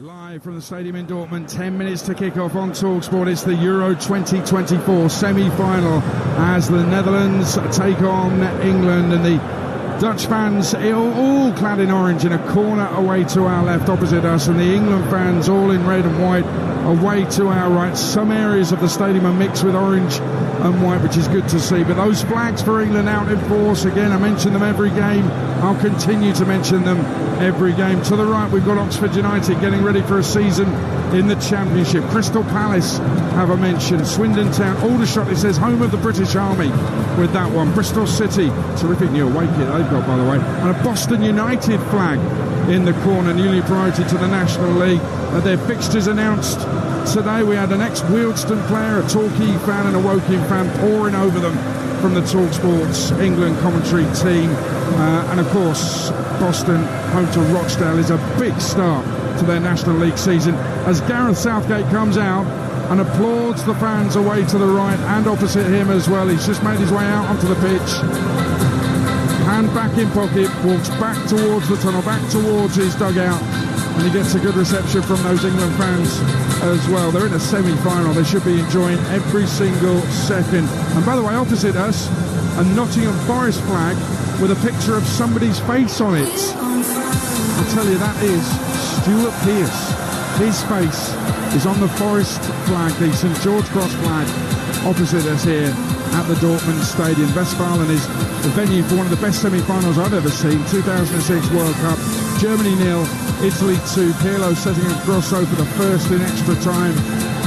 Live from the stadium in Dortmund, 10 minutes to kick off on Talksport. It's the Euro 2024 semi-final as the Netherlands take on England, and the Dutch fans all clad in orange in a corner away to our left opposite us, and the England fans all in red and white away to our right. Some areas of the stadium are mixed with orange and white, which is good to see, but those flags for England out in force again. I mention them every game, I'll continue to mention them every game. To the right we've got Oxford United getting ready for a season in the Championship. Crystal Palace have I mentioned, Swindon Town, Aldershot, it says home of the British Army with that one. Bristol City, terrific new away kit they've got by the way, and a Boston United flag in the corner, newly promoted to the National League. Their fixtures announced today. We had an ex-Wealdstone player, a Torquay fan and a Woking fan pouring over them from the Talksport's England commentary team. And of course, Boston, home to Rochdale, is a big start to their National League season as Gareth Southgate comes out and applauds the fans away to the right and opposite him as well. He's just made his way out onto the pitch, hand back in pocket, walks back towards the tunnel, back towards his dugout, and he gets a good reception from those England fans as well. They're in a semi-final, they should be enjoying every single second. And by the way, opposite us, a Nottingham Forest flag with a picture of somebody's face on it. I'll tell you, that is Stuart Pearce. His face is on the Forest flag, the St George Cross flag, opposite us here at the Dortmund Stadium. Westfalen is the venue for one of the best semi-finals I've ever seen. 2006 World Cup, Germany 0, Italy 2. Pirlo setting a crossover for the first in extra time.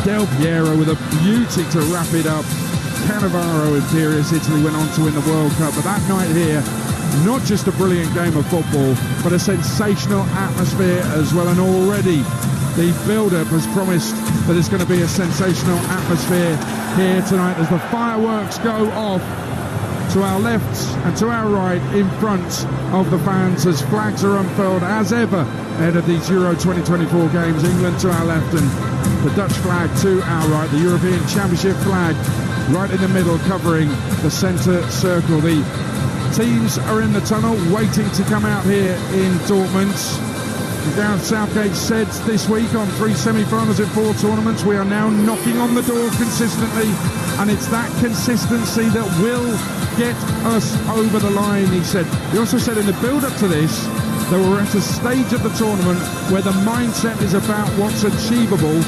Del Piero with a beauty to wrap it up. Cannavaro, Imperious Italy, went on to win the World Cup. But that night here, not just a brilliant game of football, but a sensational atmosphere as well. And already the build-up has promised that it's going to be a sensational atmosphere here tonight as the fireworks go off to our left and to our right in front of the fans as flags are unfurled as ever ahead of these Euro 2024 games. England to our left and the Dutch flag to our right, the European Championship flag right in the middle covering the centre circle. The teams are in the tunnel waiting to come out here in Dortmund. Gareth Southgate said this week on 3 semi-finals in 4 tournaments, we are now knocking on the door consistently, and it's that consistency that will get us over the line, he said. He also said in the build-up to this that we're at a stage of the tournament where the mindset is about what's achievable,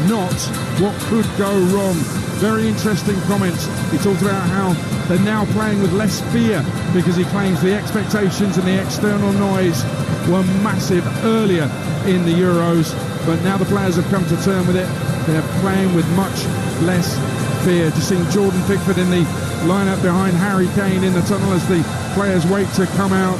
not what could go wrong. Very interesting comments. He talked about how they're now playing with less fear because he claims the expectations and the external noise were massive earlier in the Euros, but now the players have come to terms with it. They're playing with much less fear. Just seeing Jordan Pickford in the lineup behind Harry Kane in the tunnel as the players wait to come out.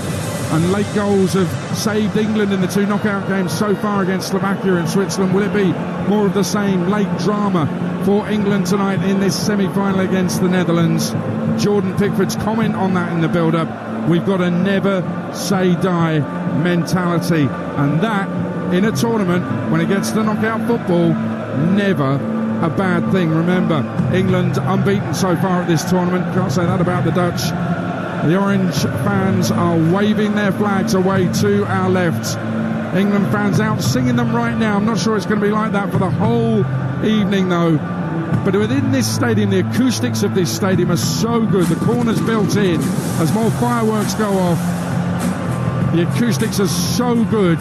And late goals have saved England in the 2 knockout games so far against Slovakia and Switzerland. Will it be more of the same late drama for England tonight in this semi-final against the Netherlands? Jordan Pickford's comment on that in the build-up: we've got a never say die mentality, and that in a tournament when it gets to knockout football, never a bad thing. Remember, England unbeaten so far at this tournament. Can't say that about the Dutch. The orange fans are waving their flags away to our left. England fans out singing them right now. I'm not sure it's going to be like that for the whole evening though. But within this stadium, the acoustics of this stadium are so good. The corners built in as more fireworks go off. The acoustics are so good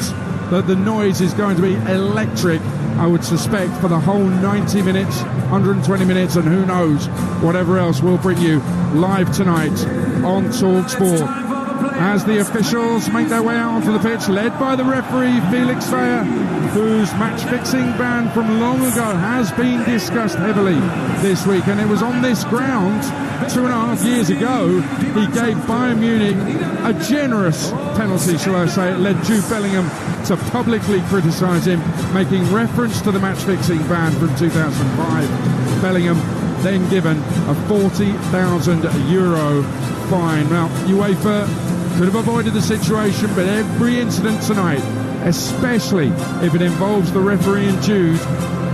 that the noise is going to be electric, I would suspect, for the whole 90 minutes, 120 minutes, and who knows, whatever else we'll bring you live tonight on Talksport. As the officials make their way out onto the pitch, led by the referee Felix Feyer, whose match-fixing ban from long ago has been discussed heavily this week. And it was on this ground 2.5 years ago he gave Bayern Munich a generous penalty, shall I say. It led Jude Bellingham to publicly criticise him, making reference to the match-fixing ban from 2005. Bellingham then given a €40,000 fine. Now, UEFA could have avoided the situation, but every incident tonight, especially if it involves the referee and Jude,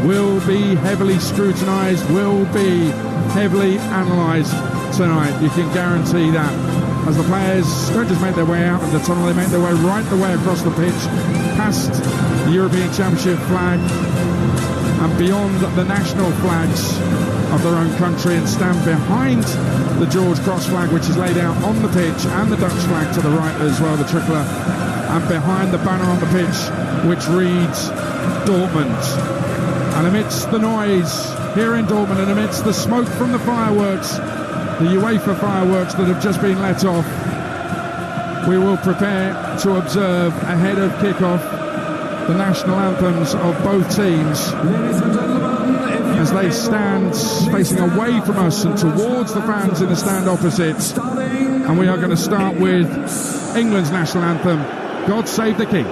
will be heavily scrutinised, will be heavily analysed tonight. You can guarantee that. As the players don't just make their way out of the tunnel, they make their way right the way across the pitch, past the European Championship flag and beyond the national flags of their own country and stand behind the George Cross flag, which is laid out on the pitch, and the Dutch flag to the right as well, the tricolour, and behind the banner on the pitch which reads Dortmund. And amidst the noise here in Dortmund and amidst the smoke from the fireworks, the UEFA fireworks that have just been let off, we will prepare to observe ahead of kick-off the national anthems of both teams as they stand facing away from us and towards the fans in the stand opposite. And we are going to start with England's national anthem, God Save the King.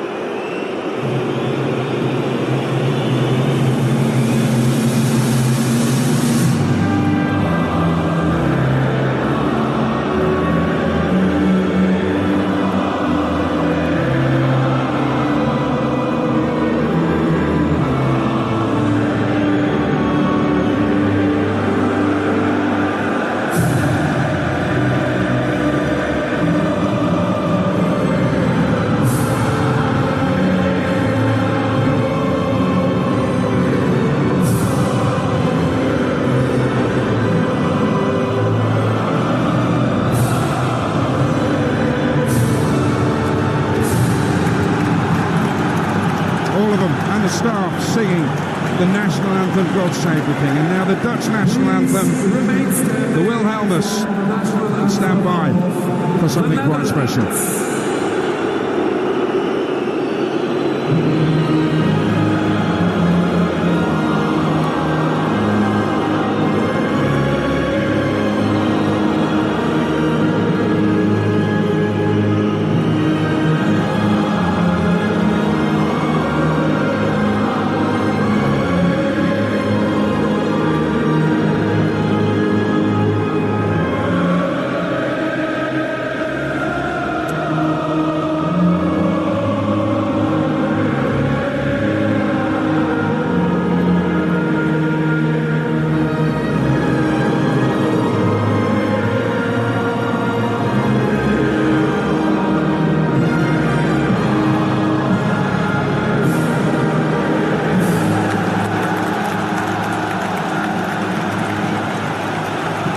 Singing the national anthem, God Save the King. And now the Dutch national anthem, the Wilhelmus, and stand by for something quite special.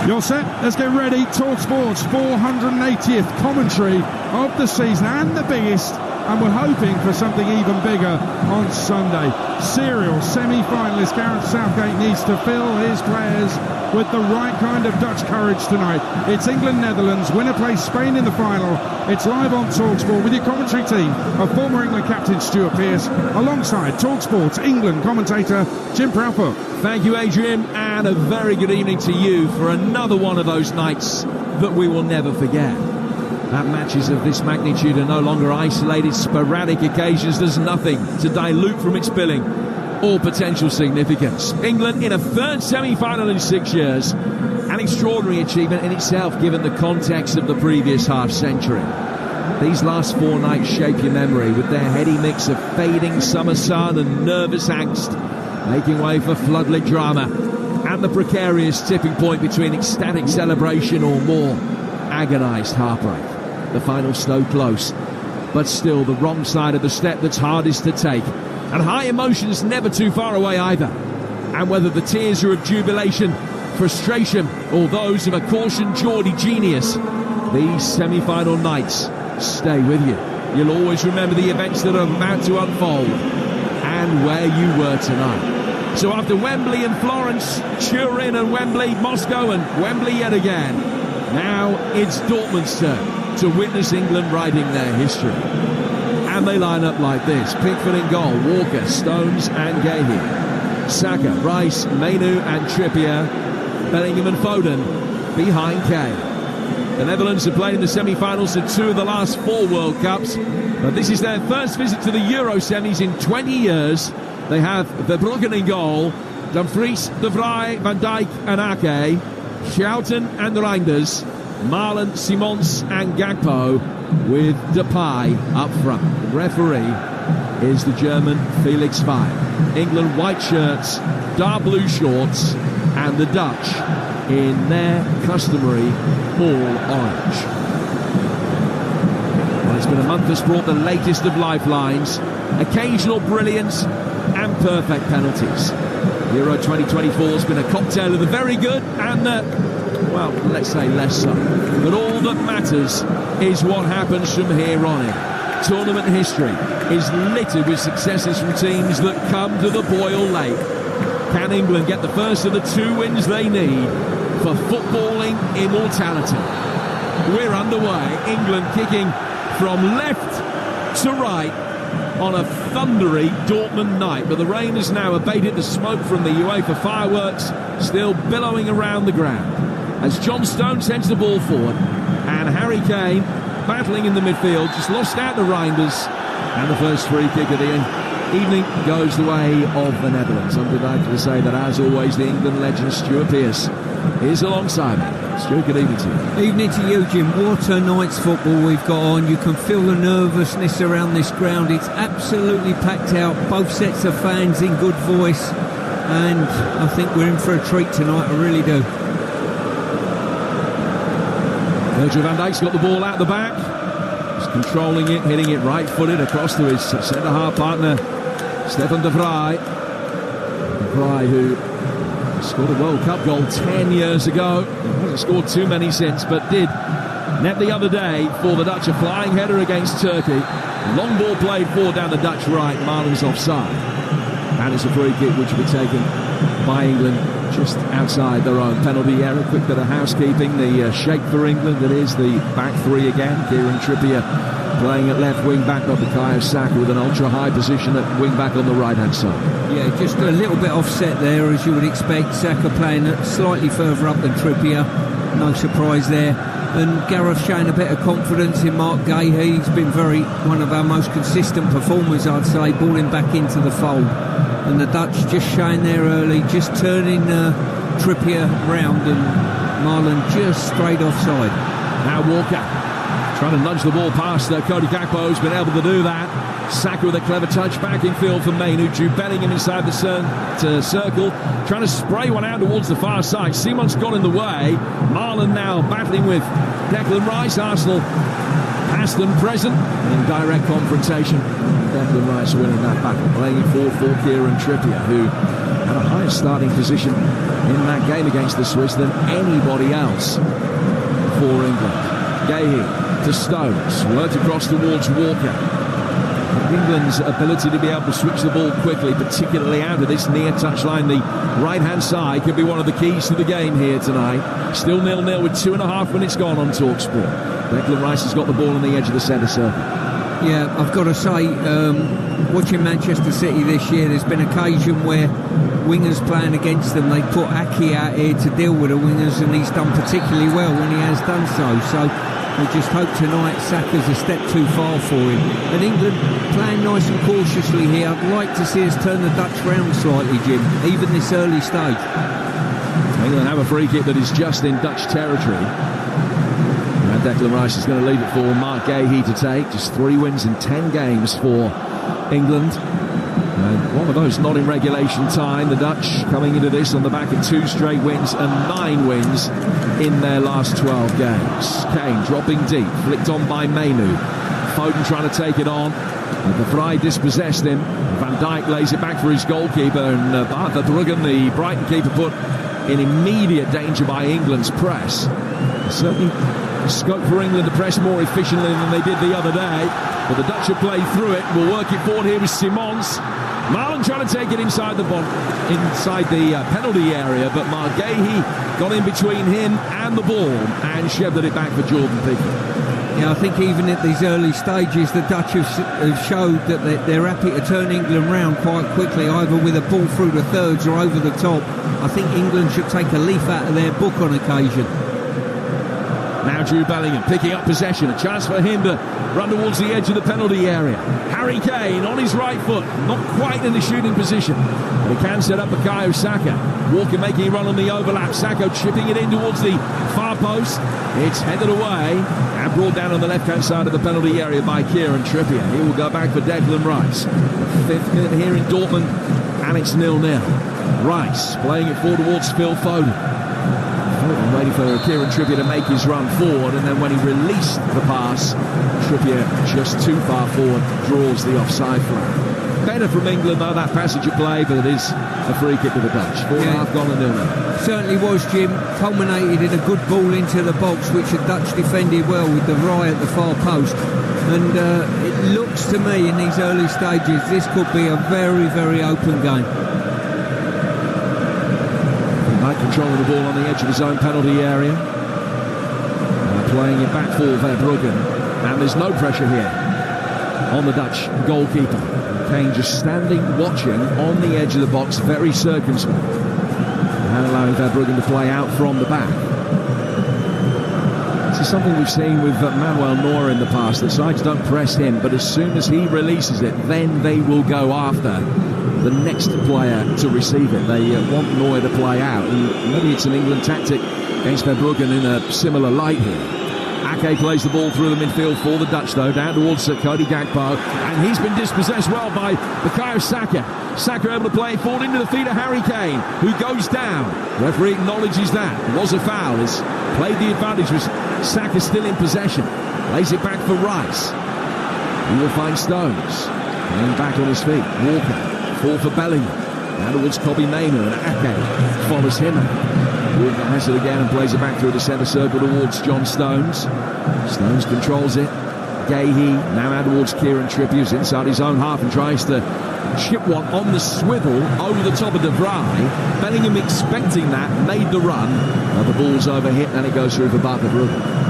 You're set, let's get ready. Talksport's 480th commentary of the season and the biggest, and we're hoping for something even bigger on Sunday. Serial semi-finalist Gareth Southgate needs to fill his players with the right kind of Dutch courage tonight. It's England-Netherlands, winner plays Spain in the final. It's live on Talksport with your commentary team of former England captain Stuart Pearce, alongside Talksport's England commentator Jim Proudfoot. Thank you, Adrian, and a very good evening to you for another one of those nights that we will never forget. That matches of this magnitude are no longer isolated, sporadic occasions. There's nothing to dilute from its billing or potential significance. England in a third semi-final in 6 years. An extraordinary achievement in itself, given the context of the previous half-century. These last 4 nights shape your memory with their heady mix of fading summer sun and nervous angst, making way for floodlit drama and the precarious tipping point between ecstatic celebration or more agonised heartbreak. The final so close, but still the wrong side of the step that's hardest to take. And high emotions never too far away either. And whether the tears are of jubilation, frustration, or those of a cautioned Geordie genius, these semi-final nights stay with you. You'll always remember the events that are about to unfold and where you were tonight. So after Wembley and Florence, Turin and Wembley, Moscow and Wembley yet again, now it's Dortmund's turn to witness England writing their history. And they line up like this: Pickford in goal, Walker, Stones and Gahey, Saka, Rice, Mainu and Trippier, Bellingham and Foden behind Kane. The Netherlands have played in the semi-finals in 2 of the last 4 World Cups, but this is their first visit to the Euro semis in 20 years. They have Verbruggen in goal, Dumfries, De Vrij, Van Dijk and Ake, Schouten and Reinders, Marlen, Simons and Gakpo, with Depay up front. The referee is the German Felix Fein. England white shirts, dark blue shorts, and the Dutch in their customary all orange. It's been a month that's brought the latest of lifelines, occasional brilliance and perfect penalties. Euro 2024 has been a cocktail of the very good and well, let's say less so. But all that matters is what happens from here on in. Tournament history is littered with successes from teams that come to the Boyle Lake. Can England get the first of the 2 wins they need for footballing immortality? We're underway. England kicking from left to right on a thundery Dortmund night, but the rain has now abated. The smoke from the UEFA fireworks still billowing around the ground as John Stones sends the ball forward, and Harry Kane battling in the midfield, just lost out the Reinders, and the first free kick of the evening goes the way of the Netherlands. I'm delighted to say that, as always, the England legend Stuart Pearce is alongside me. Stuart, good evening to you. Evening to you, Jim. What a night's football we've got on. You can feel the nervousness around this ground. It's absolutely packed out. Both sets of fans in good voice, and I think we're in for a treat tonight. I really do. Virgil van Dijk's got the ball out the back. He's controlling it, hitting it right-footed across to his centre-half partner, Stefan de Vrij. De Vrij, who scored a World Cup goal 10 years ago. He hasn't scored too many since, but did net the other day for the Dutch. A flying header against Turkey. Long ball played forward down the Dutch right. Marlon's offside. And it's a free kick which will be taken by England just outside their own penalty area. Quick bit of housekeeping. The shape for England, that is the back 3 again. Kieran Trippier playing at left wing back, of Bukayo Saka with an ultra high position at wing back on the right hand side. Yeah, just a little bit offset there, as you would expect. Saka playing slightly further up than Trippier. No surprise there. And Gareth showing a bit of confidence in Mark Gahey. He's been one of our most consistent performers, I'd say, balling back into the fold. And the Dutch just showing there early, just turning Trippier round, and Marlon just straight offside. Now Walker trying to nudge the ball past Cody Gakpo's been able to do that. Saka with a clever touch back in field for Mainu. Jude Bellingham inside the circle, trying to spray one out towards the far side. Simon's got in the way. Marlon now battling with Declan Rice. Arsenal past and present in direct confrontation. Declan Rice winning that battle, playing forward for Kieran Trippier, who had a higher starting position in that game against the Swiss than anybody else for England. Gahey to Stones, worked across towards Walker. England's ability to be able to switch the ball quickly, particularly out of this near touchline, the right-hand side, could be one of the keys to the game here tonight. Still 0-0 with 2.5 minutes gone on Talksport. Declan Rice has got the ball on the edge of the centre circle. Yeah, I've got to say, watching Manchester City this year, there's been occasion where wingers playing against them, they put Aki out here to deal with the wingers, and he's done particularly well when he has done so. So we just hope tonight Saka's a step too far for him. And England playing nice and cautiously here. I'd like to see us turn the Dutch round slightly, Jim, even this early stage. England have a free kick that is just in Dutch territory. And Declan Rice is going to leave it for Mark Gahey to take. Just 3 wins in 10 games for England. And one of those not in regulation time. The Dutch coming into this on the back of 2 straight wins and 9 wins in their last 12 games. Kane dropping deep, flicked on by Mainu. Foden trying to take it on. The Vrij dispossessed him. Van Dijk lays it back for his goalkeeper, and Bart Verbruggen, the Brighton keeper, put in immediate danger by England's press. Certainly scope for England to press more efficiently than they did the other day, but the Dutch have played through it. We'll work it forward here with Simons. Marlon trying to take it inside the penalty area, but Mark Gahey got in between him and the ball and shepherded it back for Jordan Pickford. Yeah, I think even at these early stages, the Dutch have showed that they're happy to turn England round quite quickly, either with a ball through the thirds or over the top. I think England should take a leaf out of their book on occasion. Now Jude Bellingham picking up possession, a chance for him to run towards the edge of the penalty area. Harry Kane on his right foot, not quite in the shooting position, but he can set up Bukayo Saka. Walker making a run on the overlap, Saka chipping it in towards the far post. It's headed away and brought down on the left-hand side of the penalty area by Kieran Trippier. He will go back for Declan Rice. The 5th minute here in Dortmund, and it's 0-0. Rice playing it forward towards Phil Foden. Foden waiting for Kieran Trippier to make his run forward, and then when he released the pass, Trippier just too far forward, draws the offside flag. Better from England though, that passage of play, but it is a free kick to the Dutch. 4.5 gone and 0. Certainly was, Jim. Culminated in a good ball into the box, which the Dutch defended well with the Rai at the far post. And it looks to me in these early stages this could be a very, very open game. Knight controlling the ball on the edge of his own penalty area. Playing it back for Verbruggen. And there's no pressure here on the Dutch goalkeeper. Kane just standing, watching on the edge of the box, very circumspect. And allowing Verbruggen to play out from the back. This is something we've seen with Manuel Neuer in the past. The sides don't press him, but as soon as he releases it, then they will go after the next player to receive it. They want Neuer to play out. And maybe it's an England tactic against Verbruggen in a similar light here. Ake plays the ball through the midfield for the Dutch, though, down towards Cody Gakpo, and he's been dispossessed well by Bukayo Saka. Saka able to play it forward into the feet of Harry Kane, who goes down. Referee acknowledges that. It was a foul. He's played the advantage with Saka still in possession. Lays it back for Rice. He will find Stones. Going back on his feet. Walker. Fall for Bellingham. Down towards Kobbie Mainoo, and Ake follows him out. Walker has it again and plays it back through the centre circle towards John Stones. Stones controls it. Gahey now out towards Kieran Trippier, who's inside his own half and tries to chip one on the swivel over the top of De Vrij. Bellingham expecting that, made the run, but the ball's overhit and it goes through for Bart de Bruyne.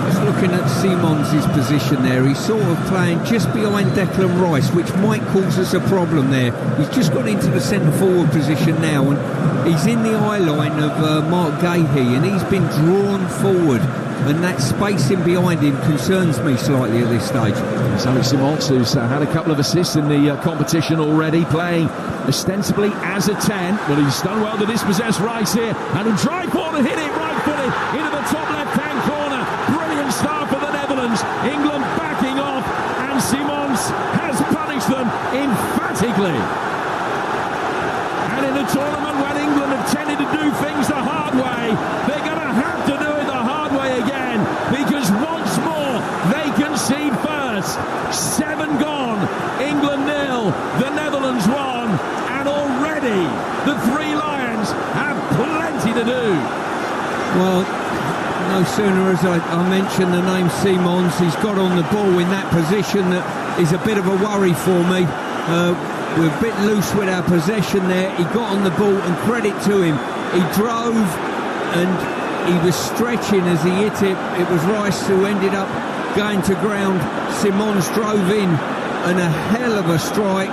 Just looking at Simons' position there, he's sort of playing just behind Declan Rice, which might cause us a problem there. He's just got into the centre forward position now, and he's in the eye line of Mark Gahey, and he's been drawn forward, and that spacing behind him concerns me slightly at this stage. Xavi Simons, who's had a couple of assists in the competition already, playing ostensibly as a 10, but he's done well to dispossess Rice here, and he'll drive forward and hit it right-footed into the top left-hand corner. Brilliant start for the Netherlands. England backing off, and Simons has punished them emphatically. And in a tournament when England have tended to do things the hard way, they're going to have to do it the hard way again, because once more they concede first. 7 gone, England 0, the Netherlands 1, and already the Three Lions have plenty to do. Well, no sooner as I mentioned the name Simons, he's got on the ball in that position that is a bit of a worry for me. We're a bit loose with our possession there. He got on the ball, and credit to him. He drove and he was stretching as he hit it. It was Rice who ended up going to ground. Simons drove in, and a hell of a strike.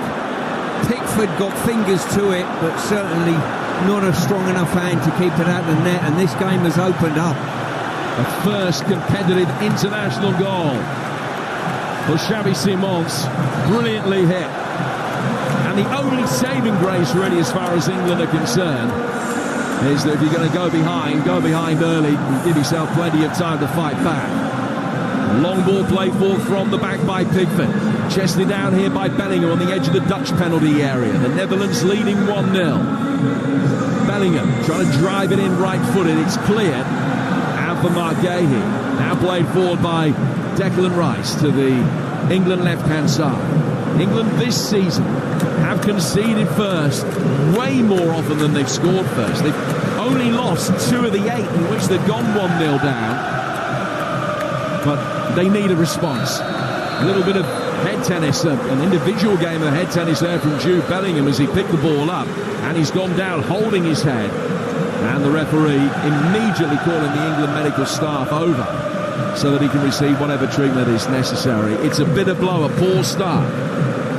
Pickford got fingers to it, but certainly not a strong enough hand to keep it out of the net, and this game has opened up. A first competitive international goal for Xavi Simons, brilliantly hit. And the only saving grace really as far as England are concerned is that if you're going to go behind early and give yourself plenty of time to fight back. Long ball played forward from the back by Pickford. Chested down here by Bellingham on the edge of the Dutch penalty area. The Netherlands leading 1-0. Bellingham trying to drive it in right-footed. It's cleared. And for Mark Gahey. Now played forward by Declan Rice to the England left-hand side. England this season have conceded first way more often than they've scored first. They've only lost 2 of the 8 in which they've gone 1-0 down. But they need a response. A little bit of head tennis, an individual game of head tennis there from Jude Bellingham as he picked the ball up, and he's gone down holding his head, and the referee immediately calling the England medical staff over so that he can receive whatever treatment is necessary. It's a bitter blow, a poor start.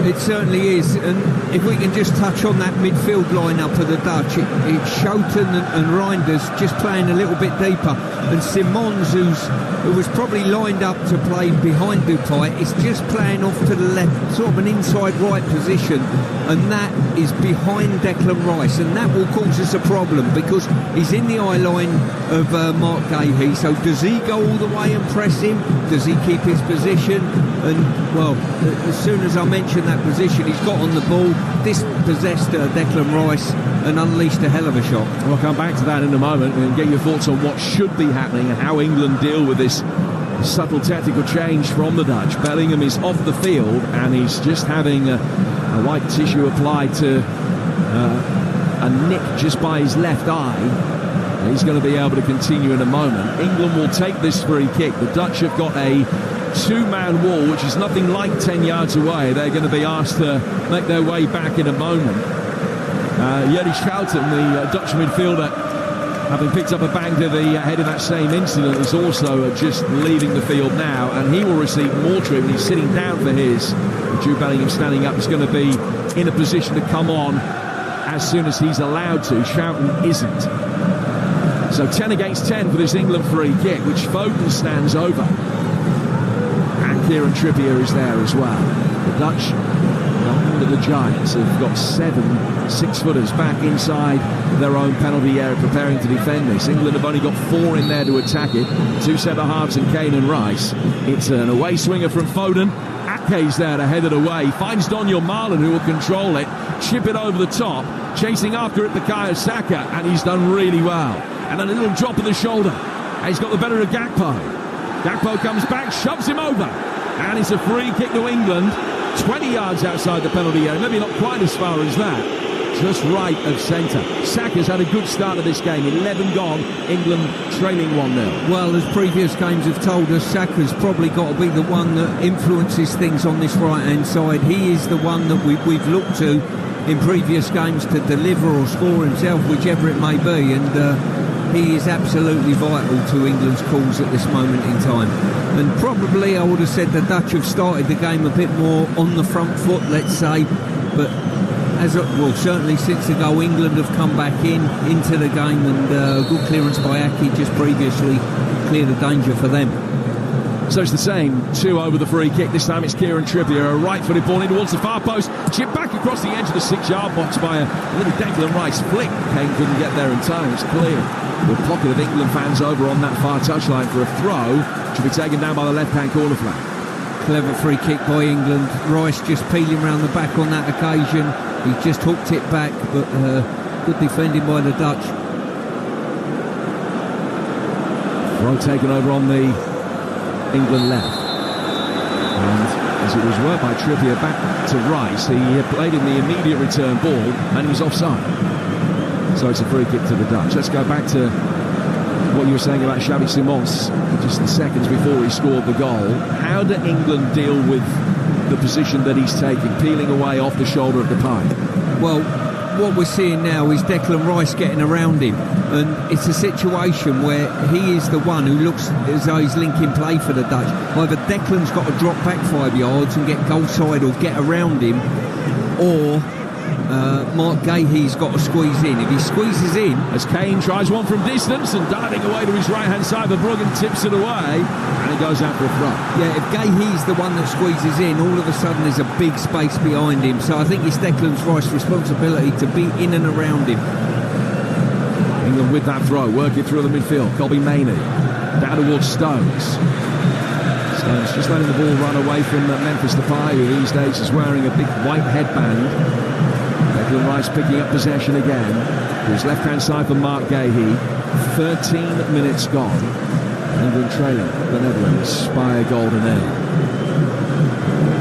It certainly is, and if we can just touch on that midfield lineup of the Dutch, it's Schouten and Reinders just playing a little bit deeper, and Simons, who was probably lined up to play behind Dupay, is just playing off to the left, sort of an inside right position, and that is behind Declan Rice, and that will cause us a problem because he's in the eye line of Mark Gahey. So does he go all the way and press him? Does he keep his position? And well, as soon as I mention that position, he's got on the ball, dispossessed Declan Rice and unleashed a hell of a shot. We'll come back to that in a moment and get your thoughts on what should be happening and how England deal with this subtle tactical change from the Dutch. Bellingham is off the field and he's just having a white tissue applied to a nick just by his left eye. He's going to be able to continue in a moment. England will take this free kick. The Dutch have got a two-man wall, which is nothing like 10 yards away. They're going to be asked to make their way back in a moment. Jurgen Schouten, the Dutch midfielder, having picked up a bang to the head of that same incident, is also just leaving the field now, and he will receive more treatment. He's sitting down for his. Jude Bellingham standing up is going to be in a position to come on as soon as he's allowed to. Schouten isn't. So 10 against 10 for this England free kick, which Foden stands over. And Kieran Trippier is there as well. The Dutch, under the Giants, have got 7 6-footers back inside their own penalty area preparing to defend this. England have only got 4 in there to attack it. 2 centre-halves in Kane and Rice. It's an away swinger from Foden. Ake's there to head it away. Finds Daniel Marlon, who will control it. Chip it over the top. Chasing after it, Bukayo Saka, and he's done really well. And a little drop of the shoulder. And he's got the better of Gakpo. Gakpo comes back, shoves him over. And it's a free kick to England. 20 yards outside the penalty area. Maybe not quite as far as that. Just right of centre. Saka's had a good start of this game. 11 gone. England trailing 1-0. Well, as previous games have told us, Saka's probably got to be the one that influences things on this right-hand side. He is the one that we've looked to in previous games to deliver or score himself, whichever it may be. And he is absolutely vital to England's cause at this moment in time. And probably I would have said the Dutch have started the game a bit more on the front foot, let's say. But certainly since the goal, England have come back into the game, and a good clearance by Ake just previously cleared the danger for them. So it's the same, 2 over the free kick. This time it's Kieran Trippier, a right-footed ball in towards the far post. Chip back across the edge of the 6-yard box by a little Declan Rice flick. Kane couldn't get there in time, it's clear. The pocket of England fans over on that far touchline for a throw, which will be taken down by the left-hand corner flag. Clever free kick by England. Rice just peeling round the back on that occasion. He just hooked it back, but good defending by the Dutch. Throw taken over on the England left. And as it was worked by Trippier back to Rice, he played in the immediate return ball and he was offside. So it's a free kick to the Dutch. Let's go back to what you were saying about Xavi Simons just the seconds before he scored the goal. How do England deal with the position that he's taking, peeling away off the shoulder of the pipe? Well, what we're seeing now is Declan Rice getting around him, and it's a situation where he is the one who looks as though he's linking play for the Dutch. Either Declan's got to drop back 5 yards and get goal side or get around him, or Mark Gahey's got to squeeze in. If he squeezes in, as Kane tries one from distance and diving away to his right hand side, but Bruggen tips it away and it goes out for a throw. Yeah, if Gahey's the one that squeezes in, all of a sudden there's a big space behind him. So I think it's Declan Rice's responsibility to be in and around him. England with that throw, working through the midfield. Colby Mainey down towards Stones. Stones just letting the ball run away from Memphis Depay, who these days is wearing a big white headband. Declan Rice picking up possession again. To his left-hand side for Mark Gahey. 13 minutes gone. England trailing the Netherlands by a goal to nil.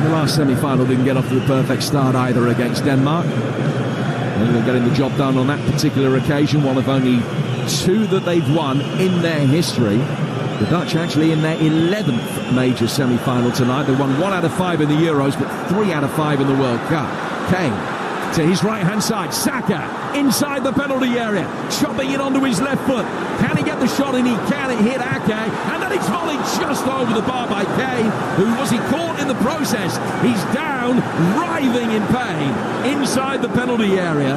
The last semi-final didn't get off to a perfect start either against Denmark. England getting the job done on that particular occasion, one of only 2 that they've won in their history. The Dutch actually in their 11th major semi-final tonight. They won 1 out of 5 in the Euros, but 3 out of 5 in the World Cup. Kane to his right-hand side. Saka inside the penalty area, chopping it onto his left foot. Can he get the shot in? He can. It hit Ake, and then it's volleyed just over the bar by Kane. Who was he caught in the process? He's down, writhing in pain inside the penalty area.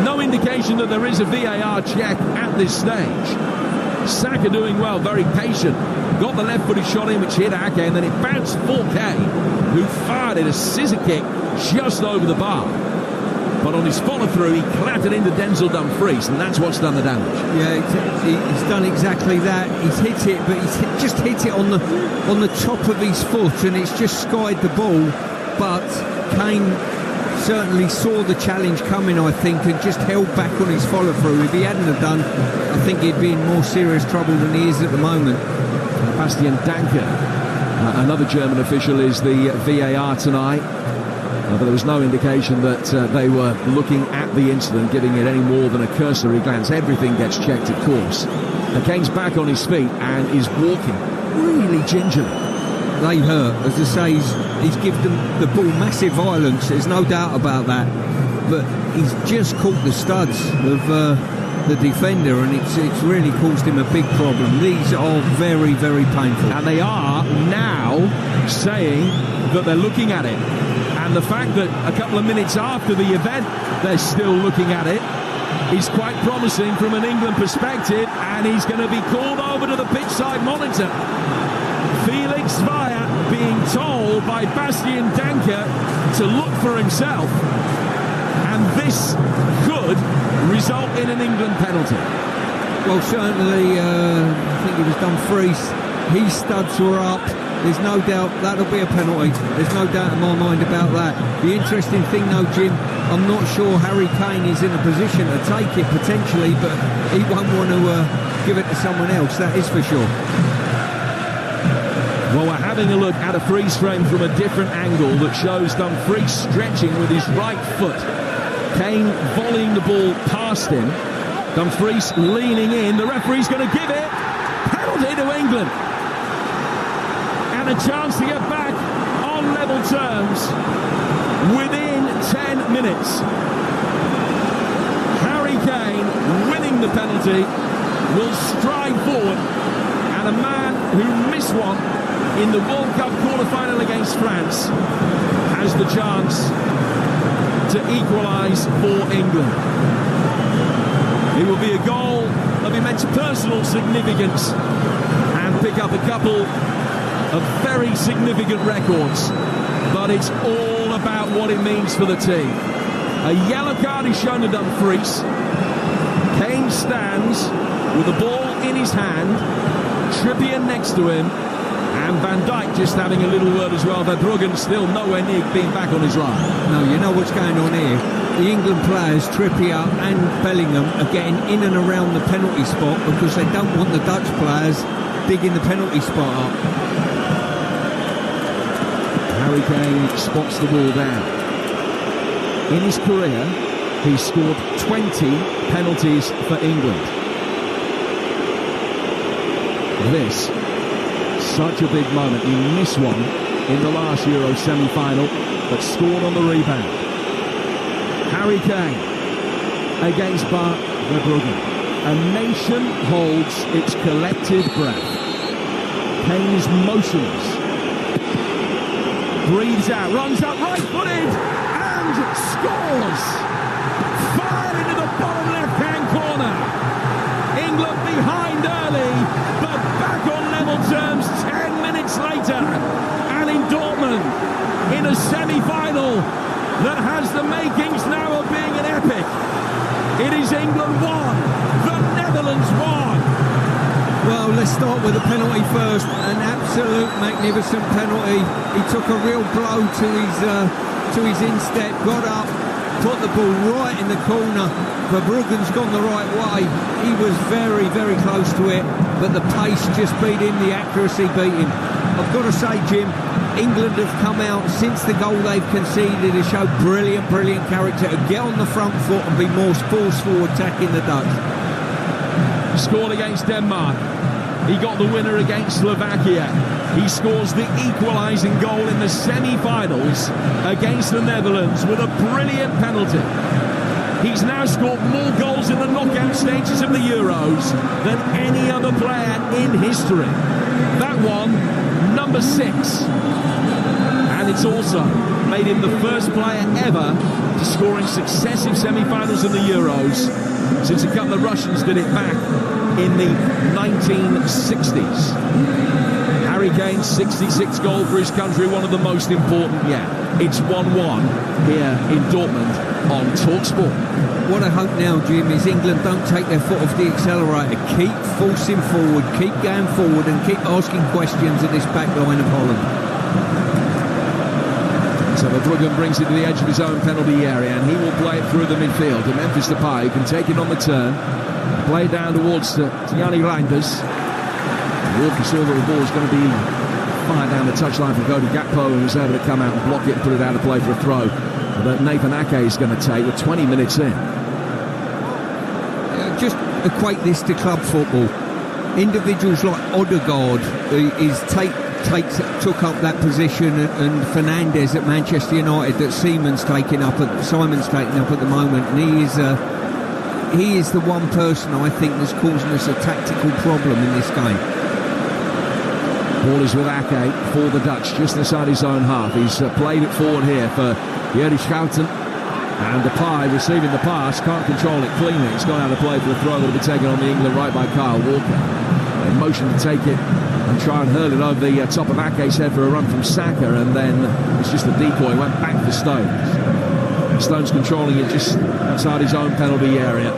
No indication that there is a VAR check at this stage. Saka doing well, very patient. Got the left-footed shot in, which hit Ake, and then it bounced for Kane, who fired it a scissor kick just over the bar. But on his follow-through, he clattered into Denzel Dumfries, and that's what's done the damage. Yeah, he's done exactly that. He's hit it, but he's just hit it on the top of his foot, and it's just skied the ball. But Kane certainly saw the challenge coming, I think, and just held back on his follow-through. If he hadn't have done, I think he'd be in more serious trouble than he is at the moment. Bastian Danke, another German official, is the VAR tonight. But there was no indication that they were looking at the incident, giving it any more than a cursory glance. Everything gets checked, of course. And Kane's back on his feet and is walking really gingerly. They hurt. As I say, he's given them the ball massive violence. There's no doubt about that. But he's just caught the studs of the defender, and it's really caused him a big problem. These are very, very painful. And they are now saying that they're looking at it. And the fact that a couple of minutes after the event they're still looking at it is quite promising from an England perspective, and he's going to be called over to the pitchside monitor. Felix Zweier being told by Bastian Danke to look for himself, and this could result in an England penalty. Well, certainly I think it was Dumfries. His studs were up. There's no doubt that'll be a penalty. There's no doubt in my mind about that. The interesting thing though, Jim, I'm not sure Harry Kane is in a position to take it potentially, but he won't want to give it to someone else, that is for sure. Well, we're having a look at a freeze frame from a different angle that shows Dumfries stretching with his right foot. Kane volleying the ball past him. Dumfries leaning in. The referee's going to give it. Penalty to England. And a chance to get back on level terms within 10 minutes. Harry Kane, winning the penalty, will stride forward, and a man who missed one in the World Cup quarter-final against France has the chance to equalise for England. It will be a goal of immense personal significance and pick up a couple of very significant records, but it's all about what it means for the team. A yellow card is shown to Dumfries. Kane stands with the ball in his hand, Trippier next to him, and Van Dijk just having a little word as well. Verbruggen still nowhere near being back on his line. No, you know what's going on here. The England players, Trippier and Bellingham, are getting in and around the penalty spot because they don't want the Dutch players digging the penalty spot up. Harry Kane spots the ball down. In his career, he's scored 20 penalties for England. This, such a big moment. He missed one in the last Euro semi-final, but scored on the rebound. Harry Kane against Bart Verbruggen. A nation holds its collective breath. Kane is motionless. Breathes out, runs up, right-footed, and scores! Far into the bottom left-hand corner. England behind early, but back on level terms 10 minutes later. And in Dortmund, in a semi-final that has the makings now of being an epic. It is England 1, the Netherlands 1. Well, let's start with the penalty first. An absolute magnificent penalty. He took a real blow to his instep, got up, put the ball right in the corner. Verbruggen's gone the right way. He was very, very close to it, but the pace just beat him, the accuracy beat him. I've got to say, Jim, England have come out since the goal they've conceded to show brilliant, brilliant character, to get on the front foot and be more forceful attacking the Dutch. Scored against Denmark. He got the winner against Slovakia. He scores the equalising goal in the semi-finals against the Netherlands with a brilliant penalty. He's now scored more goals in the knockout stages of the Euros than any other player in history. That one, number 6. And it's also made him the first player ever to score in successive semi-finals in the Euros since a couple of Russians did it back in the 1960s. Harry Kane's 66th goal for his country, one of the most important yet. It's 1-1 here in Dortmund on Talksport. What I hope now, Jim, is England don't take their foot off the accelerator. Keep forcing forward, keep going forward, and keep asking questions at this back line of Holland. So Verbruggen brings it to the edge of his own penalty area, and he will play it through the midfield to Memphis Depay, who can take it on the turn, play it down towards Yanni Reinders. Walker saw that the ball was going to be fired down the touchline for Cody Gakpo, and was able to come out and block it and put it out of play for a throw that Nathan Ake is going to take with 20 minutes in. Just equate this to club football. Individuals like Odegaard took up that position, and Fernandes at Manchester United that Simon's taking up at the moment, and he is the one person I think that's causing us a tactical problem in this game. Ball is with Ake for the Dutch, just inside his own half. He's played it forward here for Jiri Schouten, and Depay receiving the pass, can't control it cleanly. It's gone out of play for a throw that will be taken on the England right by Kyle Walker. They motion to take it and try and hurl it over the top of Ake's head for a run from Saka, and then it's just a decoy, went back for Stones. Stones controlling it just outside his own penalty area.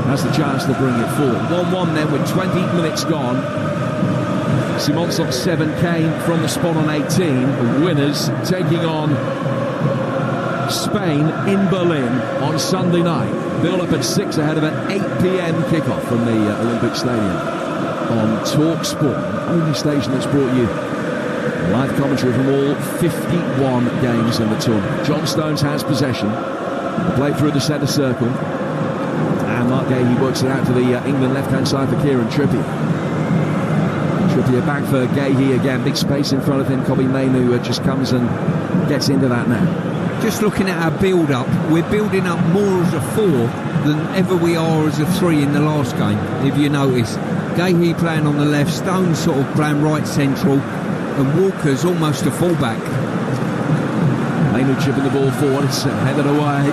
Has the chance to bring it forward. 1-1 then with 20 minutes gone. Simon's on 7, Kane from the spot on 18. The winners taking on Spain in Berlin on Sunday night. Build up at 6 ahead of an 8 p.m. kickoff from the Olympic Stadium on Talksport, the only station that's brought you live commentary from all 51 games in the tournament. John Stones has possession. The play through the centre circle, and Mark Gahey works it out to the England left-hand side for Kieran Trippier. Trippier back for Gahey again. Big space in front of him. Kobbie Mainoo just comes and gets into that now. Just looking at our build-up, we're building up more as a 4 than ever we are as a 3 in the last game, if you notice. Gahey playing on the left, Stones sort of playing right central, and Walker's almost a fullback. Mainoo chipping the ball forward. It's headed away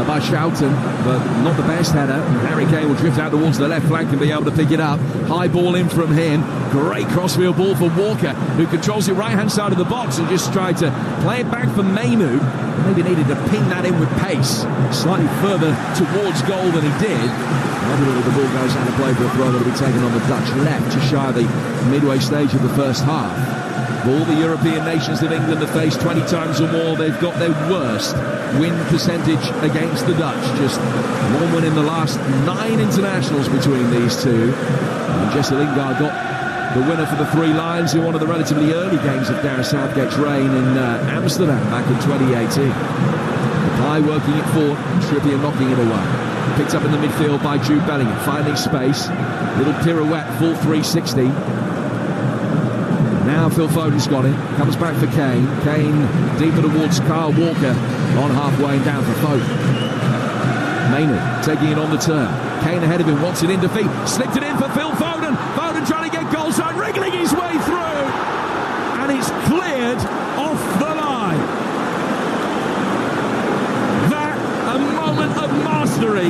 by Schouten, but not the best header. Harry Kane will drift out towards the left flank and be able to pick it up. High ball in from him. Great crossfield ball for Walker, who controls the right-hand side of the box and just tried to play it back for Mainoo. Maybe needed to ping that in with pace, slightly further towards goal than he did. Ultimately, the ball goes out of play for a throw that will be taken on the Dutch left, just shy of the midway stage of the first half. Of all the European nations that England have faced 20 times or more, they've got their worst win percentage against the Dutch. Just one win in the last 9 internationals between these two. And Jesse Lingard got the winner for the Three Lions in one of the relatively early games of Gareth Southgate's reign in Amsterdam back in 2018. Depay working it forward, Trippier knocking it away. Picked up in the midfield by Jude Bellingham, finding space. Little pirouette, full 360. Now Phil Foden's got it. Comes back for Kane. Kane deeper towards Kyle Walker. On halfway and down for Foden. Mainoo taking it on the turn. Kane ahead of him, wants it in defeat. Slipped it in for Phil Foden. Foden trying to get goal side, wriggling his way through. And it's cleared off the line. That, a moment of mastery,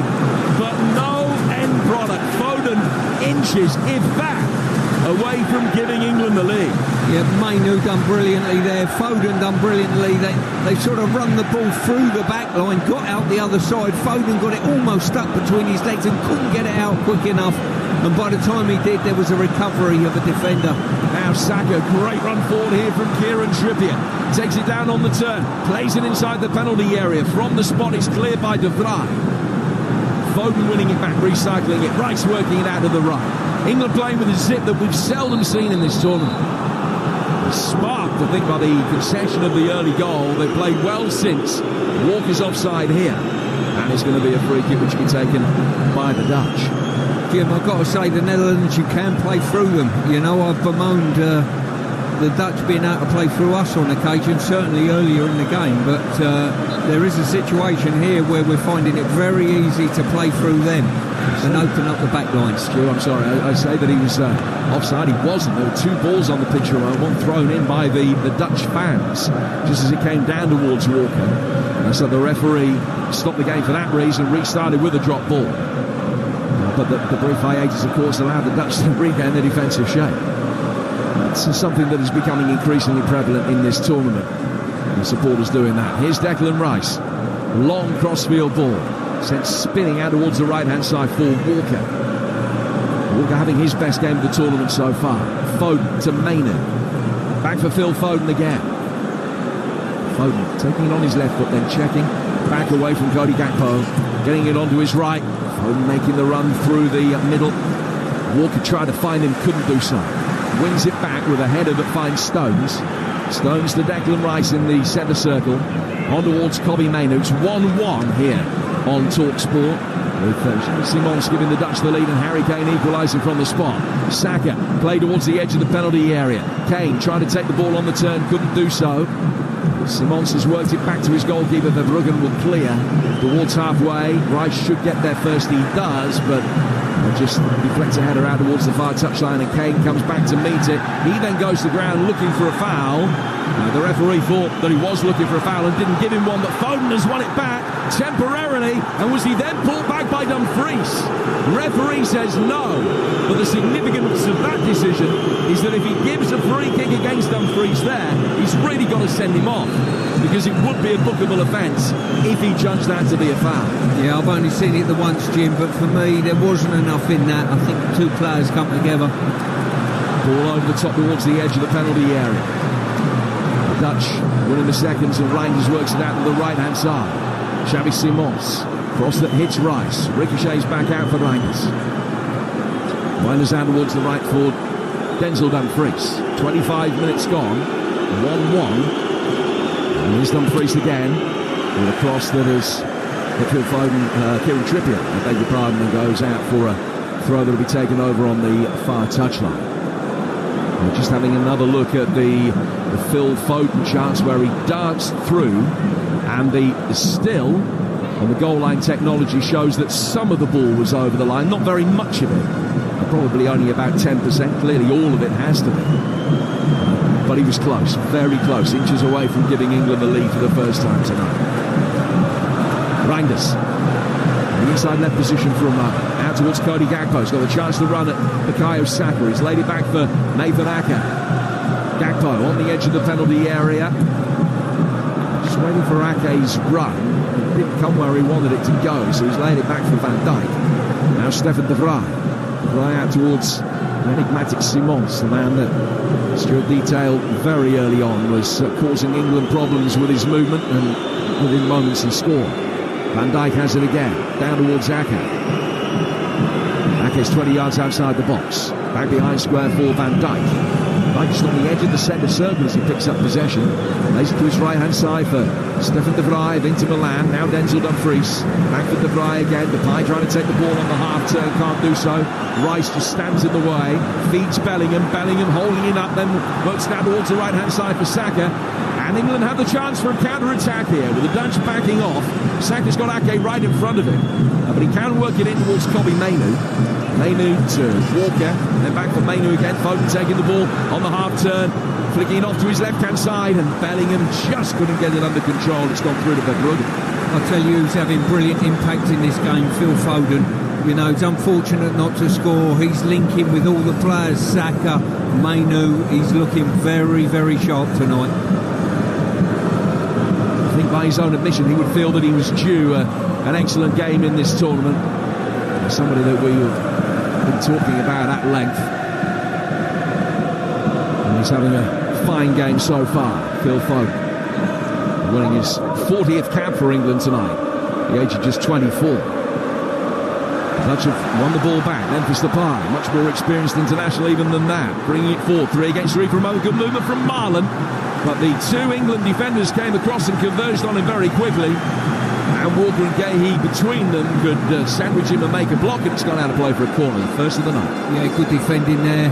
but no end product. Foden inches, if that, away from giving England the lead. Yeah, Mainoo done brilliantly there. Foden done brilliantly. They sort of run the ball through the back line, got out the other side. Foden got it almost stuck between his legs and couldn't get it out quick enough. And by the time he did, there was a recovery of a defender. Now Saka, great run forward here from Kieran Trippier. Takes it down on the turn, plays it inside the penalty area. From the spot, it's cleared by De Vrij. Foden winning it back, recycling it. Rice working it out to the right. England playing with a zip that we've seldom seen in this tournament. Sparked, I think, by the concession of the early goal. They've played well since. Walker's offside here. And it's going to be a free kick which will be taken by the Dutch. Jim, I've got to say, the Netherlands, you can play through them. You know, I've bemoaned the Dutch being able to play through us on occasion, certainly earlier in the game. But there is a situation here where we're finding it very easy to play through them and open up the back lines. Stu, I'm sorry, I say that he was offside. He wasn't. There were 2 balls on the pitch, one thrown in by the Dutch fans just as it came down towards Walker. And so the referee stopped the game for that reason, restarted with a drop ball. But the brief hiatus, of course, allowed the Dutch to regain their defensive shape. That's something that is becoming increasingly prevalent in this tournament. The supporters doing that. Here's Declan Rice. Long crossfield ball. Sent spinning out towards the right-hand side for Walker. Walker having his best game of the tournament so far. Foden to Mainoo. Back for Phil Foden again. Foden taking it on his left foot, then checking back away from Cody Gakpo, getting it onto his right. Foden making the run through the middle. Walker tried to find him, couldn't do so. Wins it back with a header that finds Stones. Stones to Declan Rice in the centre circle. On towards Kobbie Mainoo. It's 1-1 here on Talksport. With Simons giving the Dutch the lead and Harry Kane equalising from the spot. Saka played towards the edge of the penalty area. Kane trying to take the ball on the turn, couldn't do so. Simons has worked it back to his goalkeeper. Verbruggen will clear towards halfway. Rice should get there first, he does, but just deflects a header out towards the far touchline, and Kane comes back to meet it. He then goes to the ground looking for a foul. The referee thought that he was looking for a foul and didn't give him one, but Foden has won it back temporarily, and was he then pulled back by Dumfries? Referee says no, but the significance of that decision is that if he gives a free kick against Dumfries there, he's really got to send him off, because it would be a bookable offence if he judged that to be a foul. Yeah, I've only seen it the once, Jim, but for me there wasn't enough in that. I think the two players come together. Ball over the top towards the edge of the penalty area. The Dutch winning the seconds, and Rangers works it out to the right hand side. Xavi Simons, cross that hits Rice, ricochets back out for Rangers. Winders out towards the right forward, Denzel Dumfries. 25 minutes gone, 1-1. And here's Dumfries again, with a cross that has hit Phil Foden, Kieran Trippier, I beg your pardon, and goes out for a throw that will be taken over on the far touchline. We're just having another look at the Phil Foden chance where he darts through, and the still on the goal line technology shows that some of the ball was over the line, not very much of it, probably only about 10%, clearly all of it has to be. But he was close, very close, inches away from giving England the lead for the first time tonight. Reinders, the inside left position for a moment, out towards Cody Gakpo. He's got a chance to run at Bukayo Saka. He's laid it back for Nathan Ake. Gakpo on the edge of the penalty area, just waiting for Ake's run. It didn't come where he wanted it to go, so he's laid it back for Van Dijk. Now Stefan de Vrij. De Vrij out towards enigmatic Simons, the man that Stuart detailed very early on was causing England problems with his movement, and within moments he scored. Van Dijk has it again, down towards Ake. Ake's 20 yards outside the box. Back behind square for Van Dijk. Right just on the edge of the centre circle as he picks up possession. Lays it to his right-hand side for Stefan de Vrij of Inter Milan. Now Denzel Dumfries. Back for de Vrij again. Depay trying to take the ball on the half-turn. Can't do so. Rice just stands in the way. Feeds Bellingham. Bellingham holding it up. Then works down towards the right-hand side for Saka. And England have the chance for a counter-attack here with the Dutch backing off. Saka's got Ake right in front of him. But he can work it in towards Kobbie Mainoo. Mainoo to Walker, then back for Mainoo again. Foden taking the ball on the half-turn, flicking it off to his left-hand side, and Bellingham just couldn't get it under control. It's gone through to Verbruggen. I tell you who's having brilliant impact in this game, Phil Foden. You know, it's unfortunate not to score. He's linking with all the players, Saka, Mainoo. He's looking very, very sharp tonight. I think by his own admission, he would feel that he was due an excellent game in this tournament. Somebody that we have been talking about at length. And he's having a fine game so far, Phil Foden. Winning his 40th cap for England tonight, at the age of just 24. Dutch have won the ball back. Memphis Depay, much more experienced international even than that. Bringing it forward, 3 against 3 for a moment. Good movement from Marlon. But the two England defenders came across and converged on him very quickly. And Walker and Gahey between them could sandwich him and make a block, and it's gone out of play for a corner, the first of the night. Yeah, good defending there.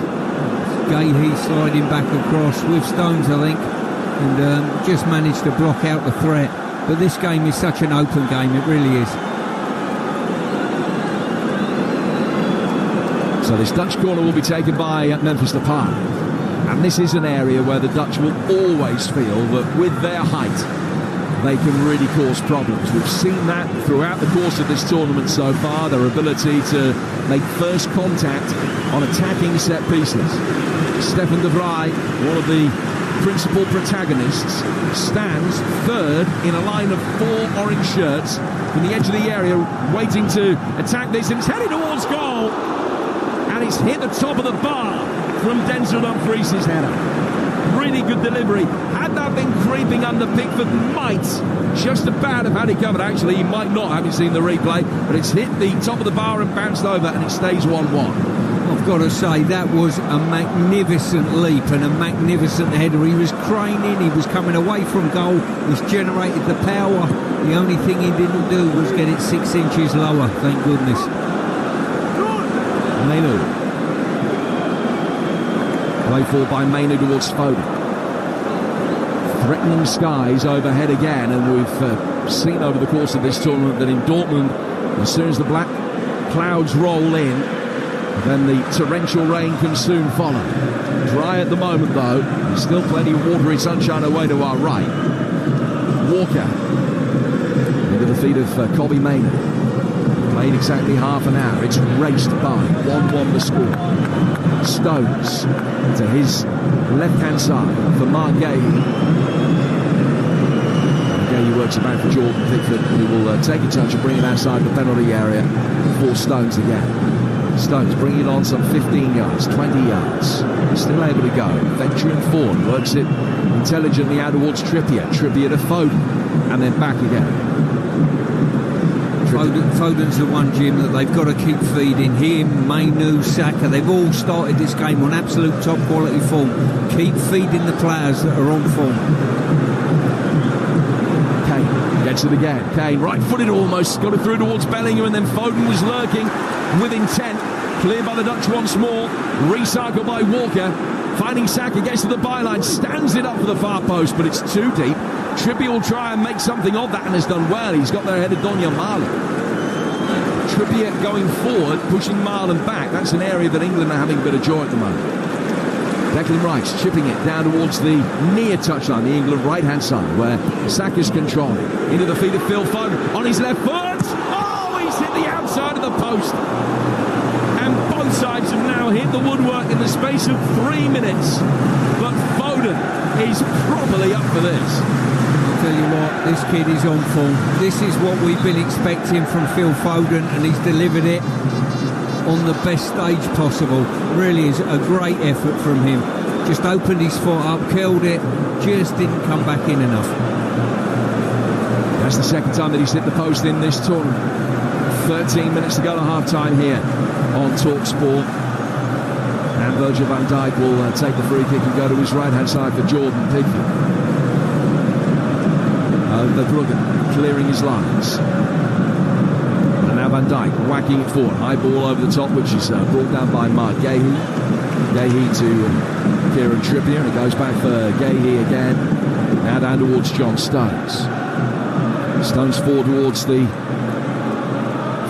Gahey sliding back across with Stones, I think, and just managed to block out the threat. But this game is such an open game, it really is. So this Dutch corner will be taken by Memphis Depay. And this is an area where the Dutch will always feel that with their height, they can really cause problems. We've seen that throughout the course of this tournament so far, their ability to make first contact on attacking set pieces. Stefan de Vrij, one of the principal protagonists, stands third in a line of 4 orange shirts from the edge of the area, waiting to attack this, and it's headed towards goal, and it's hit the top of the bar from Denzel Dumfries' header. really good delivery. Had that been creeping under, Pickford might just about have had it covered. Actually, he might not, having seen the replay, but it's hit the top of the bar and bounced over, and it stays 1-1. I've got to say, that was a magnificent leap and a magnificent header. He was craning, he was coming away from goal, he's generated the power. The only thing he didn't do was get it 6 inches lower, thank goodness. Mainu. Play forward by Mainu towards Foden. Threatening skies overhead again, and we've seen over the course of this tournament that in Dortmund, as soon as the black clouds roll in, then the torrential rain can soon follow. Dry at the moment though, there's still plenty of watery sunshine away to our right. Walker into the feet of Kobbie Mainoo. Played exactly half an hour. It's raced by. 1-1 the score. Stones to his left-hand side for Mark Gahey. Gahey works about for Jordan Pickford, who will take a touch and bring it outside the penalty area for Stones again. Stones bringing it on some 15 yards, 20 yards. Still able to go. Venturing forward. Works it intelligently out towards Trippier. Trippier to Foden. And then back again. Foden's the one, Jim, that they've got to keep feeding. Him, Mainoo, Saka, they've all started this game on absolute top quality form. Keep feeding the players that are on form. Kane gets it again. Kane right-footed almost. Got it through towards Bellingham, and then Foden was lurking with intent. Cleared by the Dutch once more. Recycled by Walker. Finding Saka, gets to the byline, stands it up for the far post, but it's too deep. Trippier will try and make something of that and has done well. He's got there ahead of Donyell Malen. Trippier going forward, pushing Malen back. That's an area that England are having a bit of joy at the moment. Declan Rice chipping it down towards the near touchline, the England right-hand side, where Saka's controlling. Into the feet of Phil Foden on his left foot. Oh, he's hit the outside of the post. And both sides have now hit the woodwork in the space of 3 minutes. But Foden is properly up for this. I'll tell you what, this kid is on form. This is what we've been expecting from Phil Foden, and he's delivered it on the best stage possible. Really is a great effort from him. Just opened his foot up, curled it, just didn't come back in enough. That's the second time that he's hit the post in this tournament. 13 minutes to go to half-time here on Talksport. And Virgil van Dijk will take the free kick and go to his right-hand side for Jordan Pickford. Verbruggen clearing his lines. And now Van Dijk whacking it forward. High ball over the top, which is brought down by Mark Gahey. Gahey to Kieran Trippier, and it goes back for Gahey again. Now down towards John Stones. Stones forward towards the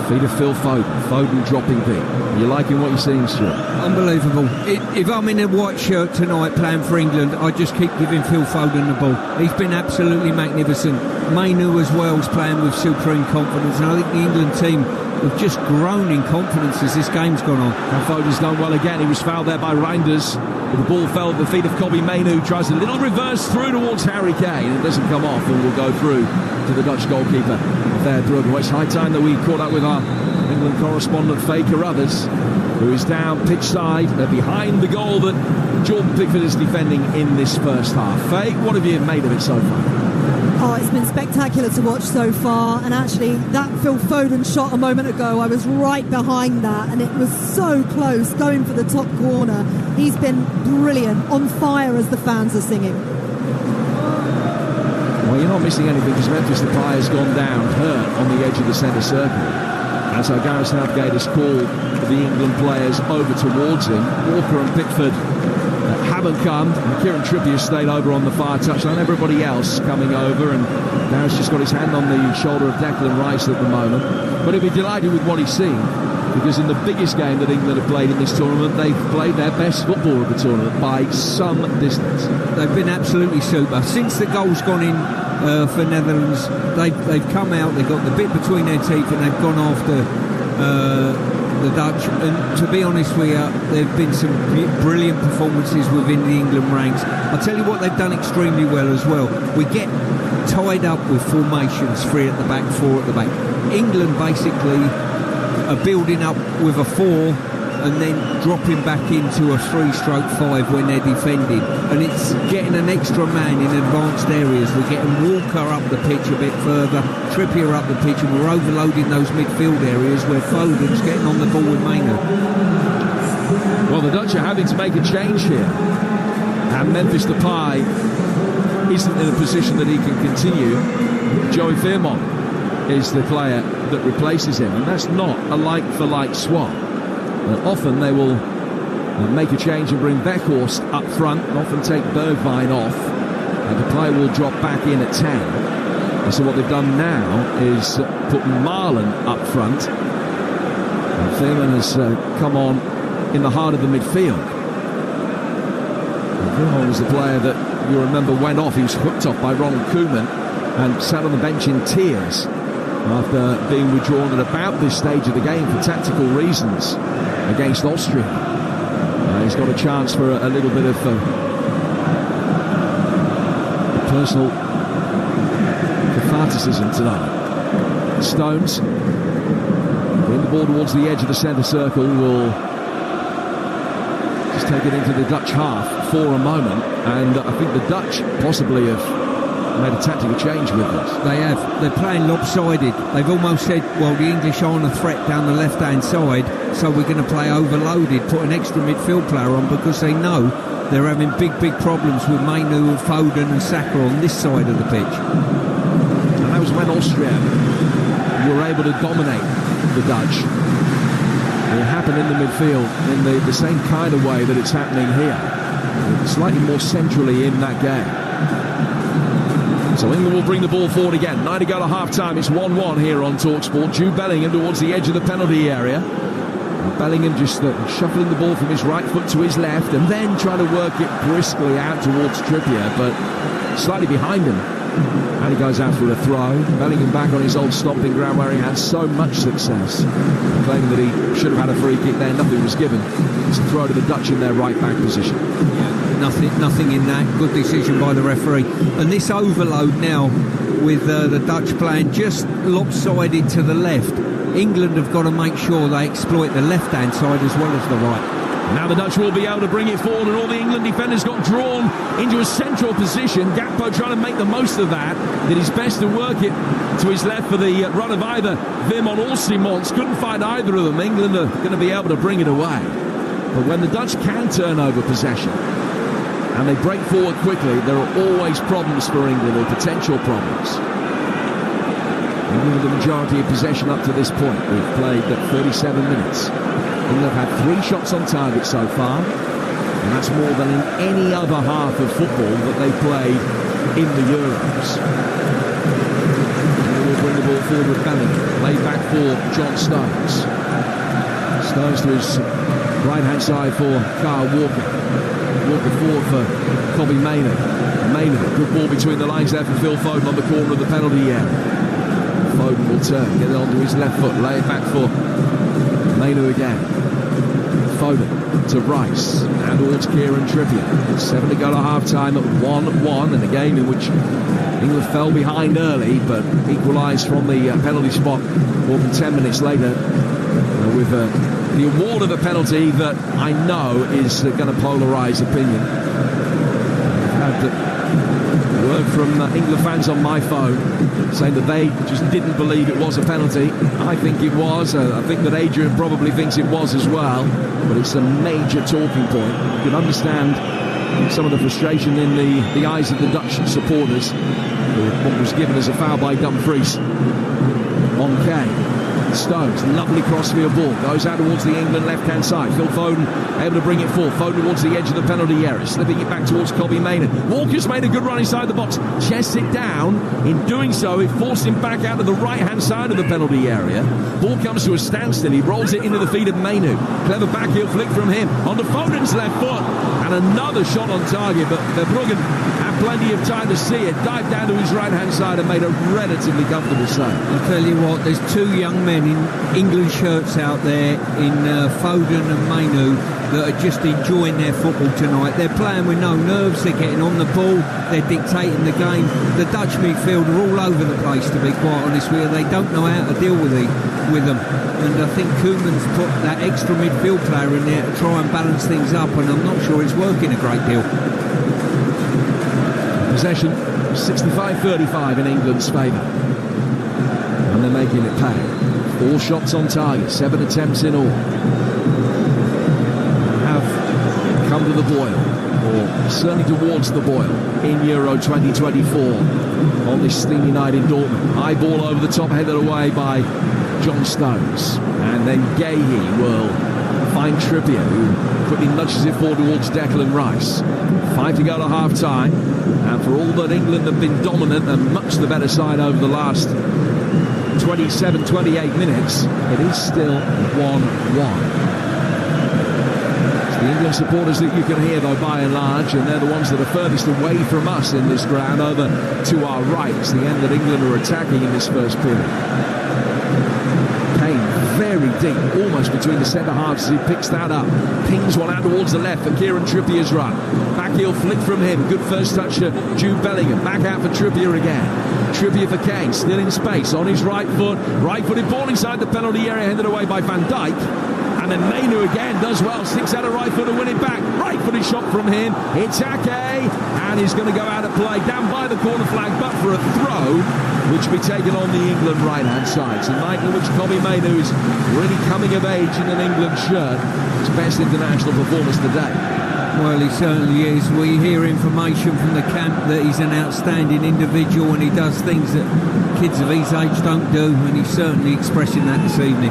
feet of Phil Foden. Foden dropping deep. You liking what you're seeing, Stuart? Unbelievable. If I'm in a white shirt tonight playing for England, I just keep giving Phil Foden the ball. He's been absolutely magnificent. Mainoo as well is playing with supreme confidence, and I think the England team have just grown in confidence as this game's gone on. And Foden's done well again. He was fouled there by Reinders. The ball fell at the feet of Kobbie Mainoo. Tries a little reverse through towards Harry Kane. It doesn't come off and will go through to the Dutch goalkeeper there, Brugge. Well, it's high time that we caught up with our England correspondent Faye Carruthers, who is down pitch side behind the goal that Jordan Pickford is defending in this first half. Faye, what have you made of it so far? Oh, it's been spectacular to watch so far, and actually that Phil Foden shot a moment ago, I was right behind that, and it was so close, going for the top corner. He's been brilliant, on fire, as the fans are singing. Well, you're not missing anything, because Memphis Depay has gone down hurt on the edge of the centre circle. And so Gareth Southgate has called the England players over towards him. Walker and Pickford haven't come. And Kieran Trippier stayed over on the far touchline. Everybody else coming over, and Gareth's just got his hand on the shoulder of Declan Rice at the moment. But he'll be delighted with what he's seen, because in the biggest game that England have played in this tournament, they've played their best football of the tournament by some distance. They've been absolutely super. Since the goal's gone in for Netherlands, they've come out, they've got the bit between their teeth, and they've gone after the Dutch. And to be honest with you, there have been some brilliant performances within the England ranks. I'll tell you what they've done extremely well as well. We get tied up with formations, 3 at the back, 4 at the back. England basically are building up with a 4 and then dropping back into a 3/5 when they're defending. And it's getting an extra man in advanced areas. We're getting Walker up the pitch a bit further, Trippier up the pitch, and we're overloading those midfield areas where Foden's getting on the ball with Maynard. Well, the Dutch are having to make a change here. And Memphis Depay isn't in a position that he can continue. Joey Veerman is the player that replaces him, and that's not a like-for-like swap. Often they will make a change and bring Beckhorst up front, and often take Bergwijn off, and the player will drop back in at 10. And so what they've done now is put Marlon up front, and Veerman has come on in the heart of the midfield. Veerman was the player that you remember went off. He was hooked off by Ronald Koeman and sat on the bench in tears after being withdrawn at about this stage of the game for tactical reasons against Austria. He's got a chance for a little bit of personal catharticism tonight. Stones bring the ball towards the edge of the centre circle, will just take it into the Dutch half for a moment, and I think the Dutch possibly have made a tactical change with this. They have. They're playing lopsided. They've almost said, well, the English aren't a threat down the left-hand side, so we're going to play overloaded, put an extra midfield player on, because they know they're having big problems with Mainu and Foden and Saka on this side of the pitch. And that was when Austria were able to dominate the Dutch. It happened in the midfield in the same kind of way that it's happening here, slightly more centrally in that game. So England will bring the ball forward again. 9 to go to half-time. It's 1-1 here on Talksport. Jude Bellingham towards the edge of the penalty area. And Bellingham just shuffling the ball from his right foot to his left, and then trying to work it briskly out towards Trippier, but slightly behind him. And he goes out for a throw. Bellingham back on his old stomping ground where he had so much success, claiming that he should have had a free kick there. Nothing was given. It's a throw to the Dutch in their right-back position. Nothing in that. Good decision by the referee. And this overload now with the Dutch playing just lopsided to the left. England have got to make sure they exploit the left-hand side as well as the right. Now the Dutch will be able to bring it forward, and all the England defenders got drawn into a central position. Gakpo trying to make the most of that. Did his best to work it to his left for the run of either Veerman or Simons. Couldn't find either of them. England are going to be able to bring it away. But when the Dutch can turn over possession and they break forward quickly, there are always problems for England, or potential problems. England with the majority of possession up to this point. We've played 37 minutes. England have had 3 shots on target so far, and that's more than in any other half of football that they played in the Euros. And we'll bring the ball forward with Bellingham, laid back for John Stones. Stones to his right-hand side for Kyle Walker. Walker forward for Kobbie Mainoo. Mainoo, good ball between the lines there for Phil Foden on the corner of the penalty area. Foden will turn, get it onto his left foot, lay it back for Mainoo again. Foden to Rice, and towards Kieran Trippier. 7 to go to half-time at 1-1, in a game in which England fell behind early, but equalised from the penalty spot more than 10 minutes later with the award of a penalty that I know is going to polarise opinion. I've had word from England fans on my phone saying that they just didn't believe it was a penalty. I think it was. I think that Adrian probably thinks it was as well, but it's a major talking point. You can understand some of the frustration in the eyes of the Dutch supporters for what was given as a foul by Dumfries on Kane. Stones, lovely crossfield ball, goes out towards the England left-hand side. Phil Foden able to bring it forward. Foden towards the edge of the penalty area, slipping it back towards Kobbie Mainoo. Walker's made a good run inside the box, chests it down. In doing so, it forced him back out to the right-hand side of the penalty area. Ball comes to a standstill. He rolls it into the feet of Mainoo. Clever backheel flick from him onto Foden's left foot, and another shot on target. But Verbruggen had plenty of time to see it, dived down to his right-hand side and made a relatively comfortable save. I'll tell you what, there's two young men in England shirts out there in Foden and Mainu that are just enjoying their football tonight. They're playing with no nerves, they're getting on the ball, they're dictating the game. The Dutch midfield are all over the place, to be quite honest with you. They don't know how to deal with them. And I think Koeman's put that extra midfield player in there to try and balance things up, and I'm not sure it's working a great deal. Possession 65-35 in England's favour. And they're making it pay. 4 shots on target, 7 attempts in all. Have come to the boil, or certainly towards the boil, in Euro 2024 on this steamy night in Dortmund. High ball over the top, headed away by John Stones. And then Gahey will find Trippier, who quickly nudges it forward towards Declan Rice. 5 to go to half-time. And for all that England have been dominant and much the better side over the last 27, 28 minutes, it is still 1-1. The England supporters that you can hear, though, by and large, and they're the ones that are furthest away from us in this ground, over to our right. It's the end that England are attacking in this first period. Kane very deep, almost between the centre halves as he picks that up. Pings one out towards the left for Kieran Trippier's run. Back heel flick from him. Good first touch to Jude Bellingham. Back out for Trippier again. Trippier for Kane, still in space on his right foot. Right-footed ball inside the penalty area, headed away by Van Dijk. And then Mainu again does well, sticks out a right foot to win it back. Right-footed shot from him. It's Ake, and he's going to go out of play, down by the corner flag, but for a throw, which will be taken on the England right-hand side. It's a night in which Kobbie Mainu is really coming of age in an England shirt. His best international performance today. Well, he certainly is. We hear information from the camp that he's an outstanding individual and he does things that kids of his age don't do, and he's certainly expressing that this evening.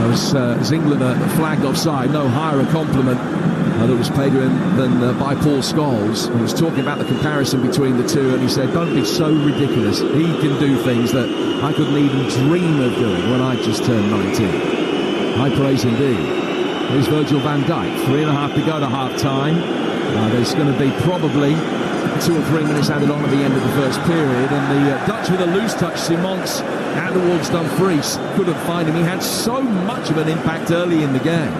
As England are flagged offside, no higher a compliment that was paid to him than by Paul Scholes. He was talking about the comparison between the two, and he said, don't be so ridiculous. He can do things that I couldn't even dream of doing when I just turned 19. High praise indeed. Here's Virgil van Dijk, 3.5 to go to half-time. There's going to be probably 2 or 3 minutes added on at the end of the first period, and the Dutch with a loose touch, Simons out towards Dumfries, couldn't find him. He had so much of an impact early in the game,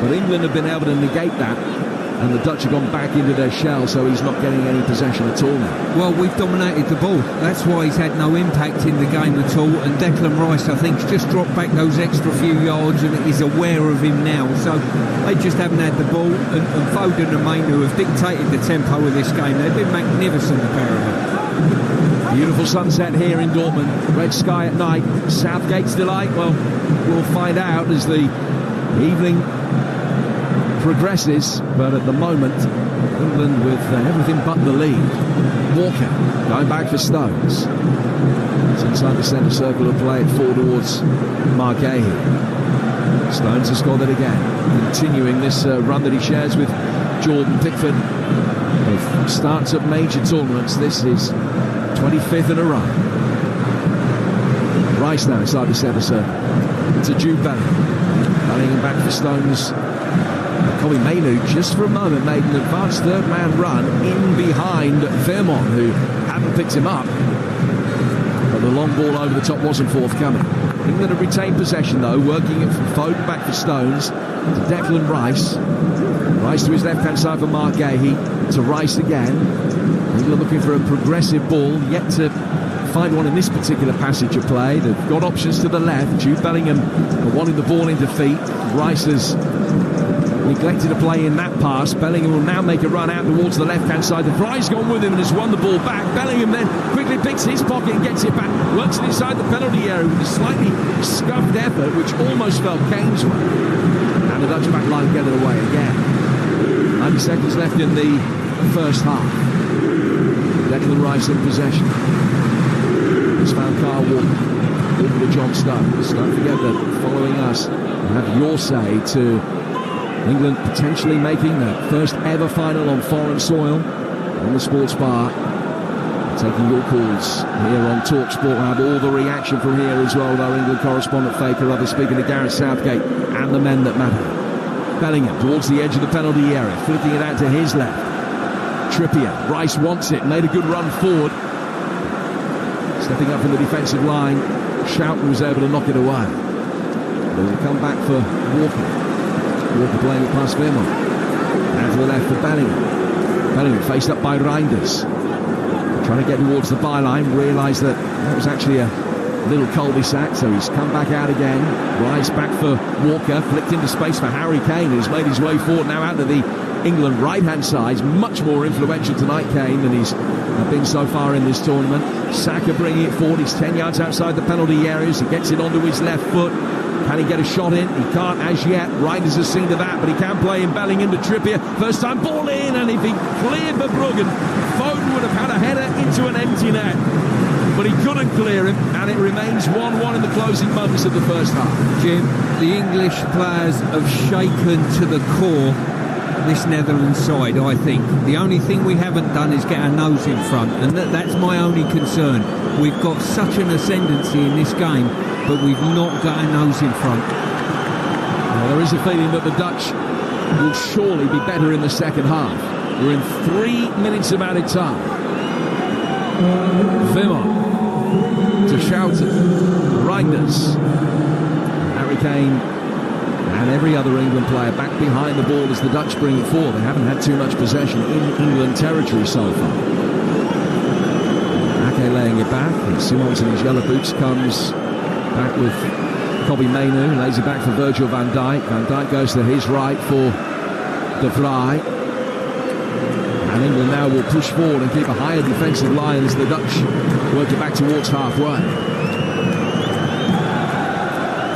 but England have been able to negate that, and the Dutch have gone back into their shell, so he's not getting any possession at all now. Well, we've dominated the ball. That's why he's had no impact in the game at all, and Declan Rice, I think, has just dropped back those extra few yards and is aware of him now, so they just haven't had the ball, and Foden and Mainu have dictated the tempo of this game. They've been magnificent, the pair of them. Beautiful sunset here in Dortmund. Red sky at night. Southgate's delight, well, we'll find out as the evening progresses, but at the moment England with everything but the lead. Walker going back for Stones. It's inside the centre circle of play, it forward towards Mark Gahey. Stones has scored it again, continuing this run that he shares with Jordan Pickford of starts at major tournaments. This is 25th in a row. Rice now inside the centre circle. It's a Jude Bellingham. Bellingham back for Stones. Kobbie Mainu just for a moment made an advanced third-man run in behind Vermont, who hadn't picked him up, but the long ball over the top wasn't forthcoming. England have retained possession though, working it from Foden back for Stones to Declan Rice. Rice to his left-hand side for Mark Gahey, to Rice again. England looking for a progressive ball, yet to find one in this particular passage of play. They've got options to the left. Jude Bellingham wanting the ball in defeat. Rice has neglected a play in that pass. Bellingham will now make a run out towards the left-hand side. The Fry's gone with him and has won the ball back. Bellingham then quickly picks his pocket and gets it back. Works it inside the penalty area with a slightly scuffed effort, which almost fell Kane's way. And the Dutch back line get it away again. 90 seconds left in the first half. Declan Rice in possession. It's found Kyle Walker. Over to John Stones. Don't forget that following us, you have your say to England potentially making the first ever final on foreign soil on the Sports Bar. Taking your calls here on Talksport. We'll have all the reaction from here as well with our England correspondent Faker, others speaking to Gareth Southgate and the men that matter. Bellingham towards the edge of the penalty area, flicking it out to his left. Trippier. Rice wants it, made a good run forward. Stepping up from the defensive line, Schouten was able to knock it away. There's a comeback for Walker. Walker playing it past Vermont. And to the left for Bellingham. Bellingham faced up by Reinders. Trying to get towards the byline, realised that was actually a little cul-de-sac, so he's come back out again. Rice back for Walker, flicked into space for Harry Kane, who's made his way forward now out to the England right-hand side. He's much more influential tonight, Kane, than he's been so far in this tournament. Saka bringing it forward. He's 10 yards outside the penalty areas. He gets it onto his left foot. Can he get a shot in? He can't as yet. Reinders has seen to that, but he can play in Bellingham to Trippier. First time ball in, and if he cleared Verbruggen, Foden would have had a header into an empty net. But he couldn't clear him, and it remains 1-1 in the closing moments of the first half. Jim, the English players have shaken to the core this Netherlands side, I think. The only thing we haven't done is get our nose in front, and that's my only concern. We've got such an ascendancy in this game, but we've not got our nose in front. Well, there is a feeling that the Dutch will surely be better in the second half. We're in 3 minutes of added time. Vermont to Schouten, Reinders, Harry Kane and every other England player back behind the ball as the Dutch bring it forward. They haven't had too much possession in England territory so far. Ake laying it back, and Simons in his yellow boots comes back with Kobbie Mainoo, lays it back for Virgil van Dijk. Van Dijk goes to his right for De Vrij. And England now will push forward and keep a higher defensive line as the Dutch work it back towards halfway.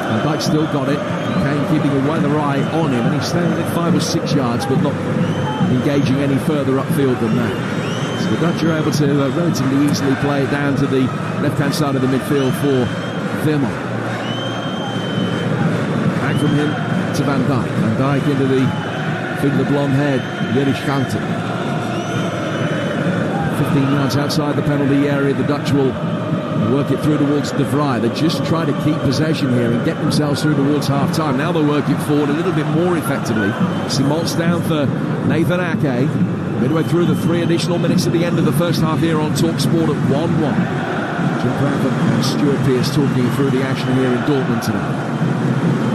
Van Dijk still got it. Kane keeping a weather eye on him, and he's standing at 5 or 6 yards, but not engaging any further upfield than that. So the Dutch are able to relatively easily play it down to the left-hand side of the midfield for Vermont. Back from him to Van Dijk. Van Dijk into the feet of the blonde head, Jiri Schouten. 15 yards outside the penalty area, the Dutch will work it through towards De Vrij. They just try to keep possession here and get themselves through towards half-time. Now they'll work it forward a little bit more effectively. Simons down for Nathan Ake. Midway through the 3 additional minutes at the end of the first half here on Talksport at 1-1. Jim Bradford and Stuart Pearce talking through the action here in Dortmund tonight.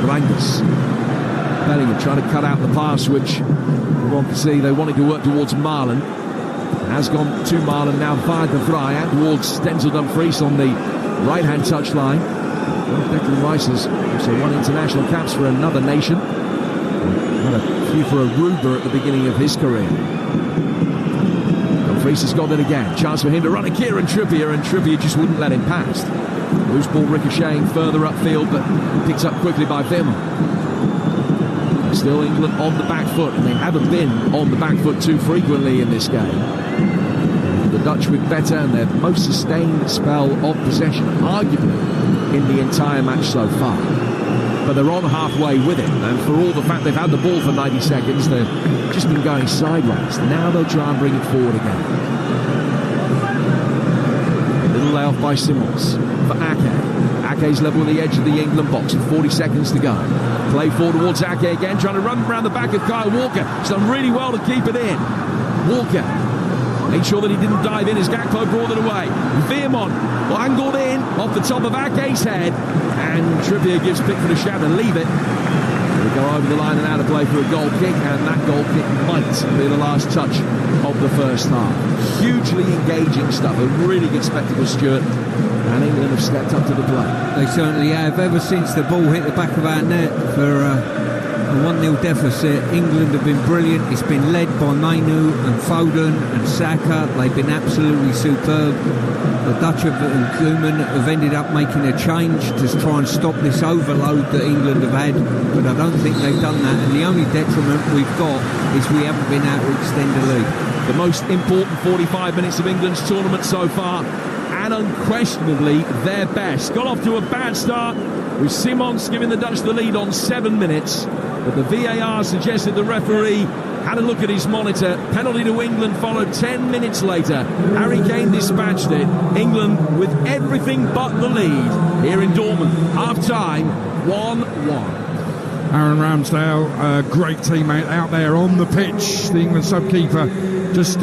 Reinders. Bellingham trying to cut out the pass, which we want to see. They wanted to work towards Marlon. Has gone to Marlon now via De Vrij out towards Denzel Dumfries on the right-hand touchline. Declan Rice has also won international caps for another nation. Had a few for Aruba at the beginning of his career. Dumfries has got it again. Chance for him to run a Kieran Trippier, and Trippier just wouldn't let him past. Loose ball ricocheting further upfield, but picked up quickly by Vermont. Still England on the back foot, and they haven't been on the back foot too frequently in this game. The Dutch with better and their most sustained spell of possession, arguably, in the entire match so far. But they're on halfway with it, and for all the fact they've had the ball for 90 seconds, they've just been going sideways. Now they'll try and bring it forward again. A little layoff by Simons for Ake. Ake's level with the edge of the England box with 40 seconds to go. Play forward towards Ake again, trying to run around the back of Kyle Walker. He's done really well to keep it in. Walker made sure that he didn't dive in as Gakpo brought it away. Vermont angled in off the top of Ake's head, and Trippier gives Pickford a shout and leave it. They go over the line and out of play for a goal kick, and that goal kick might be the last touch of the first half. Hugely engaging stuff, a really good spectacle, Stuart, and England have stepped up to the plate. They certainly have. Ever since the ball hit the back of our net for a 1-0 deficit, England have been brilliant. It's been led by Mainoo and Foden and Saka. They've been absolutely superb. The Dutch and Koeman have ended up making a change to try and stop this overload that England have had, but I don't think they've done that, and the only detriment we've got is we haven't been able to extend the lead. The most important 45 minutes of England's tournament so far, and unquestionably their best. Got off to a bad start with Simons giving the Dutch the lead on 7 minutes, but the VAR suggested the referee had a look at his monitor. Penalty to England followed 10 minutes later. Harry Kane dispatched it. England with everything but the lead here in Dortmund. Half time, 1-1. Aaron Ramsdale, a great teammate out there on the pitch, the England sub-keeper, just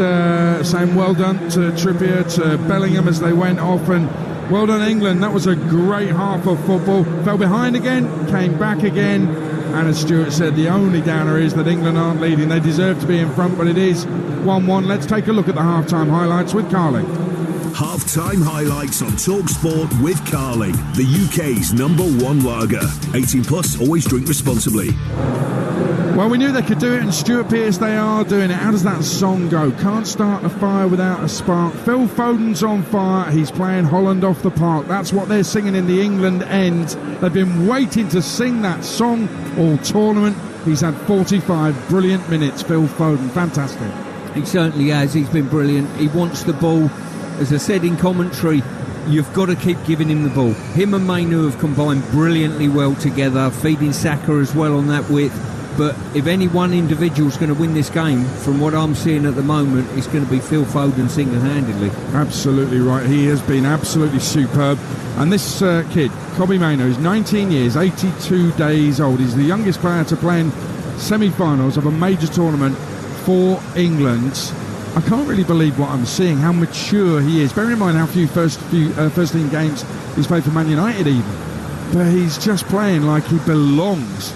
saying well done to Trippier, to Bellingham as they went off, and well done England. That was a great half of football. Fell behind again, came back again, and as Stuart said, the only downer is that England aren't leading. They deserve to be in front, but it is 1-1. Let's take a look at the half-time highlights with Carling. Half-time highlights on Talksport with Carling, the UK's #1 lager. 18 plus, always drink responsibly. Well, we knew they could do it, and Stuart Pearce, they are doing it. How does that song go? Can't start a fire without a spark. Phil Foden's on fire. He's playing Holland off the park. That's what they're singing in the England end. They've been waiting to sing that song all tournament. He's had 45 brilliant minutes, Phil Foden. Fantastic. He certainly has. He's been brilliant. He wants the ball. As I said in commentary, you've got to keep giving him the ball. Him and Mainu have combined brilliantly well together, feeding Saka as well on that width. But if any one individual's going to win this game, from what I'm seeing at the moment, it's going to be Phil Foden single-handedly. Absolutely right. He has been absolutely superb. And this kid, Kobbie Mainoo, is 19 years, 82 days old. He's the youngest player to play in semi-finals of a major tournament for England. I can't really believe what I'm seeing, how mature he is. Bearing in mind how few first team games he's played for Man United even. But he's just playing like he belongs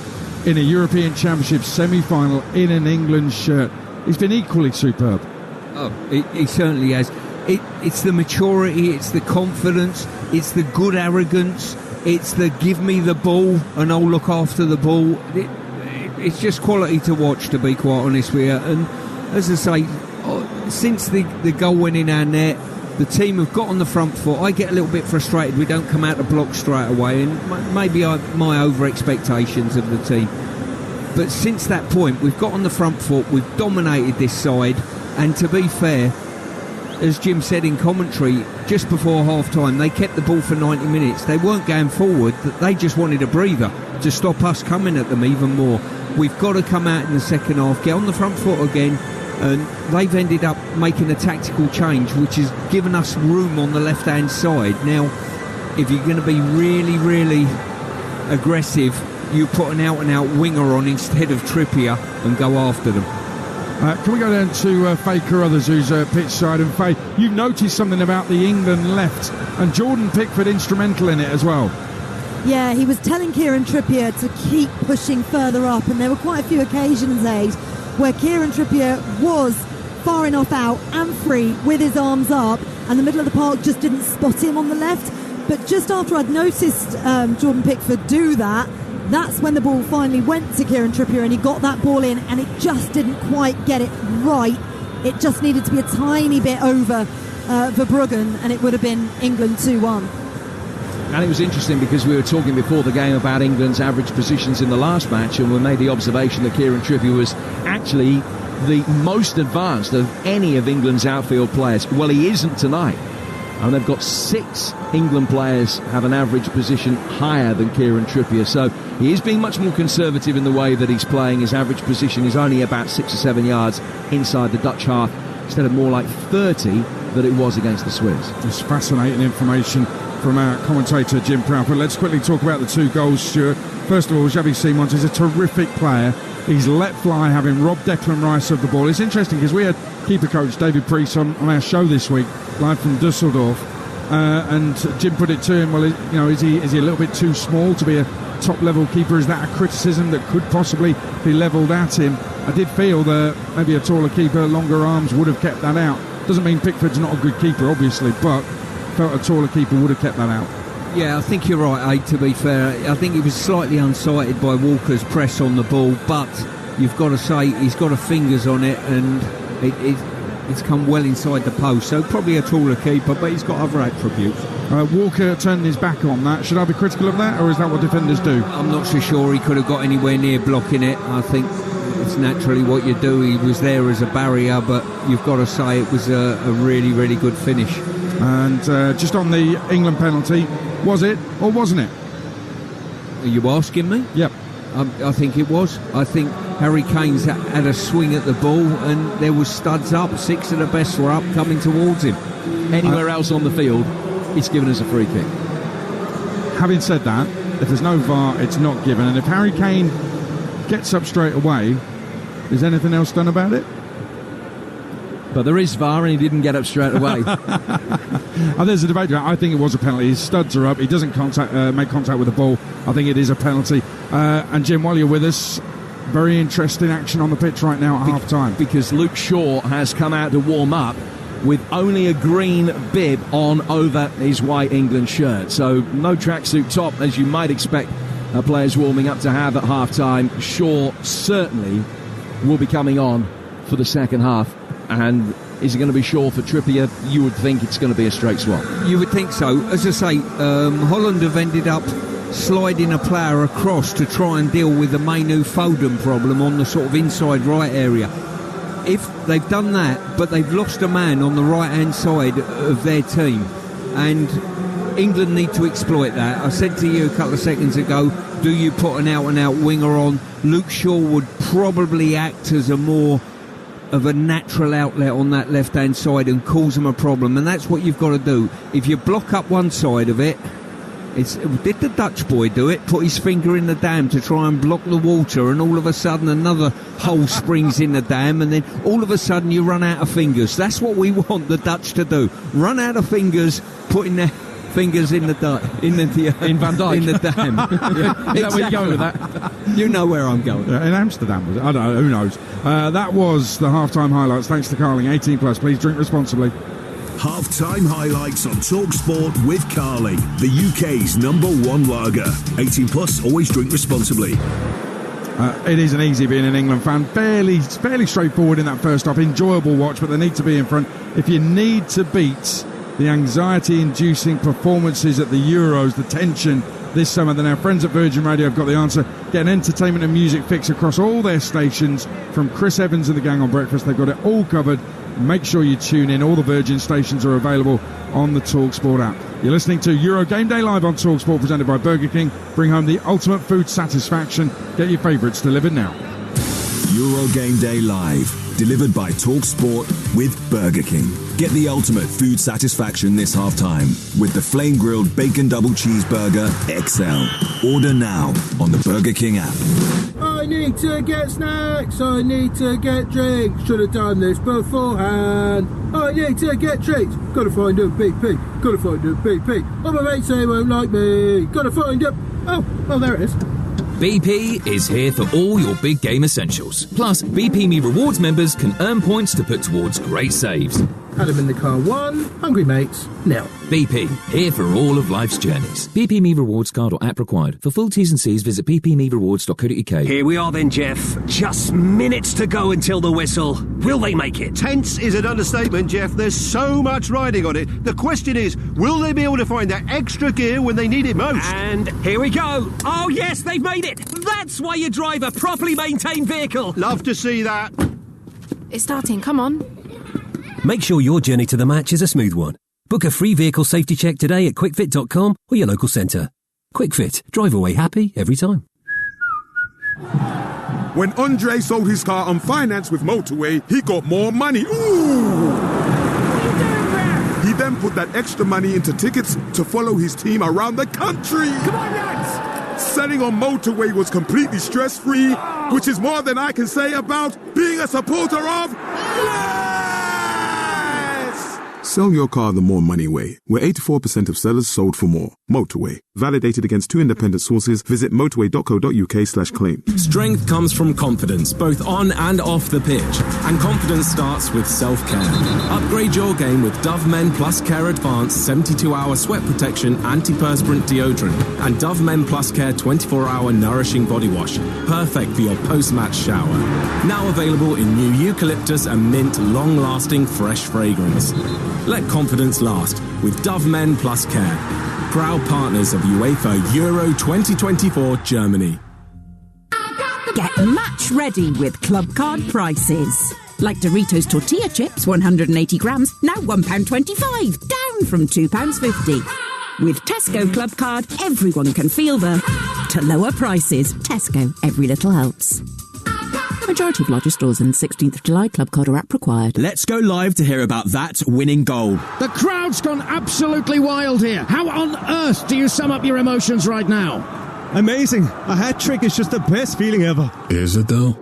in a European Championship semi-final in an England shirt. He's been equally superb. Oh, he certainly has. It's the maturity, it's the confidence, it's the good arrogance, it's the give me the ball and I'll look after the ball. It's just quality to watch, to be quite honest with you. And as I say, since the goal went in our net, the team have got on the front foot. I get a little bit frustrated we don't come out to block straight away, and maybe my over-expectations of the team. But since that point, we've got on the front foot, we've dominated this side, and to be fair, as Jim said in commentary, just before half-time, they kept the ball for 90 minutes. They weren't going forward, they just wanted a breather to stop us coming at them even more. We've got to come out in the second half, get on the front foot again, and they've ended up making a tactical change which has given us room on the left-hand side. Now, if you're going to be really, really aggressive, you put an out-and-out winger on instead of Trippier and go after them. Can we go down to Faye Carruthers, who's pitch side? And Faye, you noticed something about the England left, and Jordan Pickford instrumental in it as well. Yeah, he was telling Kieran Trippier to keep pushing further up, and there were quite a few occasions, Aid, where Kieran Trippier was far enough out and free with his arms up, and the middle of the park just didn't spot him on the left. But just after I'd noticed Jordan Pickford do that, that's when the ball finally went to Kieran Trippier and he got that ball in, and it just didn't quite get it right. It just needed to be a tiny bit over Verbruggen, and it would have been England 2-1. And it was interesting because we were talking before the game about England's average positions in the last match, and we made the observation that Kieran Trippier was actually the most advanced of any of England's outfield players. Well, he isn't tonight. And they've got 6 England players have an average position higher than Kieran Trippier. So he is being much more conservative in the way that he's playing. His average position is only about 6 or 7 yards inside the Dutch half, instead of more like 30 that it was against the Swiss. Just fascinating information from our commentator Jim Prout. But let's quickly talk about the 2 goals, Stuart. First of all, Xavi Simons is a terrific player. He's let fly, having robbed Declan Rice of the ball. It's interesting because we had keeper coach David Priest on our show this week, live from Dusseldorf, and Jim put it to him, well, is he a little bit too small to be a top-level keeper? Is that a criticism that could possibly be levelled at him? I did feel that maybe a taller keeper, longer arms, would have kept that out. Doesn't mean Pickford's not a good keeper, obviously, but felt a taller keeper would have kept that out. Yeah, I think you're right, Aid, to be fair. I think he was slightly unsighted by Walker's press on the ball, but you've got to say he's got his fingers on it, and it's come well inside the post. So probably a taller keeper, but he's got other attributes. Walker turning his back on that. Should I be critical of that, or is that what defenders do? I'm not so sure he could have got anywhere near blocking it. I think it's naturally what you do. He was there as a barrier, but you've got to say it was a really, really good finish. And just on the England penalty, was it or wasn't it? Are you asking me? Yep. I think it was. I think Harry Kane's had a swing at the ball, and there was studs up. 6 of the best were up, coming towards him. Anywhere else on the field, he's given us a free kick. Having said that, if there's no VAR, it's not given. And if Harry Kane gets up straight away. Is anything else done about it? But there is VAR, and he didn't get up straight away. There's a debate. I think it was a penalty. His studs are up. He doesn't make contact with the ball. I think it is a penalty. And Jim, while you're with us, very interesting action on the pitch right now at half-time. Because Luke Shaw has come out to warm up with only a green bib on over his white England shirt. So no tracksuit top, as you might expect players warming up to have at half-time. Shaw certainly will be coming on for the second half. And is it going to be Shaw for Trippier? You would think it's going to be a straight swap. You would think so. As I say, Holland have ended up sliding a player across to try and deal with the Mainu Foden problem on the sort of inside right area. If they've done that, but they've lost a man on the right-hand side of their team, and England need to exploit that. I said to you a couple of seconds ago, do you put an out-and-out winger on? Luke Shaw would probably act as a more of a natural outlet on that left-hand side and cause them a problem, and that's what you've got to do. If you block up one side of it, did the Dutch boy do it? Put his finger in the dam to try and block the water, and all of a sudden another hole springs in the dam, and then all of a sudden you run out of fingers. That's what we want the Dutch to do. Run out of fingers, putting their fingers in the in Van Dijk, in the dam. Yeah, is that where you're going with that? You know where I'm going. In Amsterdam, was it? I don't know. Who knows? That was the half-time highlights. Thanks to Carling. 18 plus. Please drink responsibly. Half-time highlights on Talksport with Carling, the UK's #1 lager. 18 plus. Always drink responsibly. It isn't easy being an England fan. Fairly straightforward in that first half. Enjoyable watch, but they need to be in front. If you need to beat the anxiety-inducing performances at the Euros, the tension this summer, then our friends at Virgin Radio have got the answer. Get an entertainment and music fix across all their stations from Chris Evans and the gang on breakfast. They've got it all covered. Make sure you tune in. All the Virgin stations are available on the Talksport app. You're listening to Euro Game Day Live on Talksport, presented by Burger King. Bring home the ultimate food satisfaction. Get your favourites delivered now. Euro Game Day Live, delivered by Talksport with Burger King. Get the ultimate food satisfaction this half-time with the flame-grilled bacon double cheeseburger XL. Order now on the Burger King app. I need to get snacks, I need to get drinks, should have done this beforehand. I need to get treats, gotta find a BP, gotta find a BP. Oh, my mates say won't like me, gotta find a... Oh, there it is. BP is here for all your big game essentials. Plus, BP Me Rewards members can earn points to put towards great saves. Adam in the car 1, hungry mates, nil. BP, here for all of life's journeys. BP Me Rewards card or app required. For full T's and C's, visit bpmerewards.co.uk. Here we are then, Jeff. Just minutes to go until the whistle. Will they make it? Tense is an understatement, Jeff. There's so much riding on it. The question is, will they be able to find that extra gear when they need it most? And here we go. Oh, yes, they've made it. That's why you drive a properly maintained vehicle. Love to see that. It's starting, come on. Make sure your journey to the match is a smooth one. Book a free vehicle safety check today at quickfit.com or your local centre. QuickFit, drive away happy every time. When Andre sold his car on finance with Motorway, he got more money. Ooh! He then put that extra money into tickets to follow his team around the country. Come on, lads! Selling on Motorway was completely stress-free, which is more than I can say about being a supporter of... Sell your car the more money way, where 84% of sellers sold for more. Motorway. Validated against 2 independent sources. Visit motorway.co.uk/claim. Strength comes from confidence, both on and off the pitch. And confidence starts with self-care. Upgrade your game with Dove Men Plus Care Advanced 72-hour sweat protection antiperspirant deodorant and Dove Men Plus Care 24-hour nourishing body wash. Perfect for your post-match shower. Now available in new eucalyptus and mint long-lasting fresh fragrance. Let confidence last with Dove Men Plus Care. Proud partners of UEFA Euro 2024 Germany. Get match ready with Club Card prices. Like Doritos tortilla chips, 180 grams, now £1.25, down from £2.50. With Tesco Club Card, everyone can feel the to lower prices. Tesco, every little helps. Majority of larger stores in 16th of July. Club Card or app required. Let's go live to hear about that winning goal. The crowd's gone absolutely wild here. How on earth do you sum up your emotions right now? Amazing. A hat-trick is just the best feeling ever. Is it though?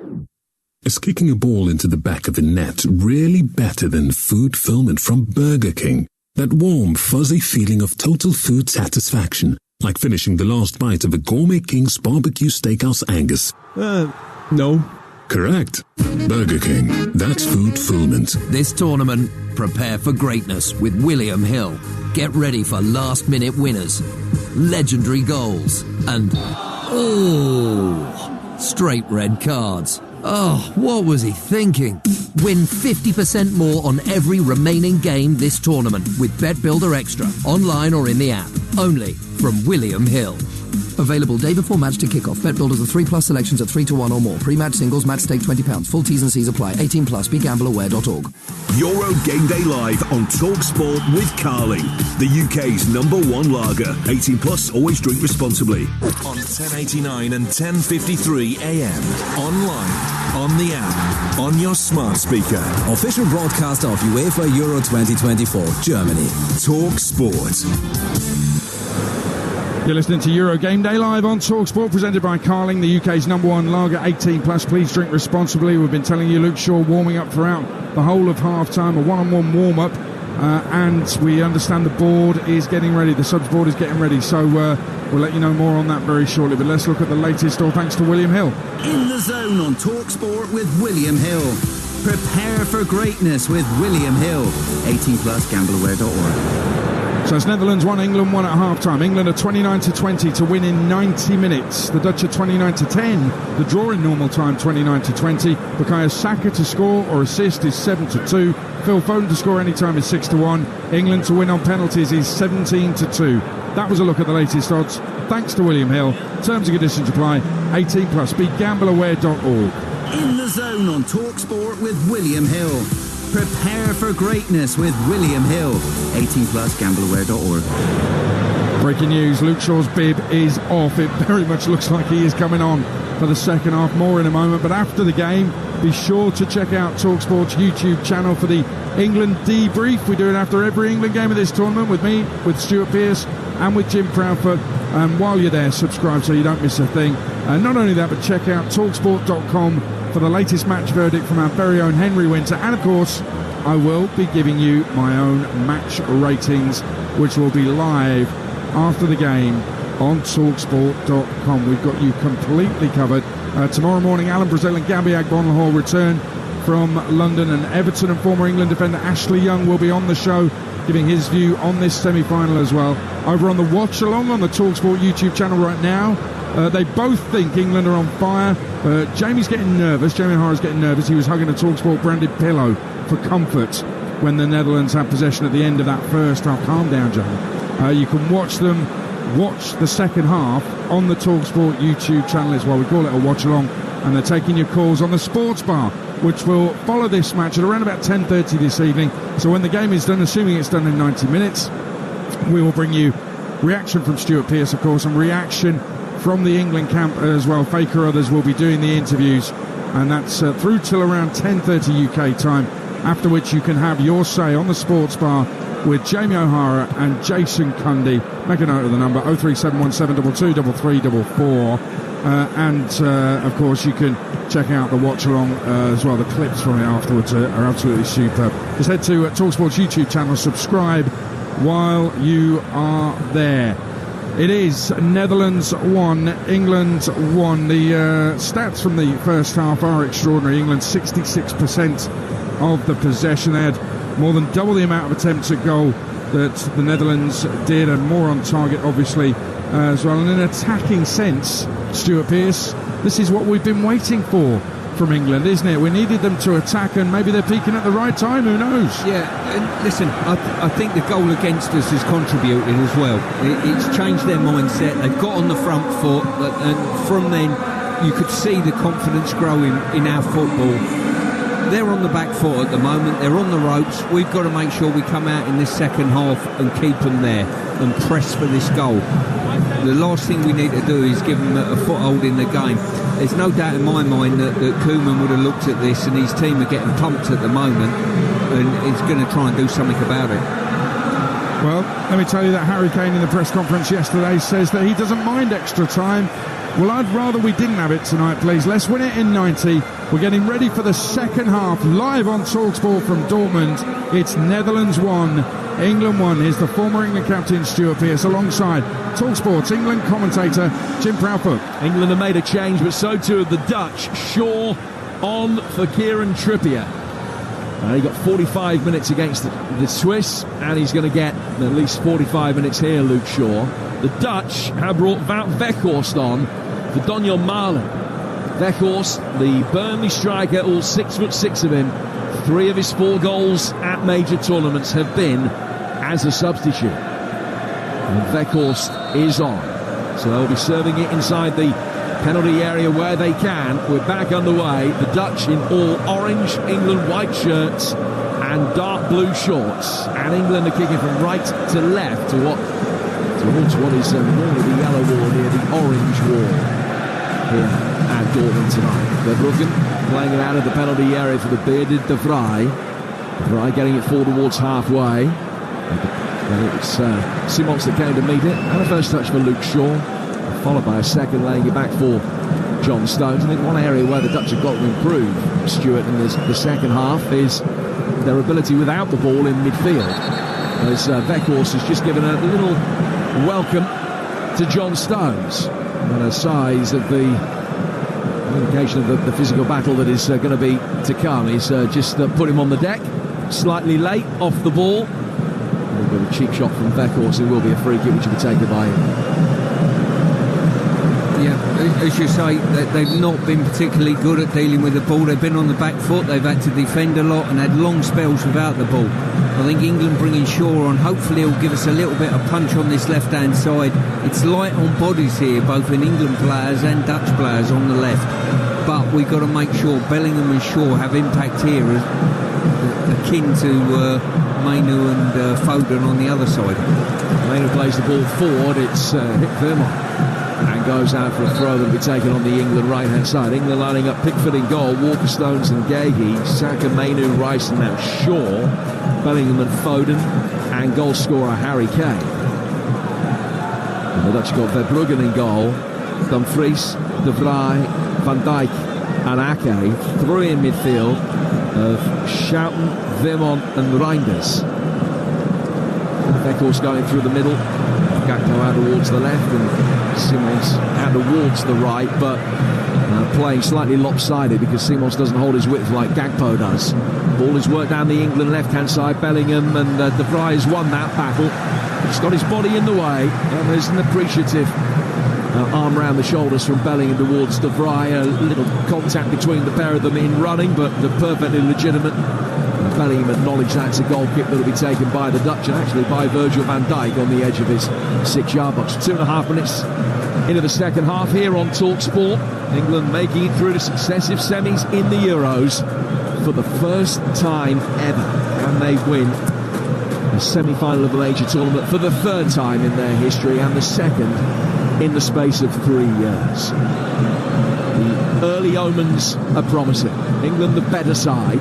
Is kicking a ball into the back of the net really better than food fulfillment from Burger King? That warm, fuzzy feeling of total food satisfaction, like finishing the last bite of a Gourmet King's Barbecue Steakhouse Angus. No. Correct. Burger King. That's food fulfillment. This tournament, prepare for greatness with William Hill. Get ready for last-minute winners, legendary goals, and straight red cards. Oh, what was he thinking? Win 50% more on every remaining game this tournament with Bet Builder Extra, online or in the app. Only from William Hill. Available day before match to kick-off. Bet Builders of 3+ selections at 3-1 or more. Pre-match singles, match stake £20. Full T's and C's apply. 18+. BeGambleAware.org. Euro Game Day Live on Talksport with Carling, the UK's #1 lager. 18+, always drink responsibly. On 1089 and 1053 AM. Online, on the app, on your smart speaker. Official broadcaster of UEFA Euro 2024, Germany. Talksport. You're listening to Euro Game Day Live on Talksport, presented by Carling, the UK's #1 lager, 18+. Please drink responsibly. We've been telling you Luke Shaw warming up throughout the whole of half-time, a one-on-one warm-up, and we understand the board is getting ready, the subs board is getting ready, so we'll let you know more on that very shortly. But let's look at the latest, all thanks to William Hill. In the zone on Talksport with William Hill. Prepare for greatness with William Hill. 18+, gambleaware.org. So it's Netherlands 1, England 1 at half-time. England are 29-20 to win in 90 minutes. The Dutch are 29-10. The draw in normal time, 29-20. Bukayo Saka to score or assist is 7-2. Phil Foden to score any time is 6-1. England to win on penalties is 17-2. That was a look at the latest odds. Thanks to William Hill. Terms and conditions apply. 18+. BeGambleAware.org. In the zone on Talksport with William Hill. Prepare for greatness with William Hill. 18+, gambleaware.org. Breaking news, Luke Shaw's bib is off. It very much looks like he is coming on for the second half. More in a moment, but after the game, be sure to check out TalkSport's YouTube channel for the England debrief. We do it after every England game of this tournament with me, with Stuart Pearce and with Jim Proudfoot. And while you're there, subscribe so you don't miss a thing. And not only that, but check out talksport.com for the latest match verdict from our very own Henry Winter. And of course, I will be giving you my own match ratings, which will be live after the game on talksport.com. We've got you completely covered. Tomorrow morning, Alan Brazil and Gabby Agbonlahor return from London, and Everton and former England defender Ashley Young will be on the show giving his view on this semi-final as well. Over on the watch along on the TalkSport YouTube channel right now, they both think England are on fire. Jamie's getting nervous. Jamie O'Hara's getting nervous. He was hugging a TalkSport branded pillow for comfort when the Netherlands had possession at the end of that first half. Calm down, Jamie. You can watch the second half on the TalkSport YouTube channel as well. We call it a watch along, and they're taking your calls on the sports bar, which will follow this match at around about 10:30 this evening. So when the game is done, assuming it's done in 90 minutes, we will bring you reaction from Stuart Pearce, of course, and reaction from the England camp as well. Faker others will be doing the interviews, and that's through till around 10:30 UK time, after which you can have your say on the sports bar with Jamie O'Hara and Jason Cundy. Make a note of the number, 03717223344. And of course you can check out the watch along as well. The clips from it afterwards are absolutely superb. Just head to TalkSport's YouTube channel, subscribe while you are there. It is Netherlands 1, England 1. The stats from the first half are extraordinary. England 66% of the possession. They had more than double the amount of attempts at goal that the Netherlands did, and more on target obviously as well. And in an attacking sense, Stuart Pearce, this is what we've been waiting for from England, isn't it? We needed them to attack, and maybe they're peaking at the right time, who knows? Yeah, and listen, I think the goal against us has contributed as well. It's changed their mindset. They've got on the front foot, and from then you could see the confidence growing in our football. They're on the back foot at the moment. They're on the ropes. We've got to make sure we come out in this second half and keep them there and press for this goal. The last thing we need to do is give them a foothold in the game. There's no doubt in my mind that Koeman would have looked at this, and his team are getting pumped at the moment, and he's going to try and do something about it. Well, let me tell you that Harry Kane in the press conference yesterday says that he doesn't mind extra time. Well, I'd rather we didn't have it tonight, please. Let's win it in 90. We're getting ready for the second half, live on Talksport from Dortmund. It's Netherlands 1, England 1. Here's the former England captain, Stuart Pearce, alongside Talksport's England commentator, Jim Proudfoot. England have made a change, but so too have the Dutch. Shaw on for Kieran Trippier. He got 45 minutes against the Swiss, and he's going to get at least 45 minutes here, Luke Shaw. The Dutch have brought Wout Weghorst on for Donjan Malen. Weghorst, the Burnley striker, all 6'6" of him. 3 of his 4 goals at major tournaments have been as a substitute. And Weghorst is on. So they'll be serving it inside the penalty area where they can. We're back underway. The Dutch in all orange, England white shirts and dark blue shorts. And England are kicking from right to left towards what is normally the yellow wall here, the orange wall here at Dortmund tonight. Verbruggen playing it out of the penalty area for the bearded De Vrij. De Vrij getting it forward towards halfway. And it's Simons that came to meet it. And a first touch for Luke Shaw, followed by a second, laying it back for John Stones. I think one area where the Dutch have got to improve, Stuart, in the second half is their ability without the ball in midfield. As Weghorst has just given a little welcome to John Stones, and a size of the indication of the physical battle that is going to be to come. He's just put him on the deck, slightly late off the ball. A little bit of a cheap shot from Weghorst. It will be a free kick which will be taken by him. Yeah, as you say, they've not been particularly good at dealing with the ball. They've been on the back foot, they've had to defend a lot and had long spells without the ball. I think England bringing Shaw on, hopefully he'll give us a little bit of punch on this left-hand side. It's light on bodies here, both in England players and Dutch players on the left. But we've got to make sure Bellingham and Shaw have impact here, akin to Mainu and Foden on the other side. Mainu plays the ball forward, it's hit Vermont. And goes out for a throw that will be taken on the England right-hand side. England lining up Pickford in goal, Walker, Stones and Gahey, Saka, Mainu, Rice and now Shaw, Bellingham and Foden, and goal scorer Harry Kane. And the Dutch got Verbruggen in goal, Dumfries, De Vrij, Van Dijk and Ake. 3 in midfield of Schouten, Vermont and Reinders. Weghorst going through the middle. Gakpo out towards the left and Simons out towards the right, but playing slightly lopsided because Simons doesn't hold his width like Gakpo does. Ball is worked down the England left-hand side. Bellingham and De Vrij has won that battle. He's got his body in the way, and there's an appreciative arm round the shoulders from Bellingham towards De Vrij. A little contact between the pair of them in running, but they're perfectly legitimate. Bellingham acknowledged that's a goal kick that will be taken by the Dutch and actually by Virgil van Dijk on the edge of his 6-yard box. 2.5 minutes into the second half here on Talksport. England making it through to successive semis in the Euros for the first time ever. And they win a semi-final of a major tournament for the 3rd time in their history and the 2nd in the space of 3 years. The early omens are promising. England the better side.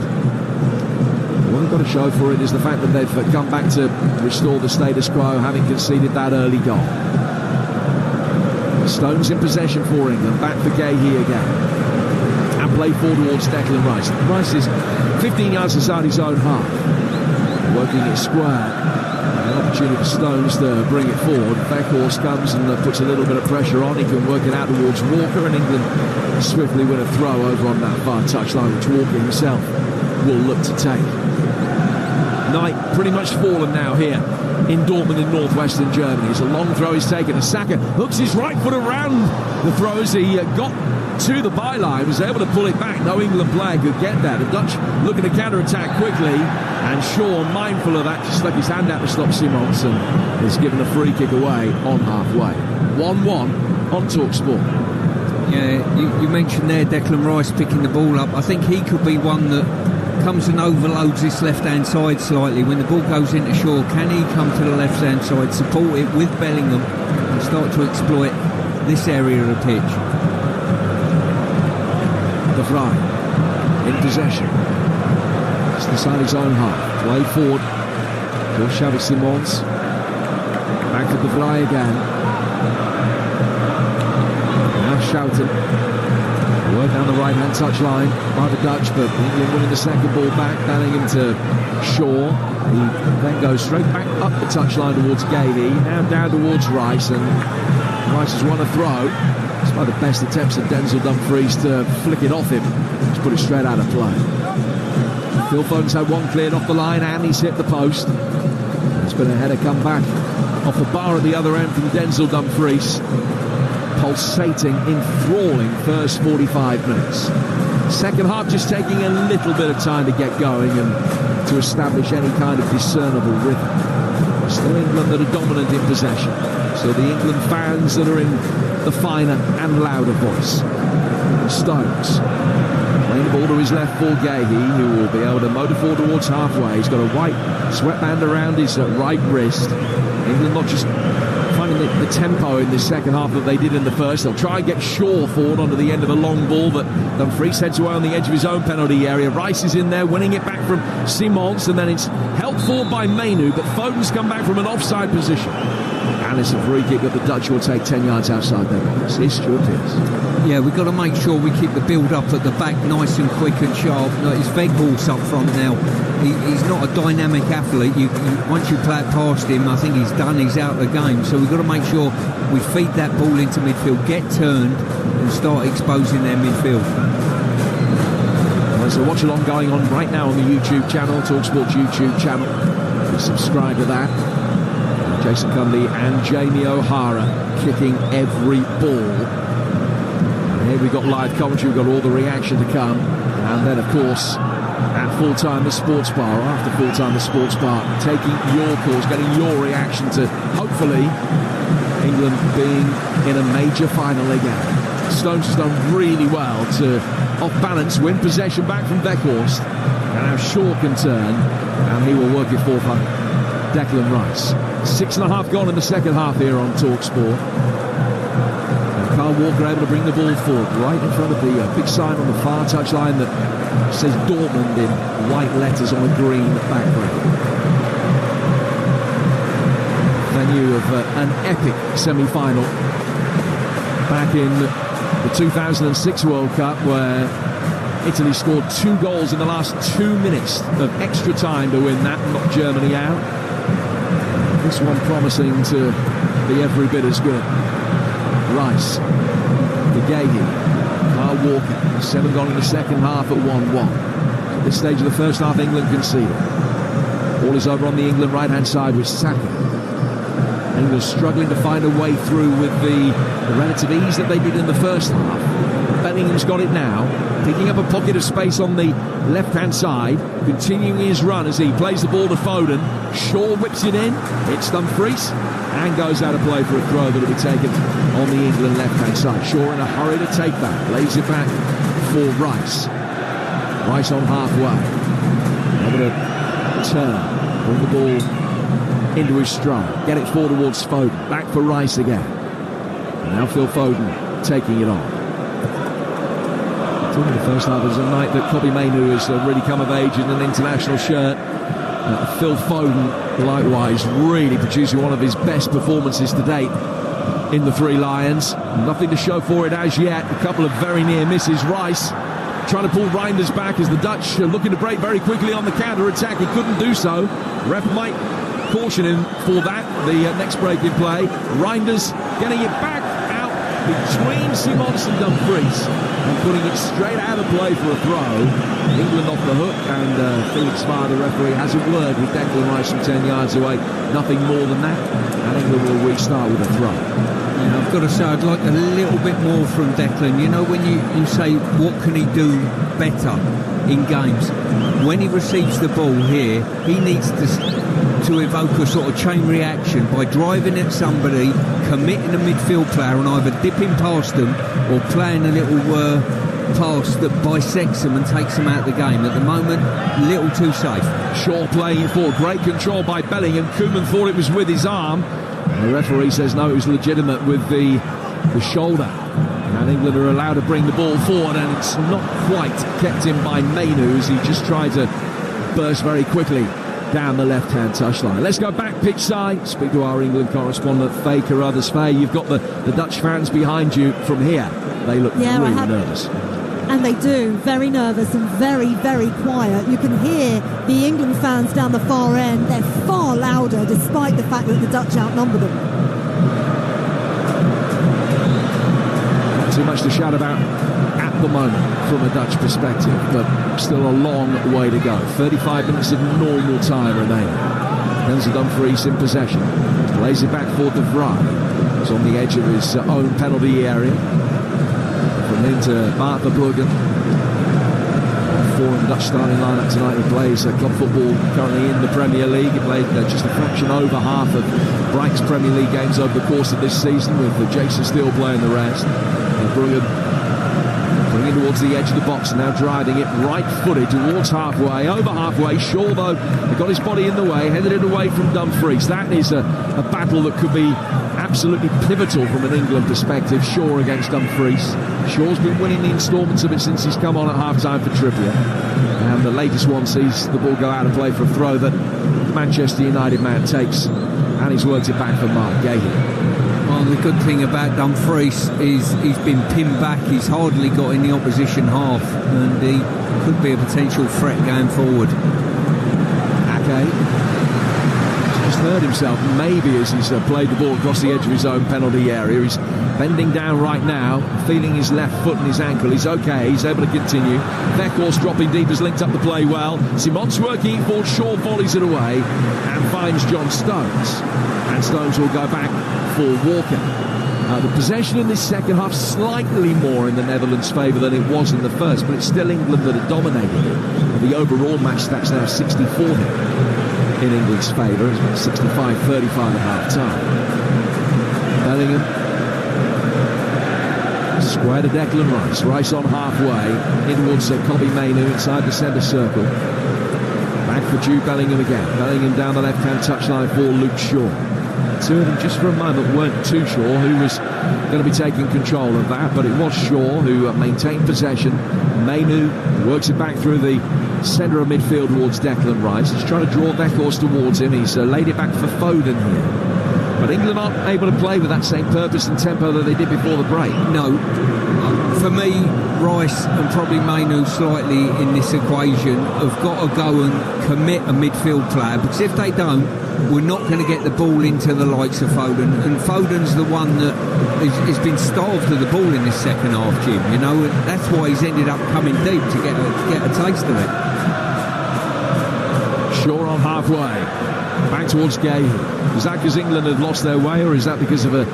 What we've got to show for it is the fact that they've come back to restore the status quo, having conceded that early goal. Stones in possession for England, back for Gahey again. And play forward towards Declan Rice. Rice is 15 yards inside his own half. Working it square. An opportunity for Stones to bring it forward. Weghorst comes and puts a little bit of pressure on. He can work it out towards Walker, and England swiftly win a throw over on that far touchline, which Walker himself will look to take. Night pretty much fallen now here in Dortmund in northwestern Germany. It's a long throw he's taken. Saka hooks his right foot around the throw as he got to the byline, was able to pull it back. No England player could get that. The Dutch looking to counter-attack quickly, and Shaw, mindful of that, just stuck his hand out to stop Simons and has given a free kick away on halfway. 1-1 on Talksport. Yeah, you mentioned there Declan Rice picking the ball up. I think he could be one that comes and overloads this left-hand side slightly. When the ball goes into Shaw, can he come to the left-hand side, support it with Bellingham and start to exploit this area of the pitch? De Vrij in possession. It's inside his own half. Play forward for Xavi Simons. Back to the fly again. Now Schouten. Work down the right-hand touchline by the Dutch, but England winning the second ball back, Bellingham to Shaw. He then goes straight back up the touchline towards Gailey, now down towards Rice, and Rice has won a throw. It's one of the best attempts of Denzel Dumfries to flick it off him. Just put it straight out of play. Phil Foden's had one cleared off the line, and he's hit the post. It's been a header come back off the bar at the other end from Denzel Dumfries. Pulsating, enthralling first 45 minutes. Second half just taking a little bit of time to get going and to establish any kind of discernible rhythm. Still England that are dominant in possession. So the England fans that are in the finer and louder voice. Stones playing the ball to his left for Gahey, who will be able to motor forward towards halfway. He's got a white sweatband around his right wrist. England not just finding the tempo in this second half that they did in the first. They'll try and get Shaw forward onto the end of a long ball, but Dumfries heads away on the edge of his own penalty area. Rice is in there, winning it back from Simons, and then it's held forward by Mainu, but Foden's come back from an offside position. And it's a free kick that the Dutch will take 10 yards outside their box. It's Stuart Pearce. Yeah, we've got to make sure we keep the build-up at the back nice and quick and sharp. His Weghorst up front now. He's not a dynamic athlete. Once you play it past him, I think he's done. He's out of the game. So we've got to make sure we feed that ball into midfield, get turned, and start exposing their midfield. There's a watch-along going on right now on the YouTube channel, Talksport YouTube channel. Please subscribe to that. Jason Cunley and Jamie O'Hara kicking every ball. And here we've got live commentary, we've got all the reaction to come. And then, of course, at full-time the sports bar, or after full-time the sports bar, taking your calls, getting your reaction to, hopefully, England being in a major final again. Stones has done really well to, off balance, win possession back from Weghorst. And now Shaw can turn, and he will work it forward for Declan Rice. 6.5 gone in the second half here on Talksport. And Carl Walker able to bring the ball forward right in front of the big sign on the far touchline that says Dortmund in white letters on a green background. Venue of an epic semi-final back in the 2006 World Cup, where Italy scored 2 goals in the last 2 minutes of extra time to win that and knock Germany out. This one promising to be every bit as good. Rice, De Gea, Carl Walker, 7 gone in the second half at 1-1. At this stage of the first half, England conceded. Ball is over on the England right-hand side with Saka. England struggling to find a way through with the relative ease that they did in the first half. Bellingham's got it now, picking up a pocket of space on the left-hand side, continuing his run as he plays the ball to Foden. Shaw whips it in, hits Dumfries, and goes out of play for a throw that will be taken on the England left-hand side. Shaw in a hurry to take that, lays it back for Rice. Rice on halfway. Able to turn, bring the ball into his stride, get it forward towards Foden, back for Rice again. And now Phil Foden taking it on. In the first half is a night that Kobbie Mainoo has really come of age in an international shirt. Phil Foden, likewise, really producing one of his best performances to date in the Three Lions. Nothing to show for it as yet. A couple of very near misses. Rice trying to pull Reinders back as the Dutch are looking to break very quickly on the counter-attack. He couldn't do so. Ref might caution him for that. The next break in play. Reinders getting it back out between Simons and Dumfries, and putting it straight out of play for a throw. England off the hook, and Felix Spa, the referee, has a word with Declan Rice from 10 yards away. Nothing more than that, and England will restart with a throw. Yeah, I've got to say, I'd like a little bit more from Declan. You know, when you say, what can he do better in games? When he receives the ball here, he needs to evoke a sort of chain reaction by driving at somebody, committing a midfield player, and either dipping past them or playing a little pass that bisects them and takes them out of the game. At the moment, little too safe. Shaw playing it forward, great control by Bellingham. Koeman thought it was with his arm, and the referee says no, it was legitimate with the shoulder. And England are allowed to bring the ball forward, and it's not quite kept in by Mainoo as he just tried to burst very quickly down the left-hand touchline. Let's go back pitch side, speak to our England correspondent, Faye Carruthers-Faye. You've got the Dutch fans behind you from here. They look really nervous. And they do, very nervous and very, very quiet. You can hear the England fans down the far end. They're far louder, despite the fact that the Dutch outnumber them. Not too much to shout about at the moment from a Dutch perspective, but still a long way to go. 35 minutes of normal time remaining. Denzel Dumfries in possession. Lays it back for De Vrij. He's on the edge of his own penalty area. From into Bart Verbruggen. Foreign Dutch starting lineup tonight, who plays club football currently in the Premier League. He played just a fraction over half of Brighton's Premier League games over the course of this season, with Jason Steele playing the rest. Verbruggen bringing towards the edge of the box, now driving it right-footed towards halfway, over halfway. Shaw, though, he got his body in the way, headed it away from Dumfries. That is a battle that could be absolutely pivotal from an England perspective. Shaw against Dumfries. Shaw's been winning the instalments of it since he's come on at half-time for Trippier. And the latest one sees the ball go out of play for a throw that the Manchester United man takes, and he's worked it back for Mark Gahey. Well, the good thing about Dumfries is he's been pinned back. He's hardly got in the opposition half, and he could be a potential threat going forward. Ake just hurt himself, maybe, as he's played the ball across the edge of his own penalty area. He's bending down right now, feeling his left foot and his ankle. He's okay, he's able to continue. Weghorst dropping deep has linked up the play well. Simon's working it forward, Shaw volleys it away and finds John Stones. And Stones will go back for Walker. The possession in this second half slightly more in the Netherlands' favour than it was in the first, but it's still England that are dominating it. And the overall match stats now 60-40 in England's favour. It's about 65-35 at half-time. Bellingham square to Declan Rice. Rice on halfway in towards Kobbie Mainoo inside the centre circle. Back for Jude Bellingham again. Bellingham down the left-hand touchline for Luke Shaw. Two of them just for a moment weren't too sure who was going to be taking control of that, but it was Shaw who maintained possession. Mainoo works it back through the centre of midfield towards Declan Rice. He's trying to draw Weghorst towards him. He's laid it back for Foden here. But England aren't able to play with that same purpose and tempo that they did before the break. No. For me, Rice and probably Mainoo slightly in this equation have got to go and commit a midfield player, because if they don't, we're not going to get the ball into the likes of Foden. And Foden's the one that has been starved of the ball in this second half, Jim. You know, and that's why he's ended up coming deep to get a taste of it. Shaw on halfway. Back towards Gahey. Is that because England have lost their way, or is that because of a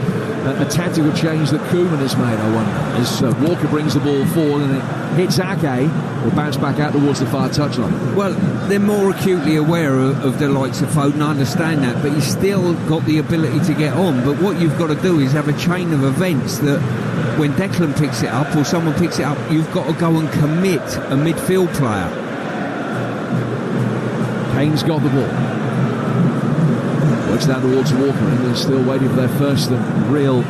tactical change that Koeman has made, I wonder? As Walker brings the ball forward and it hits Ake, will bounce back out towards the far touchline. Well, they're more acutely aware of the likes of Foden, I understand that, but he's still got the ability to get on. But what you've got to do is have a chain of events that when Declan picks it up or someone picks it up, you've got to go and commit a midfield player. Kane's got the ball. Works down towards Walker. England still waiting for their first real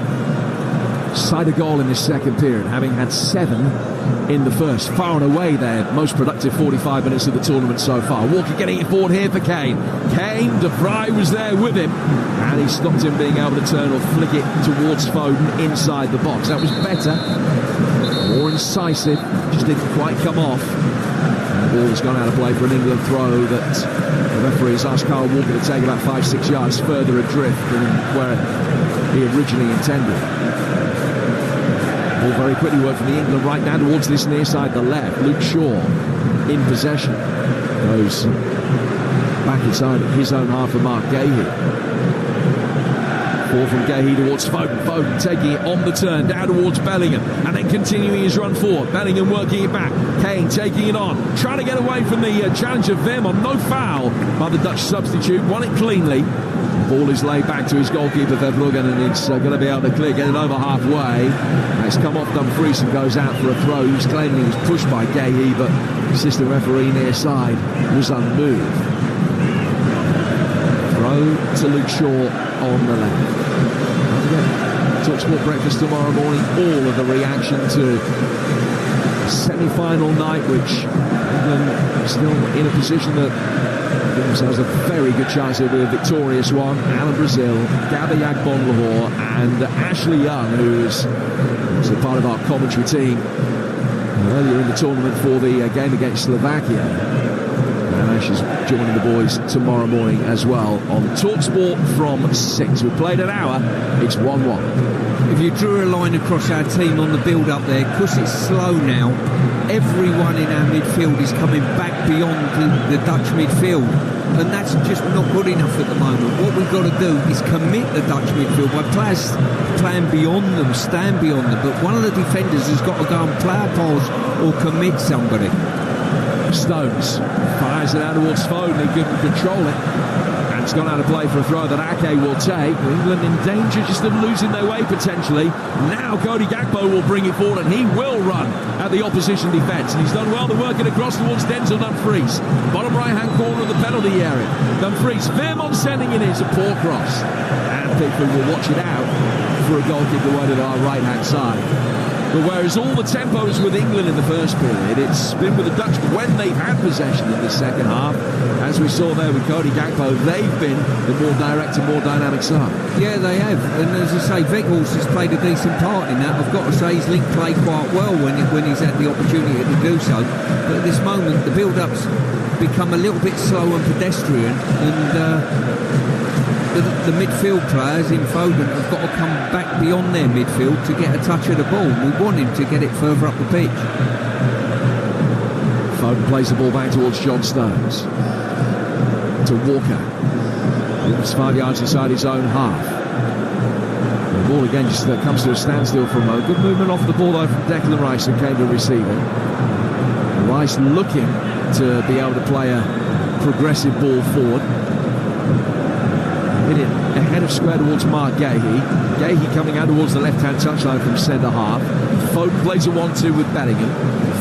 sight of goal in this second period, having had 7 in the first. Far and away their most productive 45 minutes of the tournament so far. Walker getting it forward here for Kane. De Vrij was there with him, and he stopped him being able to turn or flick it towards Foden inside the box. That was better, more incisive, just didn't quite come off. And the ball has gone out of play for an England throw that the referee has asked Kyle Walker to take about 5-6 yards further adrift than where he originally intended. Ball very quickly worked from the England right now towards this near side, the left. Luke Shaw in possession. Goes back inside his own half of Mark Gahey. Ball from Gahey towards Foden. Foden taking it on the turn down towards Bellingham and then continuing his run forward. Bellingham working it back. Kane taking it on, trying to get away from the challenge of Vim on no foul by the Dutch substitute. Won it cleanly. The ball is laid back to his goalkeeper Verbruggen, and it's going to be able to clear, get it over halfway. It's come off Dumfries and goes out for a throw. He's claiming he was pushed by Gahey, but assistant referee near side was unmoved. Throw to Luke Shaw on the left. Talksport breakfast tomorrow morning. All of the reaction to semi-final night, which England is still in a position that Give themselves a very good chance of a victorious one. Alan Brazil, Gabby Agbonlahor and Ashley Young, who is also part of our commentary team earlier in the tournament for the game against Slovakia. And Ash is joining the boys tomorrow morning as well on Talksport from 6. We played an hour, it's 1-1. If you drew a line across our team on the build-up there, because it's slow now, everyone in our midfield is coming back beyond the Dutch midfield, and that's just not good enough at the moment. What we've got to do is commit the Dutch midfield by players playing beyond them, stand beyond them, but one of the defenders has got to go and play a pass or commit somebody. Stones fires it out towards Foden, he couldn't control it. It's gone out of play for a throw that Ake will take. England in danger just of losing their way potentially. Now Cody Gakpo will bring it forward and he will run at the opposition defence. And he's done well to work it across towards Denzel Dumfries. Bottom right hand corner of the penalty area. Dumfries, Veerman sending it in. It's a poor cross. And Pickford will watch it out for a goal kick away to our right hand side. But whereas all the tempo is with England in the first period, it's been with the Dutch when they've had possession in the second half. As we saw there with Cody Gakpo, they've been the more direct and more dynamic side. Yeah, they have. And as I say, Weghorst has played a decent part in that. I've got to say he's linked play quite well when he's had the opportunity to do so. But at this moment, the build-up's become a little bit slow and pedestrian, and the midfield players in Foden have got to come back beyond their midfield to get a touch of the ball. We want him to get it further up the pitch. Foden plays the ball back towards John Stones. To Walker. It's 5 yards inside his own half. The ball again just comes to a standstill for a moment. Good movement off the ball though from Declan Rice, who came to receive it. Rice looking to be able to play a progressive ball forward. Hit it ahead of square towards Mark Gahey. Gahey coming out towards the left-hand touchline from centre half. Foden plays a 1-2 with Bellingham.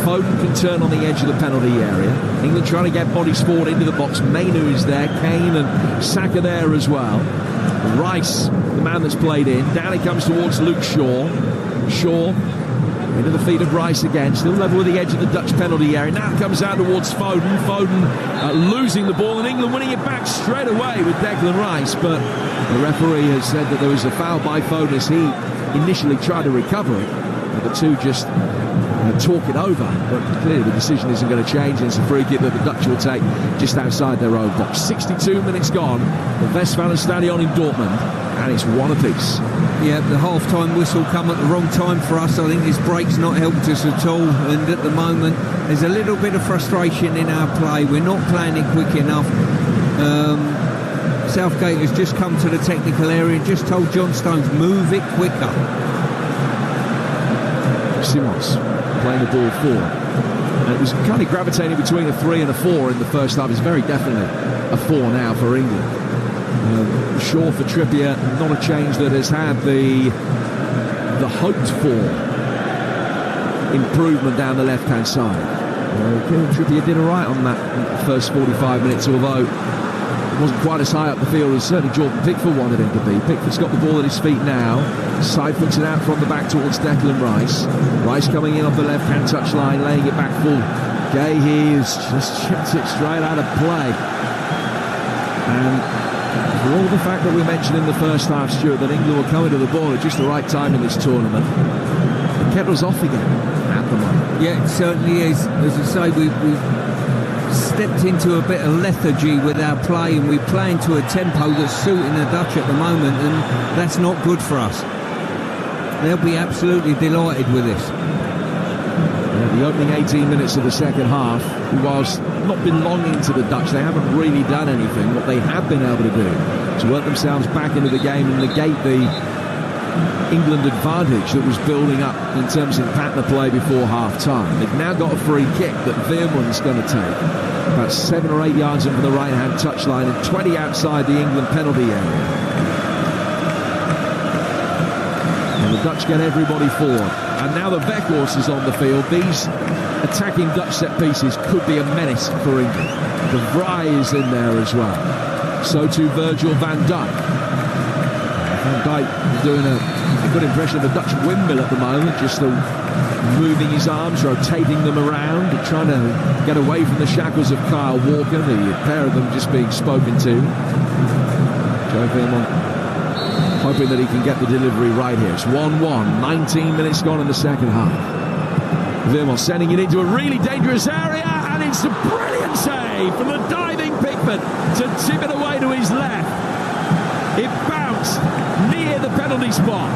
Foden can turn on the edge of the penalty area. England trying to get bodies forward into the box. Mainu is there, Kane and Saka there as well. Rice, the man that's played in. Down he comes towards Luke Shaw. Shaw into the feet of Rice again, still level with the edge of the Dutch penalty area. Now comes out towards Foden. Foden losing the ball, and England winning it back straight away with Declan Rice. But the referee has said that there was a foul by Foden as he initially tried to recover it. And the two just talk it over. But clearly the decision isn't going to change. It's a free kick that the Dutch will take just outside their own box. 62 minutes gone. The Westfalenstadion in Dortmund, and it's one apiece. Yeah, the half-time whistle come at the wrong time for us. I think this break's not helped us at all, and at the moment there's a little bit of frustration in our play. We're not playing it quick enough. Southgate has just come to the technical area and just told John Stones, move it quicker. Simons playing the ball forward. And it was kind of gravitating between a 3 and a 4 in the first half. It's very definitely a 4 now for England. Shaw for Trippier, not a change that has had the hoped for improvement down the left-hand side. Trippier did alright on that first 45 minutes, although it wasn't quite as high up the field as certainly Jordan Pickford wanted him to be. Pickford's got the ball at his feet now, side puts it out from the back towards Declan Rice. Rice coming in off the left-hand touchline, laying it back full. Gahey has just chipped it straight out of play. And for all the fact that we mentioned in the first half, Stuart, that England were coming to the ball at just the right time in this tournament, the kettle's off again at the moment. Yeah, it certainly is. As I say, we've stepped into a bit of lethargy with our play, and we're playing to a tempo that's suiting the Dutch at the moment, and that's not good for us. They'll be absolutely delighted with this. The opening 18 minutes of the second half, whilst not belonging to the Dutch, they haven't really done anything. What they have been able to do is work themselves back into the game and negate the England advantage that was building up in terms of the pattern of play before half-time. They've now got a free kick that Veerman's going to take about 7 or 8 yards in from the right-hand touchline and 20 outside the England penalty area. And the Dutch get everybody forward. And now that Weghorst is on the field, these attacking Dutch set pieces could be a menace for England. De Vrij is in there as well. So too Virgil van Dijk. Van Dijk doing a good impression of a Dutch windmill at the moment, just moving his arms, rotating them around, trying to get away from the shackles of Kyle Walker, the pair of them just being spoken to. Joe Veerman hoping that he can get the delivery right here. It's 1-1, 19 minutes gone in the second half. Veerman sending it into a really dangerous area, and it's a brilliant save from the diving Pickford to tip it away to his left. It bounced near the penalty spot.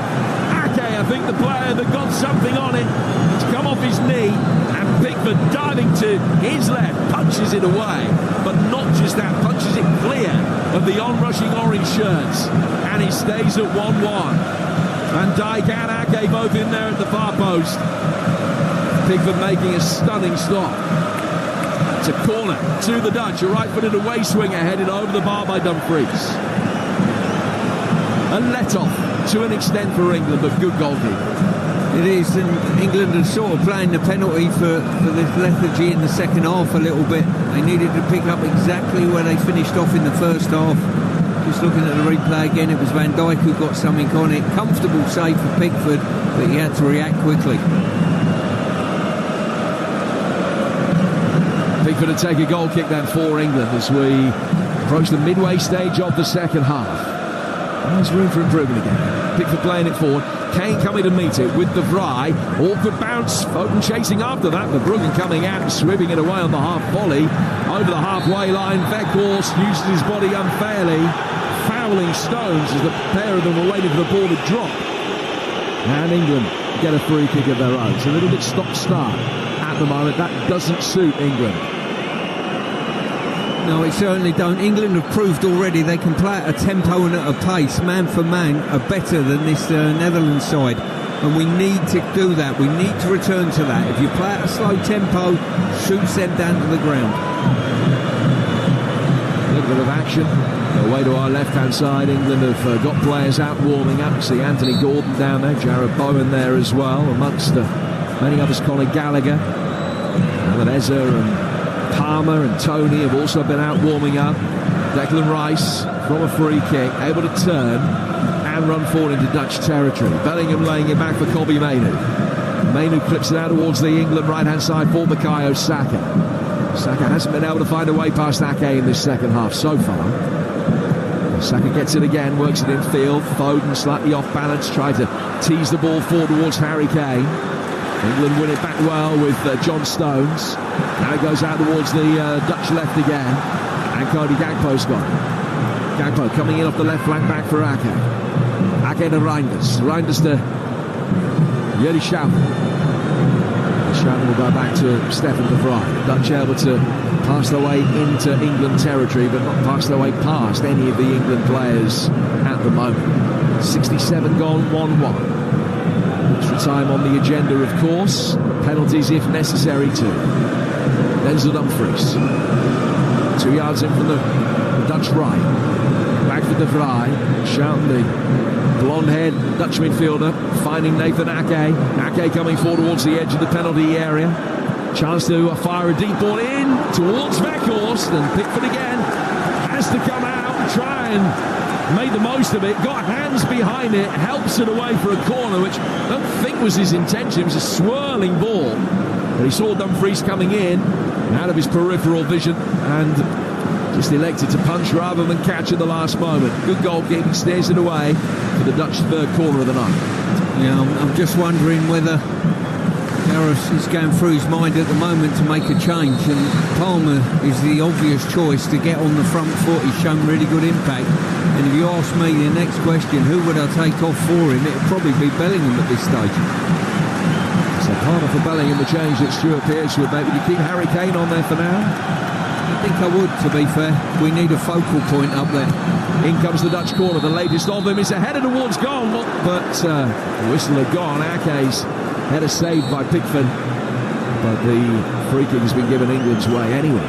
Ake, I think the player that got something on it, it's come off his knee, and Pickford diving to his left punches it away. But not just that, punches it clear of the onrushing orange shirts, and it stays at 1-1. Van Dijk and Ake both in there at the far post. Pickford making a stunning stop. It's a corner to the Dutch, a right-footed away swinger headed over the bar by Dumfries. A let-off to an extent for England, but good goalkeeping. It is, and England are sort of playing the penalty for this lethargy in the second half a little bit. They needed to pick up exactly where they finished off in the first half. Just looking at the replay again, it was Van Dijk who got something on it. Comfortable save for Pickford, but he had to react quickly. Pickford to take a goal kick then for England as we approach the midway stage of the second half. There's room for improvement again. Pickford playing it forward. Kane coming to meet it with the Vrij. Awkward bounce. Foden chasing after that. The Bruggen coming out and swimming it away on the half volley. Over the halfway line. Weghorst uses his body unfairly, fouling Stones as the pair of them were waiting for the ball to drop. And England get a free kick of their own. It's a little bit stop-start at the moment. That doesn't suit England. No, it certainly don't. England have proved already they can play at a tempo and at a pace, man for man, are better than this Netherlands side. And we need to do that. We need to return to that. If you play at a slow tempo, shoots them down to the ground. A little bit of action. Away to our left-hand side, England have got players out warming up. See Anthony Gordon down there, Jarrod Bowen there as well, amongst many others, Conor Gallagher, and Eza and Palmer and Tony have also been out warming up. Declan Rice from a free kick, able to turn and run forward into Dutch territory. Bellingham laying it back for Kobbie Mainoo. Mainoo clips it out towards the England right-hand side for Bukayo Saka. Saka hasn't been able to find a way past Ake in this second half so far. Saka gets it again, works it in field. Foden slightly off balance, tried to tease the ball forward towards Harry Kane. England win it back well with John Stones. Now it goes out towards the Dutch left again. And Cody Gakpo's got it. Gakpo coming in off the left flank back for Ake. Ake to Reinders. Reinders to Juri Schouten. Schouten will go back to Stefan de Vrij. Dutch able to pass their way into England territory, but not pass their way past any of the England players at the moment. 67 gone, 1-1. Extra time on the agenda, of course. Penalties if necessary too. Denzel Dumfries. 2 yards in from the Dutch right. Back for de Vrij. Schouten, the blonde-haired Dutch midfielder, finding Nathan Ake. Ake coming forward towards the edge of the penalty area. Chance to fire a deep ball in towards Weghorst, and Pickford again has to come out and try and make the most of it. Got hands behind it, helps it away for a corner, which I don't think was his intention. It was a swirling ball, but he saw Dumfries coming in out of his peripheral vision and just elected to punch rather than catch at the last moment. Good goalkeeping, steers it away for the Dutch third corner of the night. Yeah, I'm just wondering whether Harris is going through his mind at the moment to make a change, and Palmer is the obvious choice to get on the front foot. He's shown really good impact, and if you ask me the next question, who would I take off for him, it would probably be Bellingham at this stage. So Palmer for Bellingham, the change that Stuart Pearce would make. Would you keep Harry Kane on there for now? I think I would, to be fair. We need a focal point up there. In comes the Dutch corner, the latest of them is a header towards goal, but the whistle had gone. Ake's header saved by Pickford, but the free kick has been given England's way anyway.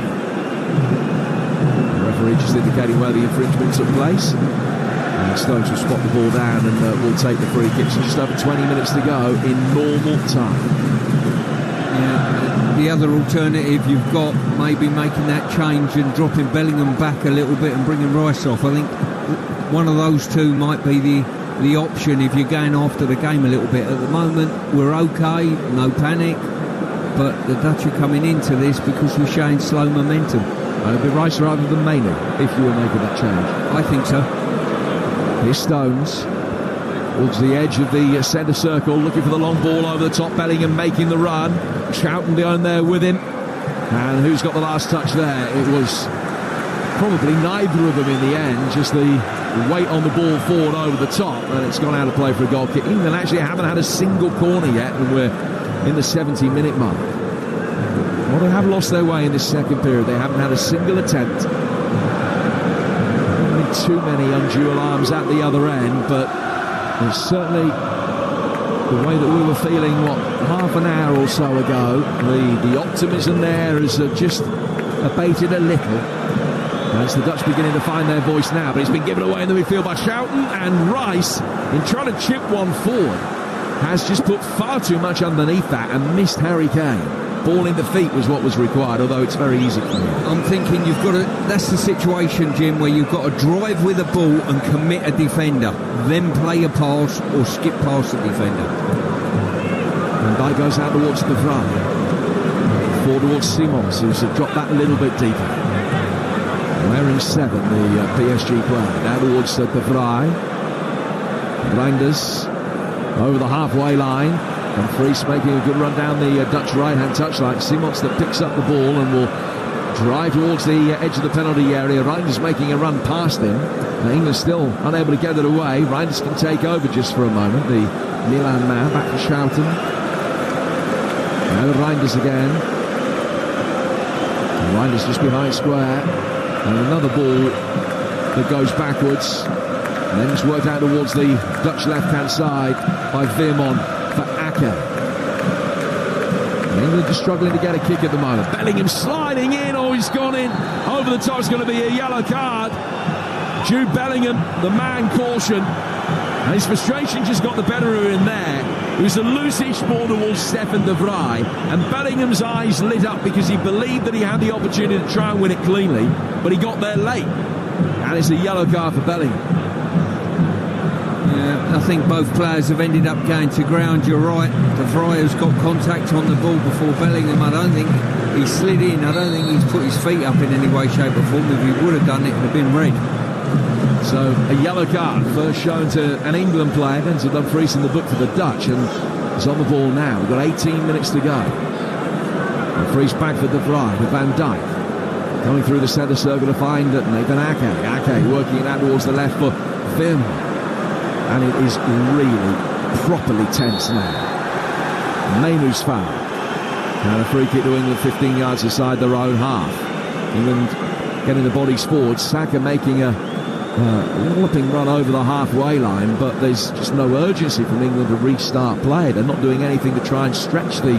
The referee just indicating where the infringement took place. And Stones will spot the ball down and will take the free kick. So just over 20 minutes to go in normal time. Yeah, the other alternative you've got, maybe making that change and dropping Bellingham back a little bit and bringing Rice off. I think one of those two might be the the option if you're going after the game a little bit. At the moment, we're okay, no panic, but the Dutch are coming into this because we're showing slow momentum. It'd be Rice rather than Mainu if you were making that change. I think so. Here's Stones towards the edge of the centre circle, looking for the long ball over the top. Bellingham making the run. Schouten down there with him. And who's got the last touch there? It was probably neither of them in the end, just the weight on the ball forward over the top, and it's gone out of play for a goal kick. England actually haven't had a single corner yet, and we're in the 70-minute mark. Well, they have lost their way in this second period. They haven't had a single attempt. Too many undue alarms at the other end, but there's certainly the way that we were feeling, half an hour or so ago, the optimism there has just abated a little. As the Dutch beginning to find their voice now, but it's been given away in the midfield by Schouten, and Rice, in trying to chip one forward, has just put far too much underneath that and missed Harry Kane. Ball in the feet was what was required, although it's very easy for him. I'm thinking you've got to... That's the situation, Jim, where you've got to drive with the ball and commit a defender, then play a pass or skip past the defender. And Dijk goes out towards De Vrij. Forward towards Simons, who's dropped that a little bit deeper. Wearing 7, the PSG player. Now towards De Vrij. Reinders over the halfway line. And Fries making a good run down the Dutch right-hand touchline. Simons that picks up the ball and will drive towards the edge of the penalty area. Reinders making a run past him. England still unable to get it away. Reinders can take over just for a moment. The Milan man back to Schouten. Now Reinders again. And Reinders just behind square. And another ball that goes backwards. And then it's worked out towards the Dutch left-hand side by Veerman for Ake. England just struggling to get a kick at the moment. Bellingham sliding in. Oh, he's gone in. Over the top. It's going to be a yellow card. Jude Bellingham, the man caution. And his frustration just got the better of him there. It was a loose-ish ball towards Stefan de Vrij. And Bellingham's eyes lit up because he believed that he had the opportunity to try and win it cleanly. But he got there late. And it's a yellow card for Bellingham. Yeah, I think both players have ended up going to ground. You're right. De Vrij has got contact on the ball before Bellingham. I don't think he slid in. I don't think he's put his feet up in any way, shape or form. If he would have done it, it would have been red. So a yellow card first shown to an England player, then to Dumfries in the book for the Dutch, and it's on the ball now. We've got 18 minutes to go. Dumfries back for De Vrij with Van Dijk. Coming through the centre circle to find Nathan Ake. Ake working it out towards the left for Veerman. And it is really properly tense now. Mainu's foul. And a free kick to England 15 yards inside their own half. England getting the bodies forward. Saka making a walloping run over the halfway line, but there's just no urgency from England to restart play. They're not doing anything to try and stretch the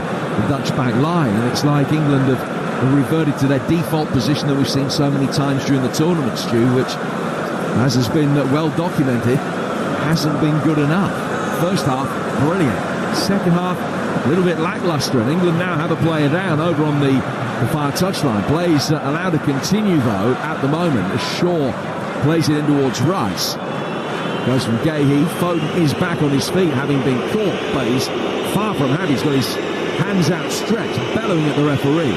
Dutch back line. And it's like England have reverted to their default position that we've seen so many times during the tournament, Stu, which, as has been well documented, hasn't been good enough. First half, brilliant. Second half, a little bit lacklustre, and England now have a player down over on the far touchline. Plays allowed to continue, though, at the moment, as Shaw plays it in towards Rice. Goes from Gahey. Foden is back on his feet, having been caught, but he's far from happy. He's got his hands outstretched, bellowing at the referee.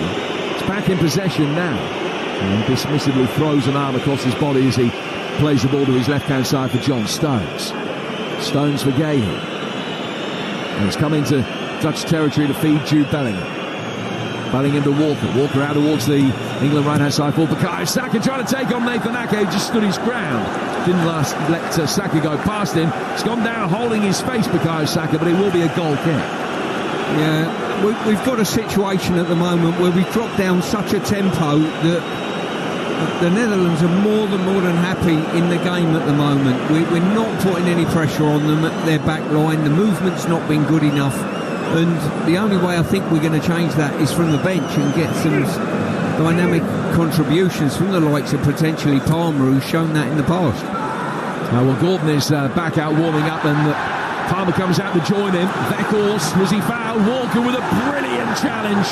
It's back in possession now, and dismissively throws an arm across his body as he plays the ball to his left-hand side for John Stones. Stones for Gahey. And he's come into Dutch territory to feed Jude Bellingham. Bellingham to Walker. Walker out towards the England right-hand side for Bukayo Saka, trying to take on Nathan Ake, who just stood his ground. Didn't let Saka go past him. He's gone down holding his face, Bukayo Saka, but it will be a goal kick. Yeah, we've got a situation at the moment where we've dropped down such a tempo that the Netherlands are more than happy in the game at the moment. We're not putting any pressure on them at their back line. The movement's not been good enough. And the only way I think we're going to change that is from the bench and get some dynamic contributions from the likes of potentially Palmer, who's shown that in the past. Well, Gordon is back out warming up, and Palmer comes out to join him. Weghorst, was he fouled? Walker with a brilliant challenge.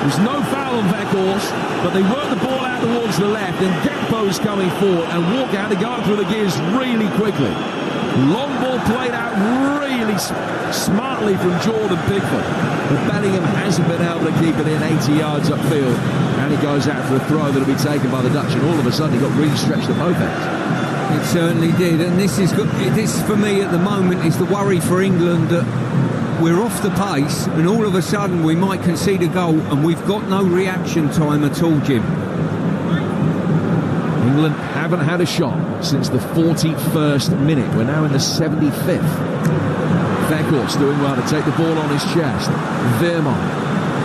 There's no foul on Weghorst, but they work the ball out towards the left, and Gakpo's coming forward, and Walker had to go up through the gears really quickly. Long ball played out really smartly from Jordan Pickford. But Bellingham hasn't been able to keep it in 80 yards upfield. And he goes out for a throw that'll be taken by the Dutch. And all of a sudden he got really stretched at both ends. It certainly did. And this for me at the moment is the worry for England, that we're off the pace and all of a sudden we might concede a goal and we've got no reaction time at all, Jim. England haven't had a shot since the 41st minute. We're now in the 75th. Weghorst doing well to take the ball on his chest. Veerman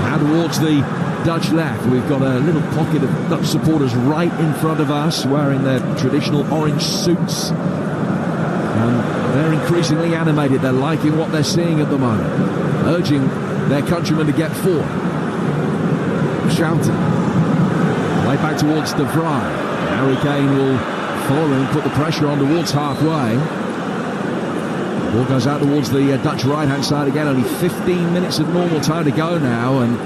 now towards the Dutch left. We've got a little pocket of Dutch supporters right in front of us wearing their traditional orange suits. They're increasingly animated. They're liking what they're seeing at the moment, urging their countrymen to get forward. Shouting. Play back towards De Vrij. Harry Kane will follow and put the pressure on towards halfway. Ball goes out towards the Dutch right-hand side again. Only 15 minutes of normal time to go now, and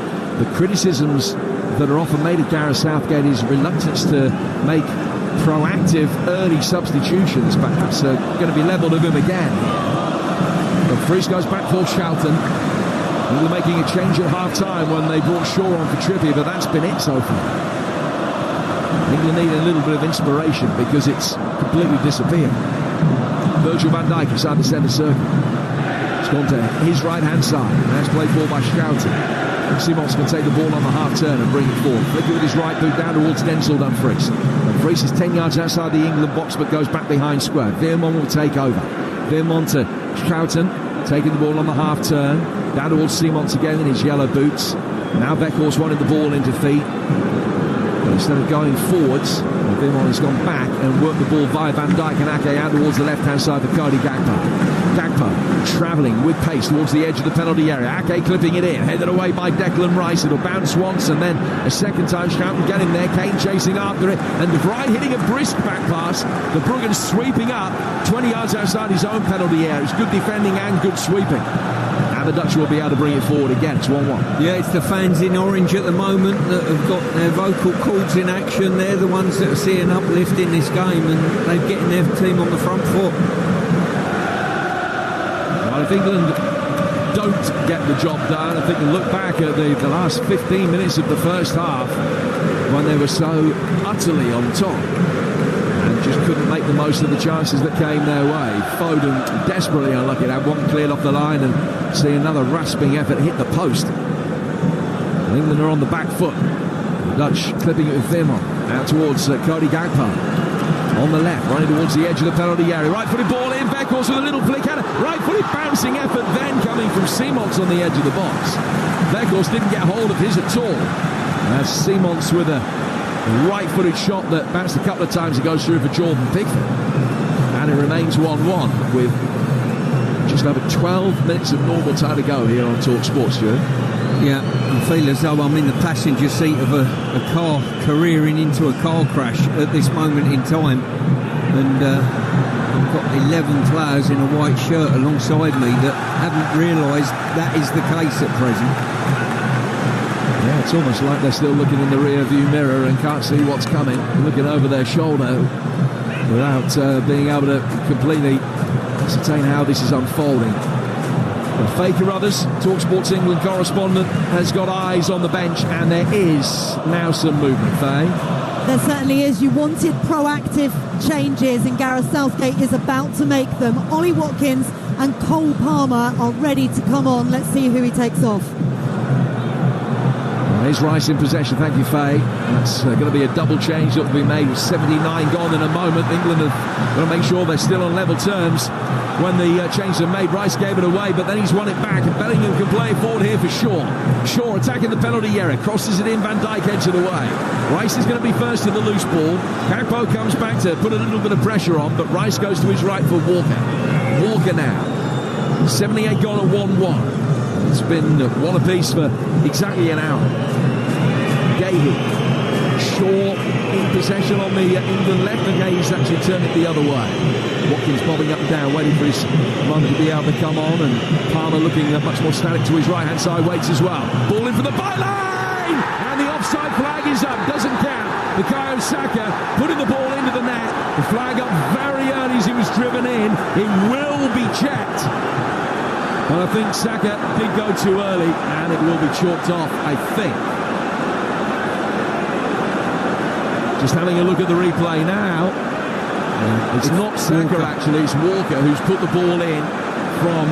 the criticisms that are often made of Gareth Southgate is reluctance to make proactive early substitutions, perhaps going to be levelled of him again. But Fries goes back for Schouten. They were making a change at half-time when they brought Shaw on for Trippier, but that's been it so far. England need a little bit of inspiration because it's completely disappeared. Virgil van Dijk inside the centre circle. It's gone to his right-hand side. That's played ball by Schouten. Simons can take the ball on the half-turn and bring it forward. Flicker with his right boot down towards Denzel Dumfries. Dumfries is 10 yards outside the England box but goes back behind square. Veerman will take over. Veerman to Schouten, taking the ball on the half-turn. Down towards Simons again in his yellow boots. Now Weghorst wanted the ball into feet. But instead of going forwards, Veerman has gone back and worked the ball via Van Dijk and Ake out towards the left-hand side for Cody Gakpo. Gakpo travelling with pace towards the edge of the penalty area. Ake clipping it in, headed away by Declan Rice. It'll bounce once and then a second time. Schouten getting there, Kane chasing after it, and De Vrij hitting a brisk back pass. The Bruggen sweeping up 20 yards outside his own penalty area. It's good defending and good sweeping. The Dutch will be able to bring it forward again. It's 1-1. Yeah, it's the fans in orange at the moment that have got their vocal cords in action. They're the ones that are seeing uplift in this game, and they're getting their team on the front foot. Well, if England don't get the job done, I think we'll look back at the last 15 minutes of the first half when they were so utterly on top and just couldn't make the most of the chances that came their way. Foden desperately unlucky to have one cleared off the line and see another rasping effort hit the post. England are on the back foot. The Dutch clipping it with Veerman out towards Cody Gakpo. On the left, running towards the edge of the penalty area. Right-footed ball in, Weghorst with a little flick at it. Right-footed bouncing effort then coming from Simons on the edge of the box. Weghorst didn't get hold of his at all. That's Simons with a right-footed shot that bounced a couple of times. It goes through for Jordan Pickford. And it remains 1-1 with just over 12 minutes of normal time to go here on Talksport, Stuart. Yeah, I feel as though I'm in the passenger seat of a car careering into a car crash at this moment in time. And I've got 11 players in a white shirt alongside me that haven't realised that is the case at present. Yeah, it's almost like they're still looking in the rear view mirror and can't see what's coming, looking over their shoulder without being able to completely ascertain how this is unfolding. Well, Faye Carruthers, Talksport's England correspondent, has got eyes on the bench, and there is now some movement, Faye. There certainly is. You wanted proactive changes, and Gareth Southgate is about to make them. Ollie Watkins and Cole Palmer are ready to come on. Let's see who he takes off. Here's Rice in possession. Thank you, Faye. That's going to be a double change that will be made with 79 gone in a moment. England have got to make sure they're still on level terms when the changes are made. Rice gave it away, but then he's won it back, and Bellingham can play it forward here for Shaw. Shaw attacking the penalty area, crosses it in, Van Dijk heads it away. Rice is going to be first to the loose ball. Gakpo comes back to put a little bit of pressure on, but Rice goes to his right for Walker. Walker now. 78 gone at 1-1. It's been one apiece for exactly an hour. Gahey. Shaw in possession on the England left, and Gahey's actually turned it the other way. Watkins bobbing up and down, waiting for his runner to be able to come on, and Palmer looking much more static to his right-hand side, waits as well. Ball in for the byline! And the offside flag is up, doesn't count. Bukayo Saka putting the ball into the net. The flag up very early as he was driven in. It will be checked. But I think Saka did go too early, and it will be chalked off, I think. Just having a look at the replay now. It's not Saka, actually. It's Walker who's put the ball in from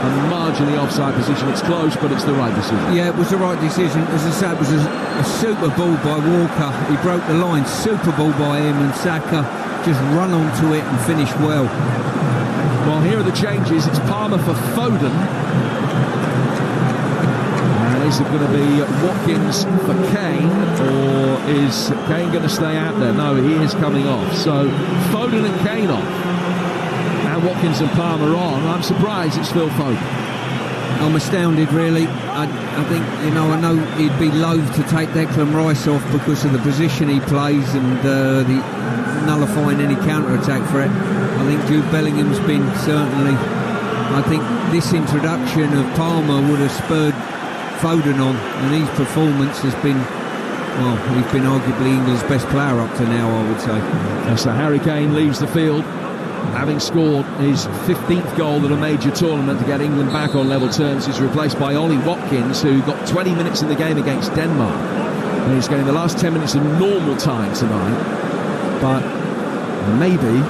a marginally offside position. It's close, but it's the right decision. Yeah, it was the right decision. As I said, it was a super ball by Walker. He broke the line. Super ball by him, and Saka just run onto it and finished well. Well, here are the changes. It's Palmer for Foden. And is it going to be Watkins for Kane, or is Kane going to stay out there? No, he is coming off. So Foden and Kane off. And Watkins and Palmer on. I'm surprised it's Phil Foden. I'm astounded, really. I think, I know he'd be loath to take Declan Rice off because of the position he plays and the nullifying any counter-attack threat. I think Jude Bellingham's been certainly... I think this introduction of Palmer would have spurred Foden on, and his performance has been... Well, he's been arguably England's best player up to now, I would say. And so Harry Kane leaves the field, having scored his 15th goal at a major tournament to get England back on level terms. He's replaced by Ollie Watkins, who got 20 minutes in the game against Denmark. And he's getting the last 10 minutes of normal time tonight. But maybe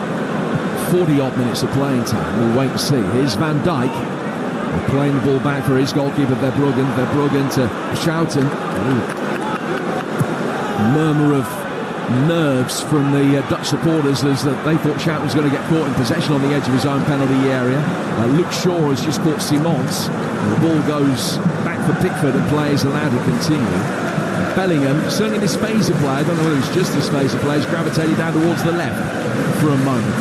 40-odd minutes of playing time. We'll wait and see. Here's Van Dijk playing the ball back for his goalkeeper, Verbruggen. Verbruggen to Schouten. Murmur of nerves from the Dutch supporters as that they thought Schouten was going to get caught in possession on the edge of his own penalty area. Luke Shaw has just caught Simons. The ball goes back for Pickford and play is allowed to continue. Bellingham, certainly this phase of play, I don't know whether it's just this phase of play, is gravitated down towards the left for a moment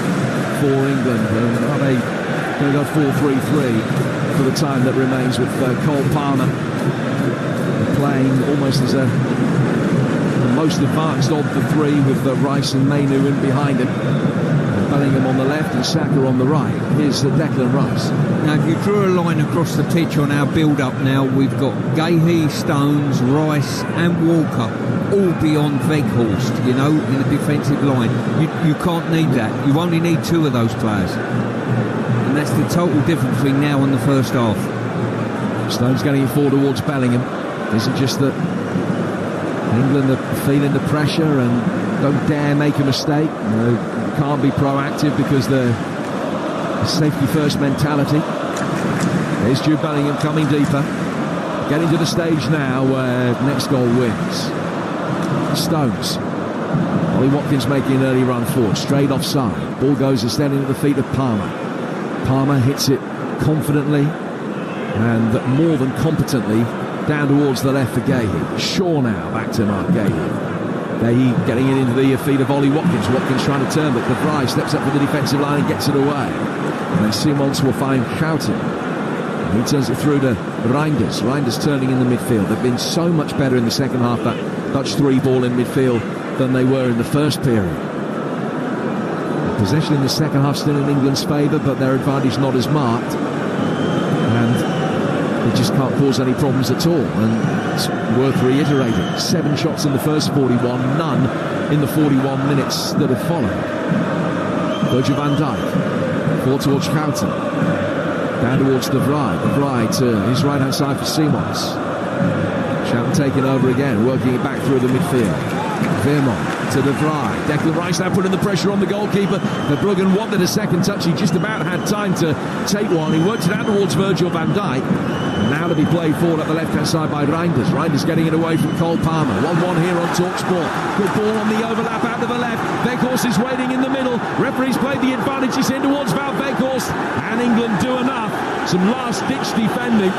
for England. And are they going to go 4-3-3 for the time that remains with Cole Palmer playing almost as the most advanced of the three with Rice and Mainu in behind him. Bellingham on the left and Saka on the right. Here's Declan Rice. Now, if you drew a line across the pitch on our build-up now, we've got Gahey, Stones, Rice and Walker all beyond Weghorst, in the defensive line. You can't need that. You only need two of those players. And that's the total difference between now and the first half. Stones getting it forward towards Bellingham. Is it just that England are feeling the pressure and don't dare make a mistake? Can't be proactive because the safety first mentality. There's Jude Bellingham coming deeper, getting to the stage now where next goal wins. Stones, Ollie Watkins making an early run forward, straight offside. Ball goes instead into the feet of Palmer. Palmer hits it confidently and more than competently down towards the left for Gahey. Shaw now back to Mark Gahey. Gahey getting it into the feet of Ollie Watkins. Watkins trying to turn, but De Vrij steps up for the defensive line and gets it away. And then Simons will find Schouten. He turns it through to Reinders. Reinders turning in the midfield. They've been so much better in the second half, that Dutch three ball in midfield, than they were in the first period. Possession in the second half still in England's favour, but their advantage not as marked. And they just can't cause any problems at all. And it's worth reiterating. 7 shots in the first 41, none in the 41 minutes that have followed. Virgil van Dijk, forward towards Schouten. Down towards De Vrij. De Vrij to his right-hand side for Simons. Schouten taking over again, working it back through the midfield. Veerman to De Vrij. Declan Rice now putting the pressure on the goalkeeper. Verbruggen wanted a second touch. He just about had time to take one. He worked it out towards Virgil van Dijk. Now to be played forward at the left-hand side by Reinders. Reinders getting it away from Cole Palmer. 1-1 here on Talksport. Good ball on the overlap out to the left. Weghorst is waiting in the middle. Referee's played the advantage. He's in towards Val Weghorst. And England do enough. Some last-ditch defending.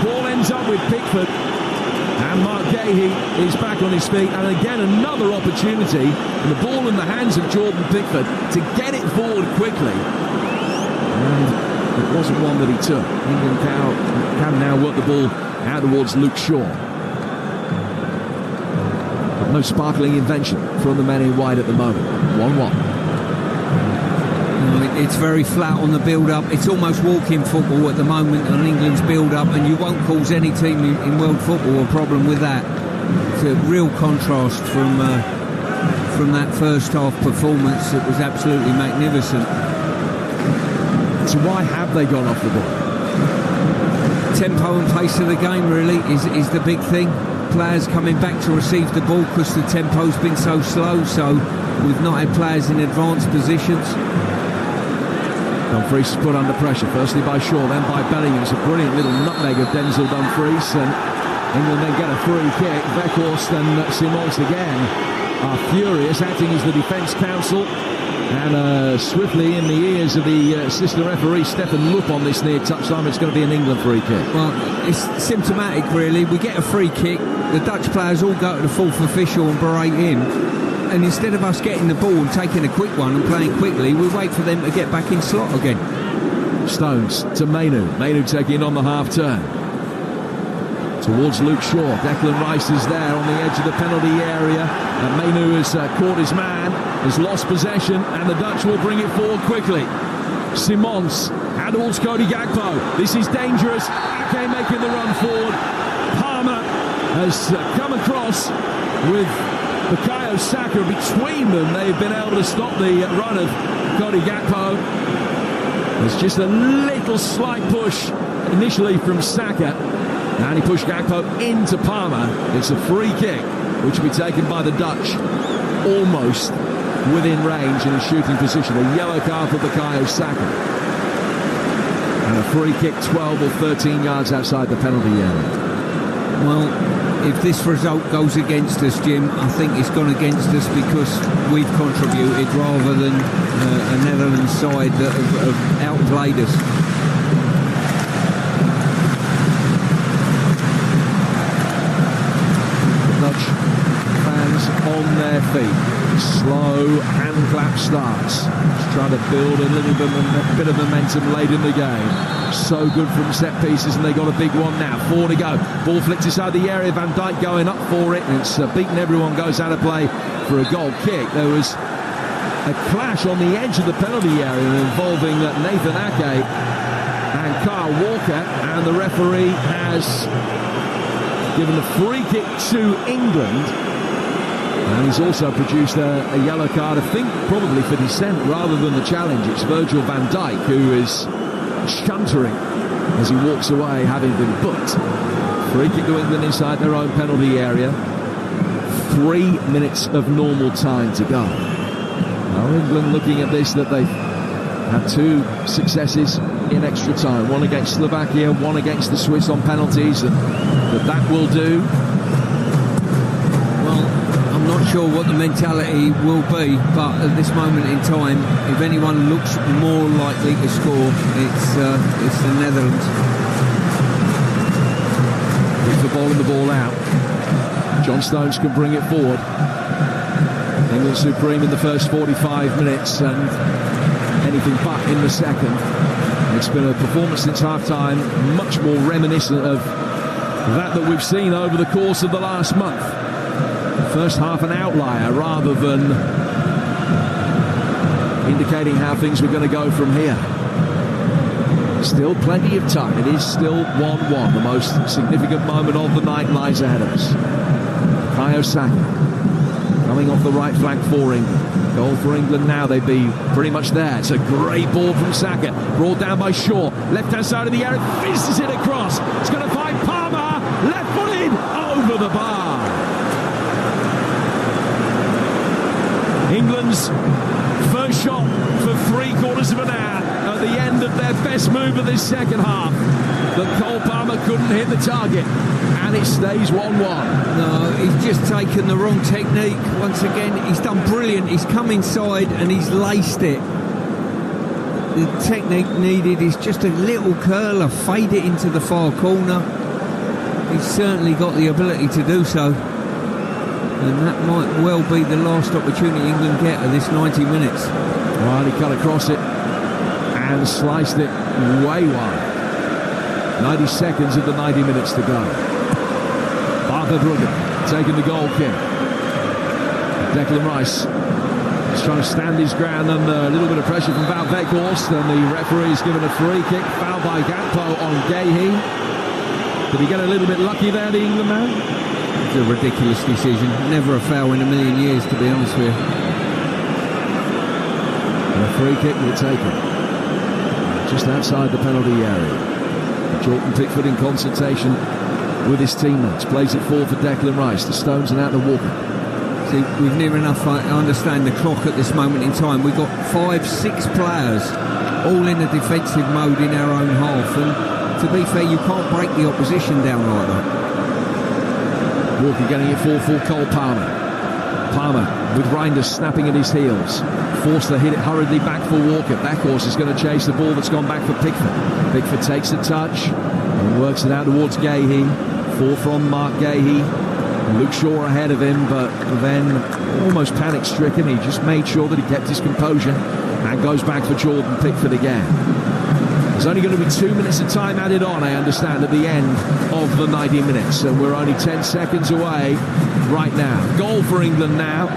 Ball ends up with Pickford. And Mark Gahey is back on his feet. And again, another opportunity. And the ball in the hands of Jordan Pickford to get it forward quickly. And it wasn't one that he took. England can now work the ball out towards Luke Shaw. But no sparkling invention from the men in white at the moment. 1-1. It's very flat on the build-up. It's almost walking football at the moment on England's build-up, and you won't cause any team in world football a problem with that. It's a real contrast from from that first half performance. It was absolutely magnificent. So why have they gone off the ball? Tempo and pace of the game really is the big thing. Players coming back to receive the ball because the tempo's been so slow, so we've not had players in advanced positions. Dumfries put under pressure, firstly by Shaw, then by Bellingham. It's a brilliant little nutmeg of Denzel Dumfries, and England then get a free kick. Weghorst and Simons again are furious, acting as the defence counsel, and swiftly in the ears of the assistant referee Stefan Loop on this near touchline, it's going to be an England free kick. Well, it's symptomatic really. We get a free kick, the Dutch players all go to the fourth official and berate him, and instead of us getting the ball and taking a quick one and playing quickly, we wait for them to get back in slot again. Stones to Mainu taking on the half turn towards Luke Shaw. Declan Rice is there on the edge of the penalty area, and Mainu has caught his man, has lost possession, and the Dutch will bring it forward quickly. Simons towards Cody Gakpo. This is dangerous. Ake making the run forward. Palmer has come across with Bukayo Saka. Between them, they've been able to stop the run of Cody Gakpo. There's just a little slight push initially from Saka, and he pushed Gakpo into Palmer. It's a free kick, which will be taken by the Dutch almost within range in a shooting position. A yellow card for Bukayo Saka. And a free kick 12 or 13 yards outside the penalty area. Well, if this result goes against us, Jim, I think it's gone against us because we've contributed rather than a Netherlands side that have outplayed us. The Dutch fans on their feet. Slow hand clap starts. Just trying to build a little bit of momentum late in the game. So good from set pieces, and they got a big one now. 4 to go. Ball flicked inside the area. Van Dijk going up for it, and it's beaten. Everyone goes out of play for a goal kick. There was a clash on the edge of the penalty area involving Nathan Ake and Kyle Walker, and the referee has given the free kick to England. And he's also produced a yellow card, I think probably for dissent rather than the challenge. It's Virgil van Dijk who is shuntering as he walks away, having been booked. Free kick to England inside their own penalty area. 3 minutes of normal time to go. Now England looking at this, that they've had 2 successes in extra time. One against Slovakia, one against the Swiss on penalties, and that will do. Not sure what the mentality will be, but at this moment in time, if anyone looks more likely to score, it's the Netherlands. With the ball and the ball out, John Stones can bring it forward. England supreme in the first 45 minutes and anything but in the second. It's been a performance since half-time much more reminiscent of that we've seen over the course of the last month. First half an outlier rather than indicating how things were going to go from here. Still plenty of time. It is still 1-1. The most significant moment of the night lies ahead of us. Bukayo Saka coming off the right flank for England. Goal for England now. They'd be pretty much there. It's a great ball from Saka. Brought down by Shaw. Left-hand side of the area. Fizzes it across. It's going to find Palmer. Left-footed over the bar. England's first shot for 3/4 of an hour at the end of their best move of this second half. But Cole Palmer couldn't hit the target, and it stays 1-1. No, he's just taken the wrong technique. Once again, he's done brilliant. He's come inside and he's laced it. The technique needed is just a little curler, fade it into the far corner. He's certainly got the ability to do so. And that might well be the last opportunity England get at this 90 minutes. Well, he cut across it and sliced it way wide. 90 seconds of the 90 minutes to go. Arthur Bruggen taking the goal kick. Declan Rice is trying to stand his ground under a little bit of pressure from Wout Weghorst, and the referee's given a free kick. Foul by Gakpo on Gehi. Did he get a little bit lucky there, the England man? a ridiculous decision. Never a foul in a million years, to be honest with you. And a free kick will take it. Just outside the penalty area. Jordan Pickford in consultation with his teammates. Plays it forward for Declan Rice. The Stones and out to Walker. See, we've near enough, I understand the clock at this moment in time. We've got 5-6 players all in a defensive mode in our own half, and to be fair, you can't break the opposition down like that. Walker getting it for Cole Palmer. Palmer with Reinders snapping at his heels. Forced to hit it hurriedly back for Walker. Backhorse is going to chase the ball that's gone back for Pickford. Pickford takes the touch and works it out towards Gahey. 4 from Mark Gahey. Luke Shaw ahead of him, but then almost panic-stricken. He just made sure that he kept his composure and goes back for Jordan Pickford again. There's only going to be 2 minutes of time added on, I understand, at the end of the 90 minutes. And we're only 10 seconds away right now. Goal for England now.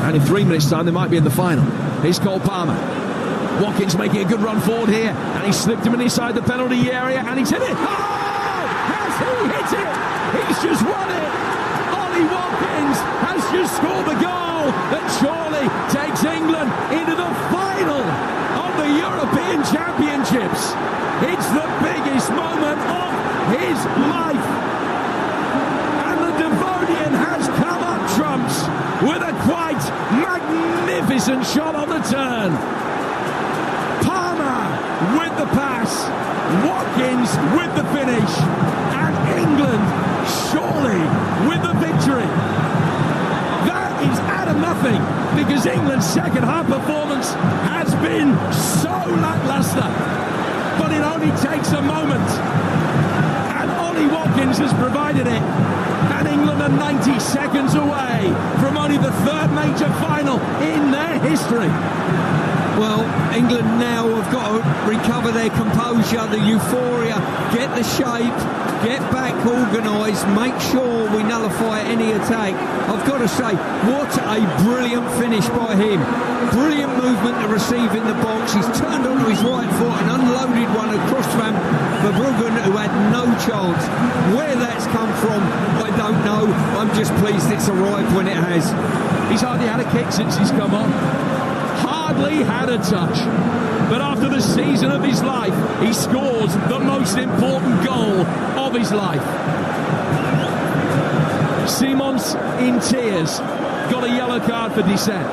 And in 3 minutes' time, they might be in the final. Here's Cole Palmer. Watkins making a good run forward here. And he slipped him inside the penalty area. And he's hit it. Oh! Has he hit it? He's just won it. Ollie Watkins has just scored the goal that surely takes England into the final of the European Championships. It's the biggest moment of his life. And the Devonian has come up trumps with a quite magnificent shot on the turn. Palmer with the pass, Watkins with the finish, and England surely with the victory. That is out of nothing, because England's second half performance has been so lacklustre, but it only takes a moment, and Ollie Watkins has provided it, and England are 90 seconds away from only the third major final in their history. Well, England now have got to recover their composure, the euphoria, get the shape, get back organised, make sure we nullify any attack. I've got to say, what a brilliant finish by him. Brilliant movement to receive in the box. He's turned onto his right foot and unloaded one across Van Verbruggen, who had no chance. Where that's come from, I don't know. I'm just pleased it's arrived when it has. He's hardly had a kick since he's come on. Hardly had a touch. But after the season of his life, he scores the most important goal of his life. Simons in tears, got a yellow card for dissent.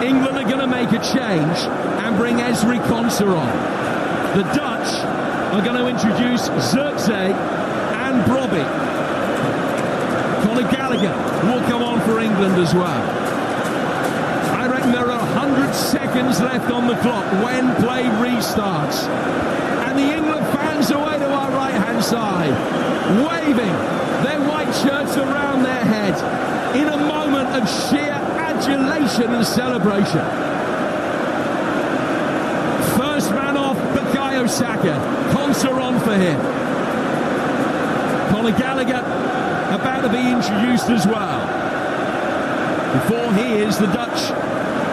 England are going to make a change and bring Ezri Konsa on. The Dutch are going to introduce Zirkzee and Brobby. Conor Gallagher will come on for England as well. I reckon there are 100 seconds left on the clock when play restarts. And the England fans away to our right-hand side, waving their white shirts around their head in a moment of sheer adulation and celebration. First man off, Bukayo Saka. Konsa on for him. Conor Gallagher about to be introduced as well. Before he is, the Dutch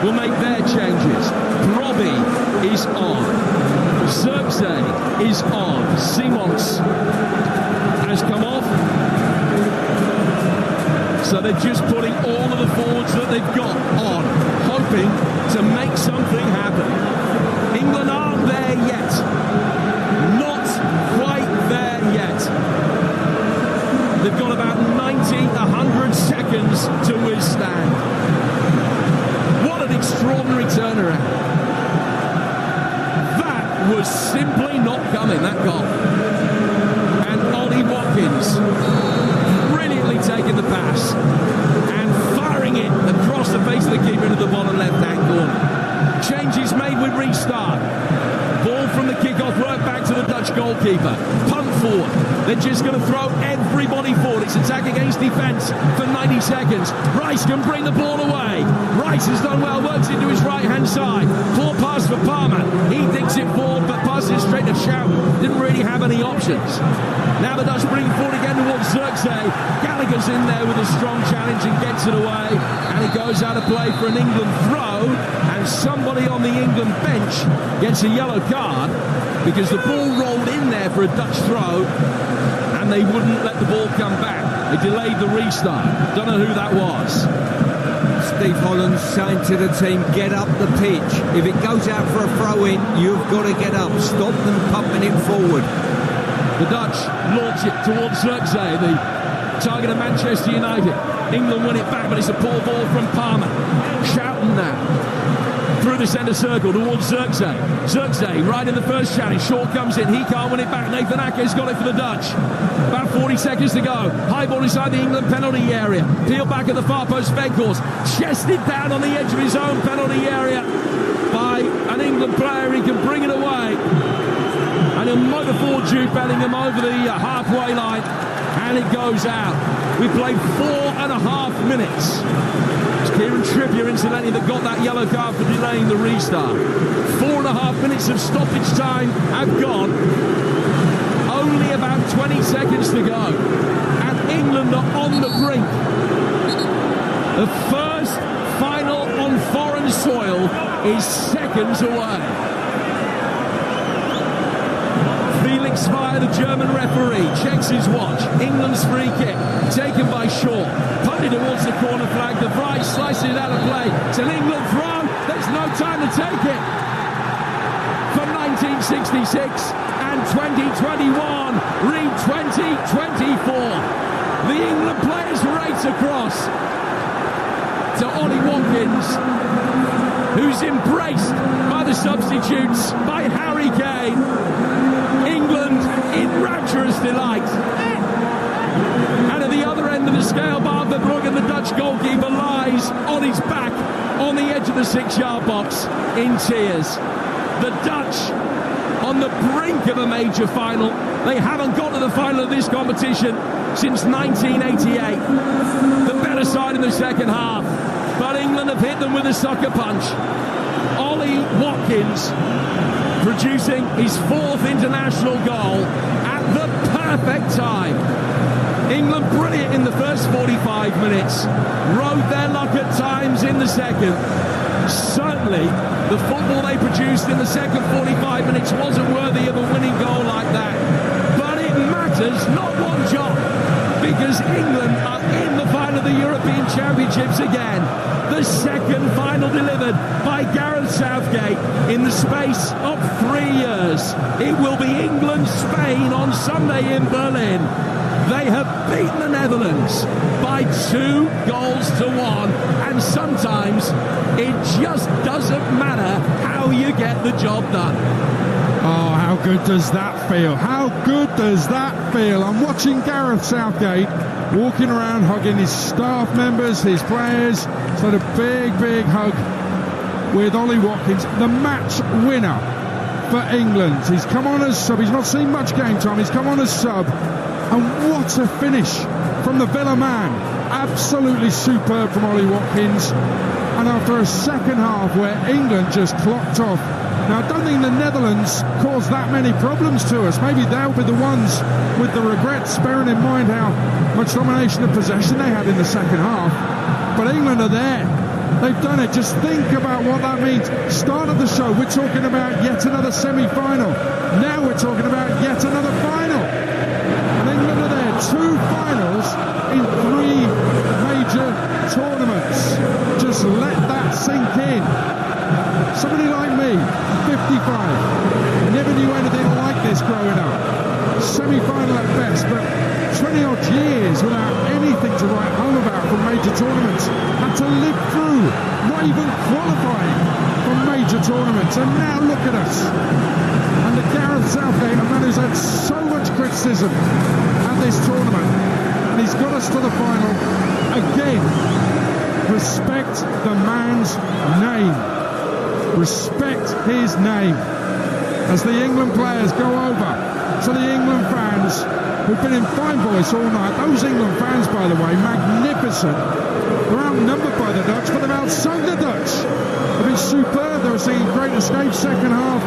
will make their changes. Brobby is on. Zirkzee is on. Simons has come off. So they're just putting all of the forwards that they've got on, hoping to make something happen. England aren't there yet. Not quite there yet. They've got about 90, 100 seconds to withstand. What an extraordinary turnaround. That was simply not coming, that goal. And Ollie Watkins brilliantly taking the pass and firing it across the face of the keeper into the bottom left-hand corner. Changes made with restart. Ball from the kick-off right back to the Dutch goalkeeper. Punt forward. They're just going to throw everybody forward. It's attack against defence for 90 seconds. Rice can bring the ball away. Rice has done well, works into his right-hand side. Poor pass for Palmer. He thinks it forward, but passes straight to Shout. Didn't really have any options. Now the Dutch bring forward again towards Zirkzee. Gallagher's in there with a strong challenge and gets it away. And it goes out of play for an England throw. And somebody on the England bench gets a yellow card because the ball rolled in there for a Dutch throw. And and they wouldn't let the ball come back. They delayed the restart. Don't know who that was. Steve Holland's saying to the team, get up the pitch. If it goes out for a throw-in, you've got to get up. Stop them pumping it forward. The Dutch launch it towards Zirkzee, the target of Manchester United. England win it back, but it's a poor ball from Palmer. Shouting now. Through the centre circle towards Zirkzee. Zirkzee right in the first challenge. Shaw comes in. He can't win it back. Nathan Ake's got it for the Dutch. About 40 seconds to go. High ball inside the England penalty area. Peel back at the far post. Weghorst chested down on the edge of his own penalty area by an England player. He can bring it away. And he'll motor forward Jude Bellingham over the halfway line. And it goes out. We played 4.5 minutes. Kieran Trippier, incidentally, that got that yellow card for delaying the restart. 4.5 minutes of stoppage time have gone. Only about 20 seconds to go. And England are on the brink. The first final on foreign soil is seconds away. Felix via the German referee checks his watch. England's free kick taken by Shaw. Punted towards the corner flag. The Vrij slices it out of play. It's an England throw. There's no time to take it. For 1966 and 2021. Read 2024. The England players race across to Ollie Watkins, who's embraced by the substitutes, by Harry Kane. England in rapturous delight. And at the other end of the scale, Bart Verbruggen, the Dutch goalkeeper, lies on his back on the edge of the 6-yard box in tears. The Dutch on the brink of a major final. They haven't got to the final of this competition since 1988. The better side in the second half. But England have hit them with a sucker punch. Ollie Watkins producing his 4th international goal at the perfect time. England brilliant in the first 45 minutes, rode their luck at times in the second. Certainly, the football they produced in the second 45 minutes wasn't worthy of a winning goal like that. But it matters not one jot, because England are in the final of the European Championships again. The second final delivered by Gareth Southgate in the space of 3 years. It will be England-Spain on Sunday in Berlin. They have beaten the Netherlands by 2 goals to 1, and sometimes it just doesn't matter how you get the job done. Oh, how good does that feel? How good does that feel? I'm watching Gareth Southgate walking around hugging his staff members, his players. He's had a big hug with Ollie Watkins, the match winner for England. He's come on as sub. He's not seen much game time. He's come on as sub. And what a finish from the Villa man. Absolutely superb from Ollie Watkins. And after a second half where England just clocked off. Now, I don't think the Netherlands caused that many problems to us. Maybe they'll be the ones with the regrets, bearing in mind how much domination of possession they had in the second half. But England are there. They've done it. Just think about what that means. Start of the show, we're talking about yet another semi-final. Now we're talking about yet another final. And England are there. 2 finals in 3 major tournaments. Just let that sink in. Somebody like me, 55, never knew anything like this growing up. Semi-final at best, but 20-odd years without anything to write home about from major tournaments. Had to live through not even qualifying for major tournaments. And now look at us. And the Gareth Southgate, a man who's had so much criticism at this tournament, and he's got us to the final again. Respect the man's name. Respect his name. As the England players go over to the England fans who've been in fine voice all night. Those England fans, by the way, magnificent. They're outnumbered by the Dutch, but they've outsung the Dutch. They've been superb. They were singing Great Escape second half.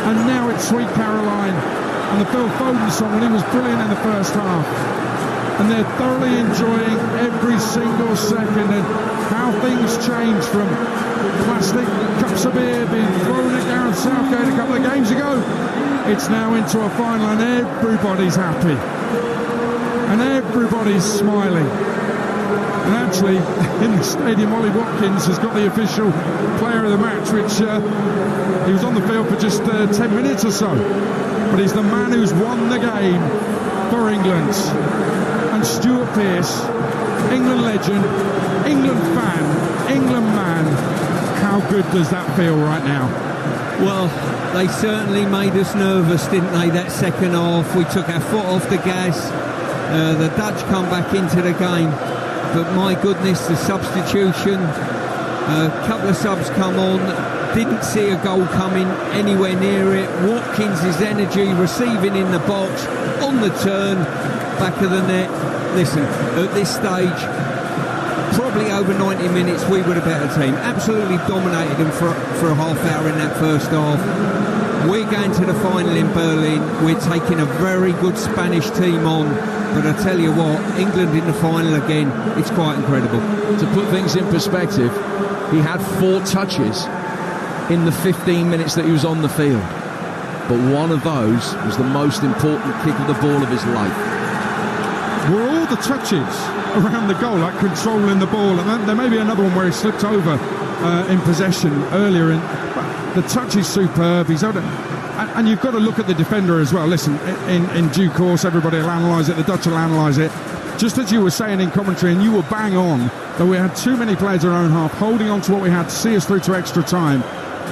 And now it's Sweet Caroline and the Phil Foden song, and he was brilliant in the first half. and they're thoroughly enjoying every single second, and how things change from plastic cups of beer being thrown at Gareth Southgate a couple of games ago. It's now into a final, and everybody's happy and everybody's smiling. And actually, in the stadium, Ollie Watkins has got the official player of the match, which he was on the field for just 10 minutes or so. But he's the man who's won the game for England. And Stuart Pearce, England legend, England fan, England man. How good does that feel right now? Well, they certainly made us nervous, didn't they, that second half? We took our foot off the gas. The Dutch come back into the game. But my goodness, the substitution, a couple of subs come on, didn't see a goal coming anywhere near it. Watkins' energy, receiving in the box, on the turn, back of the net. Listen, at this stage, probably over 90 minutes, we were the better team. Absolutely dominated them for a half hour in that first half. We're going to the final in Berlin. We're taking a very good Spanish team on. But I tell you what, England in the final again, it's quite incredible. To put things in perspective, he had 4 touches in the 15 minutes that he was on the field. But one of those was the most important kick of the ball of his life. Were all the touches around the goal, like controlling the ball, and then there may be another one where he slipped over in possession earlier. The touch is superb. He's able to, and you've got to look at the defender as well. Listen, in due course, everybody will analyse it. The Dutch will analyse it. Just as you were saying in commentary, and you were bang on, that we had too many players in our own half holding on to what we had to see us through to extra time.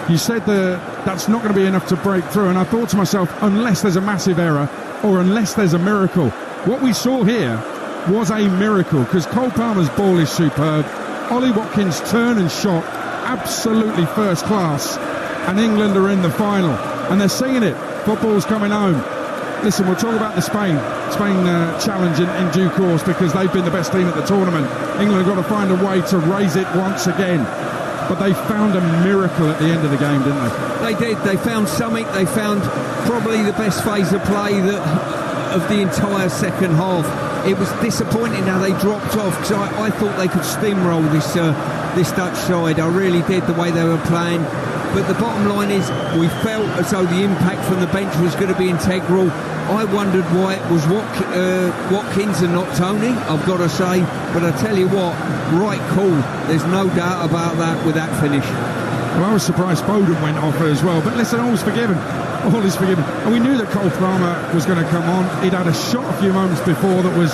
You said that's not going to be enough to break through, and I thought to myself, unless there's a massive error or unless there's a miracle. What we saw here was a miracle, because Cole Palmer's ball is superb. Ollie Watkins' turn and shot, absolutely first class, and England are in the final. And they're singing it. Football's coming home. Listen, we'll talk about the Spain challenge in due course, because they've been the best team at the tournament. England have got to find a way to raise it once again. But they found a miracle at the end of the game, didn't they? They did. They found something. They found probably the best phase of play of the entire second half. It was disappointing how they dropped off, because I thought they could steamroll this Dutch side. I really did, the way they were playing. But the bottom line is, we felt as though the impact from the bench was going to be integral. I wondered why it was Watkins and not Tony, I've got to say. But I tell you what, right call. There's no doubt about that with that finish. Well, I was surprised Foden went off as well. But listen, all's forgiven. All is forgiven. And we knew that Cole Palmer was going to come on. He'd had a shot a few moments before that was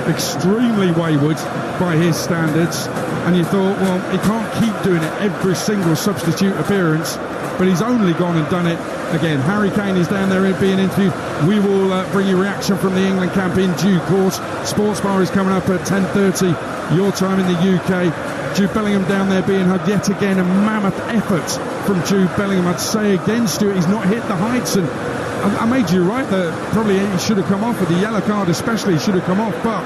extremely wayward by his standards. And you thought, well, he can't keep doing it every single substitute appearance, but he's only gone and done it again. Harry Kane is down there being interviewed. We will bring you reaction from the England camp in due course. Sports Bar is coming up at 10:30 your time in the UK. Jude Bellingham down there being hugged yet again. A mammoth effort from Jude Bellingham. I'd say again, Stuart, he's not hit the heights, and I made you right that probably he should have come off with the yellow card, especially he should have come off, but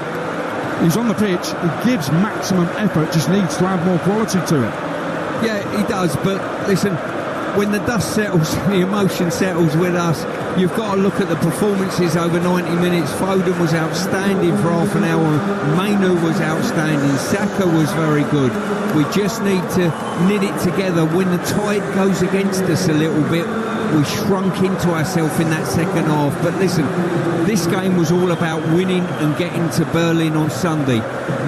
he's on the pitch, he gives maximum effort, just needs to add more quality to it. Yeah, he does, but listen, when the dust settles, the emotion settles with us, you've got to look at the performances over 90 minutes. Foden was outstanding for half an hour, Mainu was outstanding, Saka was very good. We just need to knit it together. When the tide goes against us a little bit, we shrunk into ourselves in that second half. But listen, this game was all about winning and getting to Berlin on Sunday.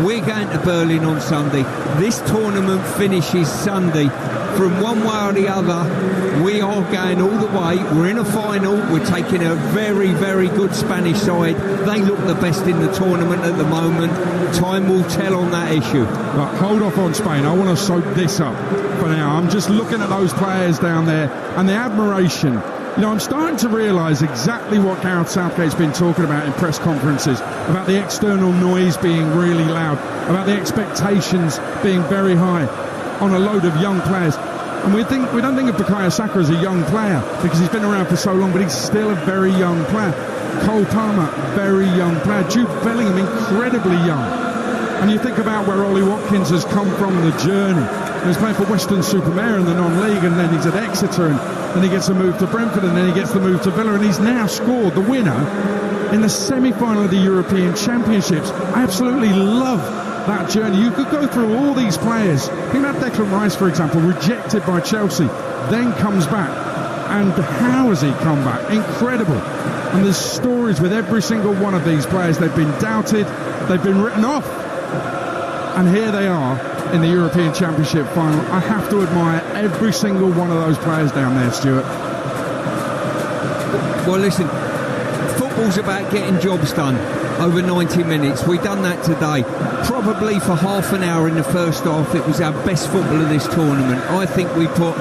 We're going to Berlin on Sunday. This tournament finishes Sunday. From one way or the other, we are going all the way. We're in a final. We're taking a very, very good Spanish side. They look the best in the tournament at the moment. Time will tell on that issue. Right, hold off on Spain. I want to soak this up for now. I'm just looking at those players down there and the admiration. You know, I'm starting to realise exactly what Gareth Southgate's been talking about in press conferences, about the external noise being really loud, about the expectations being very high on a load of young players. And we don't think of Bukayo Saka as a young player because he's been around for so long, but he's still a very young player. Cole Palmer, very young player. Jude Bellingham, incredibly young. And you think about where Ollie Watkins has come from, the journey. He was playing for Western-Supermare in the non-league, and then he's at Exeter, and then he gets a move to Brentford, and then he gets the move to Villa, and he's now scored the winner in the semi-final of the European Championships. I absolutely love that journey. You could go through all these players. Think about Declan Rice, for example, rejected by Chelsea, then comes back. And how has he come back? Incredible. And there's stories with every single one of these players. They've been doubted, they've been written off, and here they are in the European Championship final. I have to admire every single one of those players down there, Stuart. Well, listen, football's about getting jobs done over 90 minutes. We've done that today. Probably for half an hour in the first half, it was our best football of this tournament. I think we put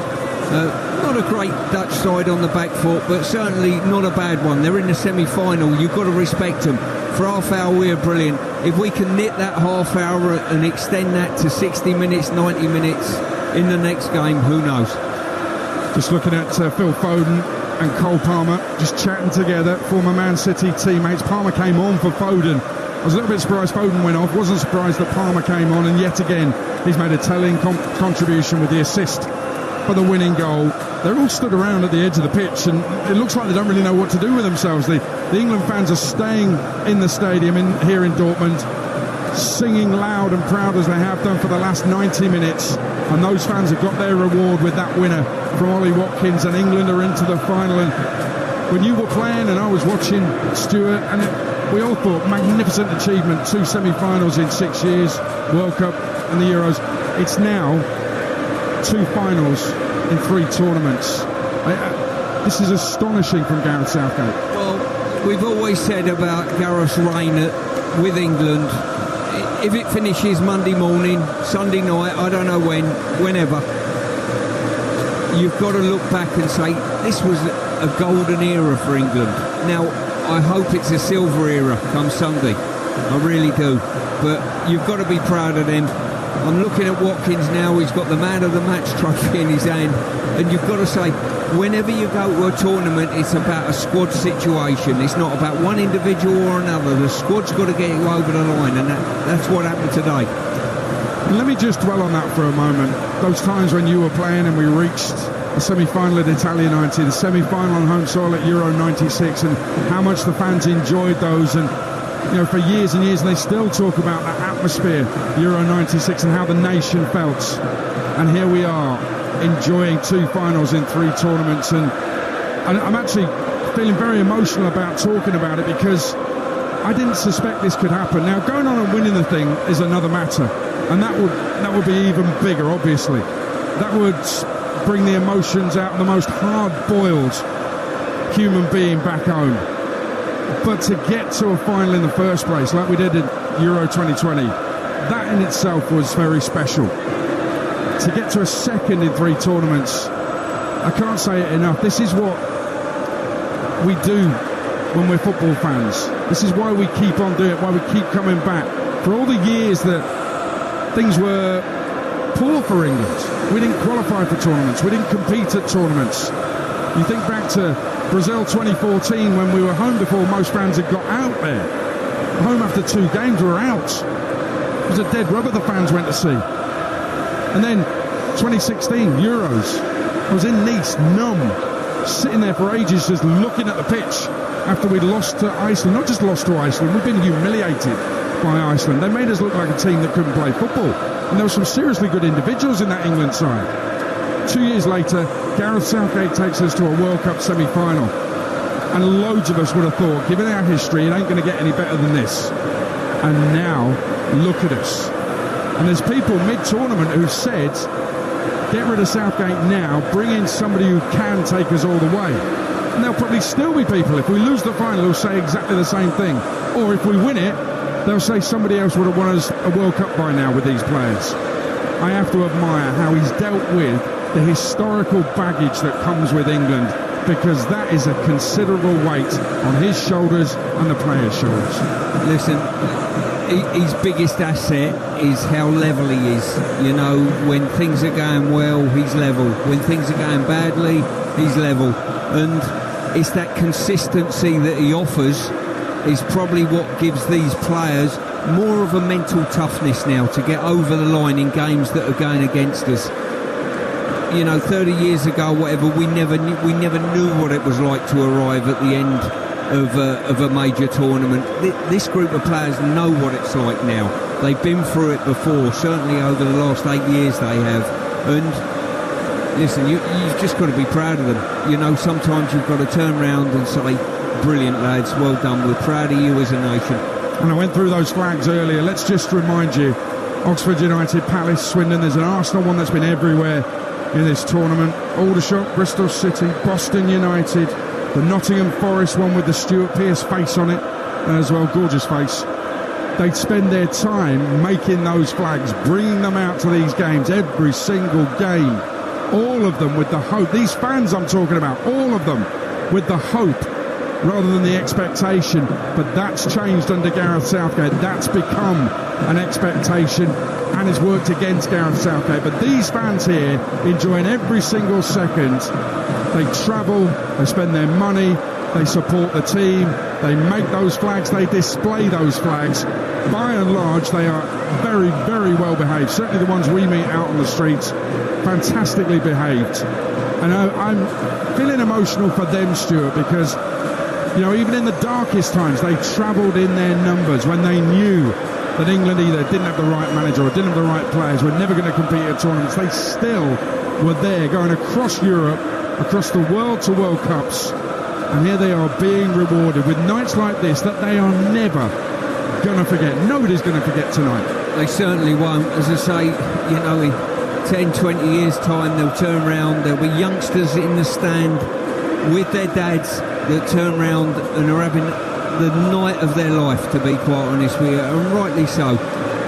not a great Dutch side on the back foot, but certainly not a bad one. They're in the semi-final. You've got to respect them. For half hour, we're brilliant. If we can knit that half hour and extend that to 60 minutes, 90 minutes in the next game, who knows? Just looking at Phil Foden and Cole Palmer just chatting together, former Man City teammates. Palmer came on for Foden. I was a little bit surprised Foden went off. Wasn't surprised that Palmer came on, and yet again he's made a telling contribution with the assist for the winning goal. They're all stood around at the edge of the pitch, and it looks like they don't really know what to do with themselves. The England fans are staying in the stadium here in Dortmund, singing loud and proud as they have done for the last 90 minutes, and those fans have got their reward with that winner from Ollie Watkins, and England are into the final. And when you were playing and I was watching, Stuart, and we all thought magnificent achievement, 2 semi-finals in 6 years, World Cup and the Euros. It's now 2 finals in 3 tournaments. This is astonishing from Gareth Southgate. Well, we've always said about Gareth's reign with England, if it finishes Monday morning, Sunday night, I don't know whenever, you've got to look back and say this was a golden era for England. Now, I hope it's a silver era come Sunday. I really do. But you've got to be proud of them. I'm looking at Watkins now. He's got the man of the match trophy in his hand, and you've got to say, whenever you go to a tournament, it's about a squad situation. It's not about one individual or another. The squad's got to get you over the line, and that's what happened today. And let me just dwell on that for a moment. Those times when you were playing and we reached the semi-final at Italia 90, the semi-final on home soil at Euro 96, and how much the fans enjoyed those, and for years and years, and they still talk about that atmosphere, Euro 96, and how the nation felt. And here we are, enjoying 2 finals in 3 tournaments, and I'm actually feeling very emotional about talking about it, because I didn't suspect this could happen. Now, going on and winning the thing is another matter, and that would be even bigger, obviously. That would bring the emotions out of the most hard-boiled human being back home. But to get to a final in the first place, like we did in Euro 2020, that in itself was very special. To get to a second in 3 tournaments, I can't say it enough. This is what we do when we're football fans. This is why we keep on doing it, why we keep coming back. For all the years that things were poor for England, we didn't qualify for tournaments, we didn't compete at tournaments. You think back to Brazil 2014, when we were home before most fans had got out there. Home after 2 games, we were out. It was a dead rubber the fans went to see. And then 2016 Euros, I was in Nice, numb, sitting there for ages just looking at the pitch after we'd lost to Iceland. Not just lost to Iceland, we've been humiliated by Iceland. They made us look like a team that couldn't play football, and there were some seriously good individuals in that England side. 2 years later, Gareth Southgate takes us to a World Cup semi-final, and loads of us would have thought, given our history, it ain't going to get any better than this. And now, look at us. And there's people mid-tournament who said, get rid of Southgate now, bring in somebody who can take us all the way. And there'll probably still be people, if we lose the final, who'll say exactly the same thing. Or if we win it, they'll say somebody else would have won us a World Cup by now with these players. I have to admire how he's dealt with the historical baggage that comes with England, because that is a considerable weight on his shoulders and the players' shoulders. Listen, his biggest asset is how level he is. When things are going well, he's level. When things are going badly, he's level. And it's that consistency that he offers is probably what gives these players more of a mental toughness now to get over the line in games that are going against us. 30 years ago, whatever, we never knew what it was like to arrive at the end of a major tournament. This group of players know what it's like now. They've been through it before, certainly over the last 8 years they have. And listen, you've just got to be proud of them. Sometimes you've got to turn around and say, brilliant lads, well done, we're proud of you as a nation. And I went through those flags earlier. Let's just remind you, Oxford United, Palace, Swindon, there's an Arsenal one that's been everywhere in this tournament. Aldershot, Bristol City, Boston United, the Nottingham Forest one with the Stuart Pearce face on it as well, gorgeous face. They'd spend their time making those flags, bringing them out to these games, every single game, all of them with the hope. These fans I'm talking about, all of them with the hope rather than the expectation. But that's changed under Gareth Southgate. That's become an expectation and has worked against Gareth Southgate. But these fans here enjoying every single second. They travel, they spend their money, they support the team, they make those flags, they display those flags. By and large, they are very, very well behaved. Certainly the ones we meet out on the streets, fantastically behaved. And I'm feeling emotional for them, Stuart, because even in the darkest times, they travelled in their numbers when they knew that England either didn't have the right manager or didn't have the right players, were never going to compete at tournaments. They still were there, going across Europe, across the world to World Cups, and here they are being rewarded with nights like this that they are never going to forget. Nobody's going to forget tonight. They certainly won't. As I say, in 10, 20 years' time, they'll turn around, there'll be youngsters in the stand with their dads that turn round and are having the night of their life, to be quite honest with you, and rightly so.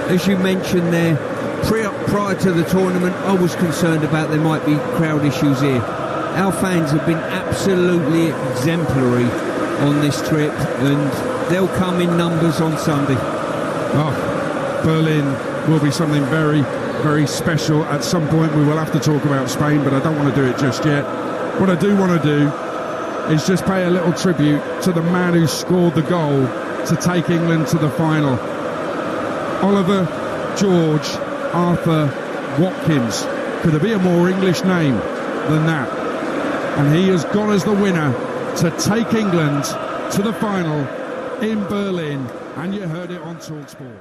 As you mentioned there, prior to the tournament, I was concerned about there might be crowd issues here. Our fans have been absolutely exemplary on this trip, and they'll come in numbers on Sunday. Berlin will be something very, very special. At some point we will have to talk about Spain, but I don't want to do it just yet. What I do want to do is just pay a little tribute to the man who scored the goal to take England to the final. Oliver George Arthur Watkins. Could there be a more English name than that? And he has gone as the winner to take England to the final in Berlin. And you heard it on Talksport.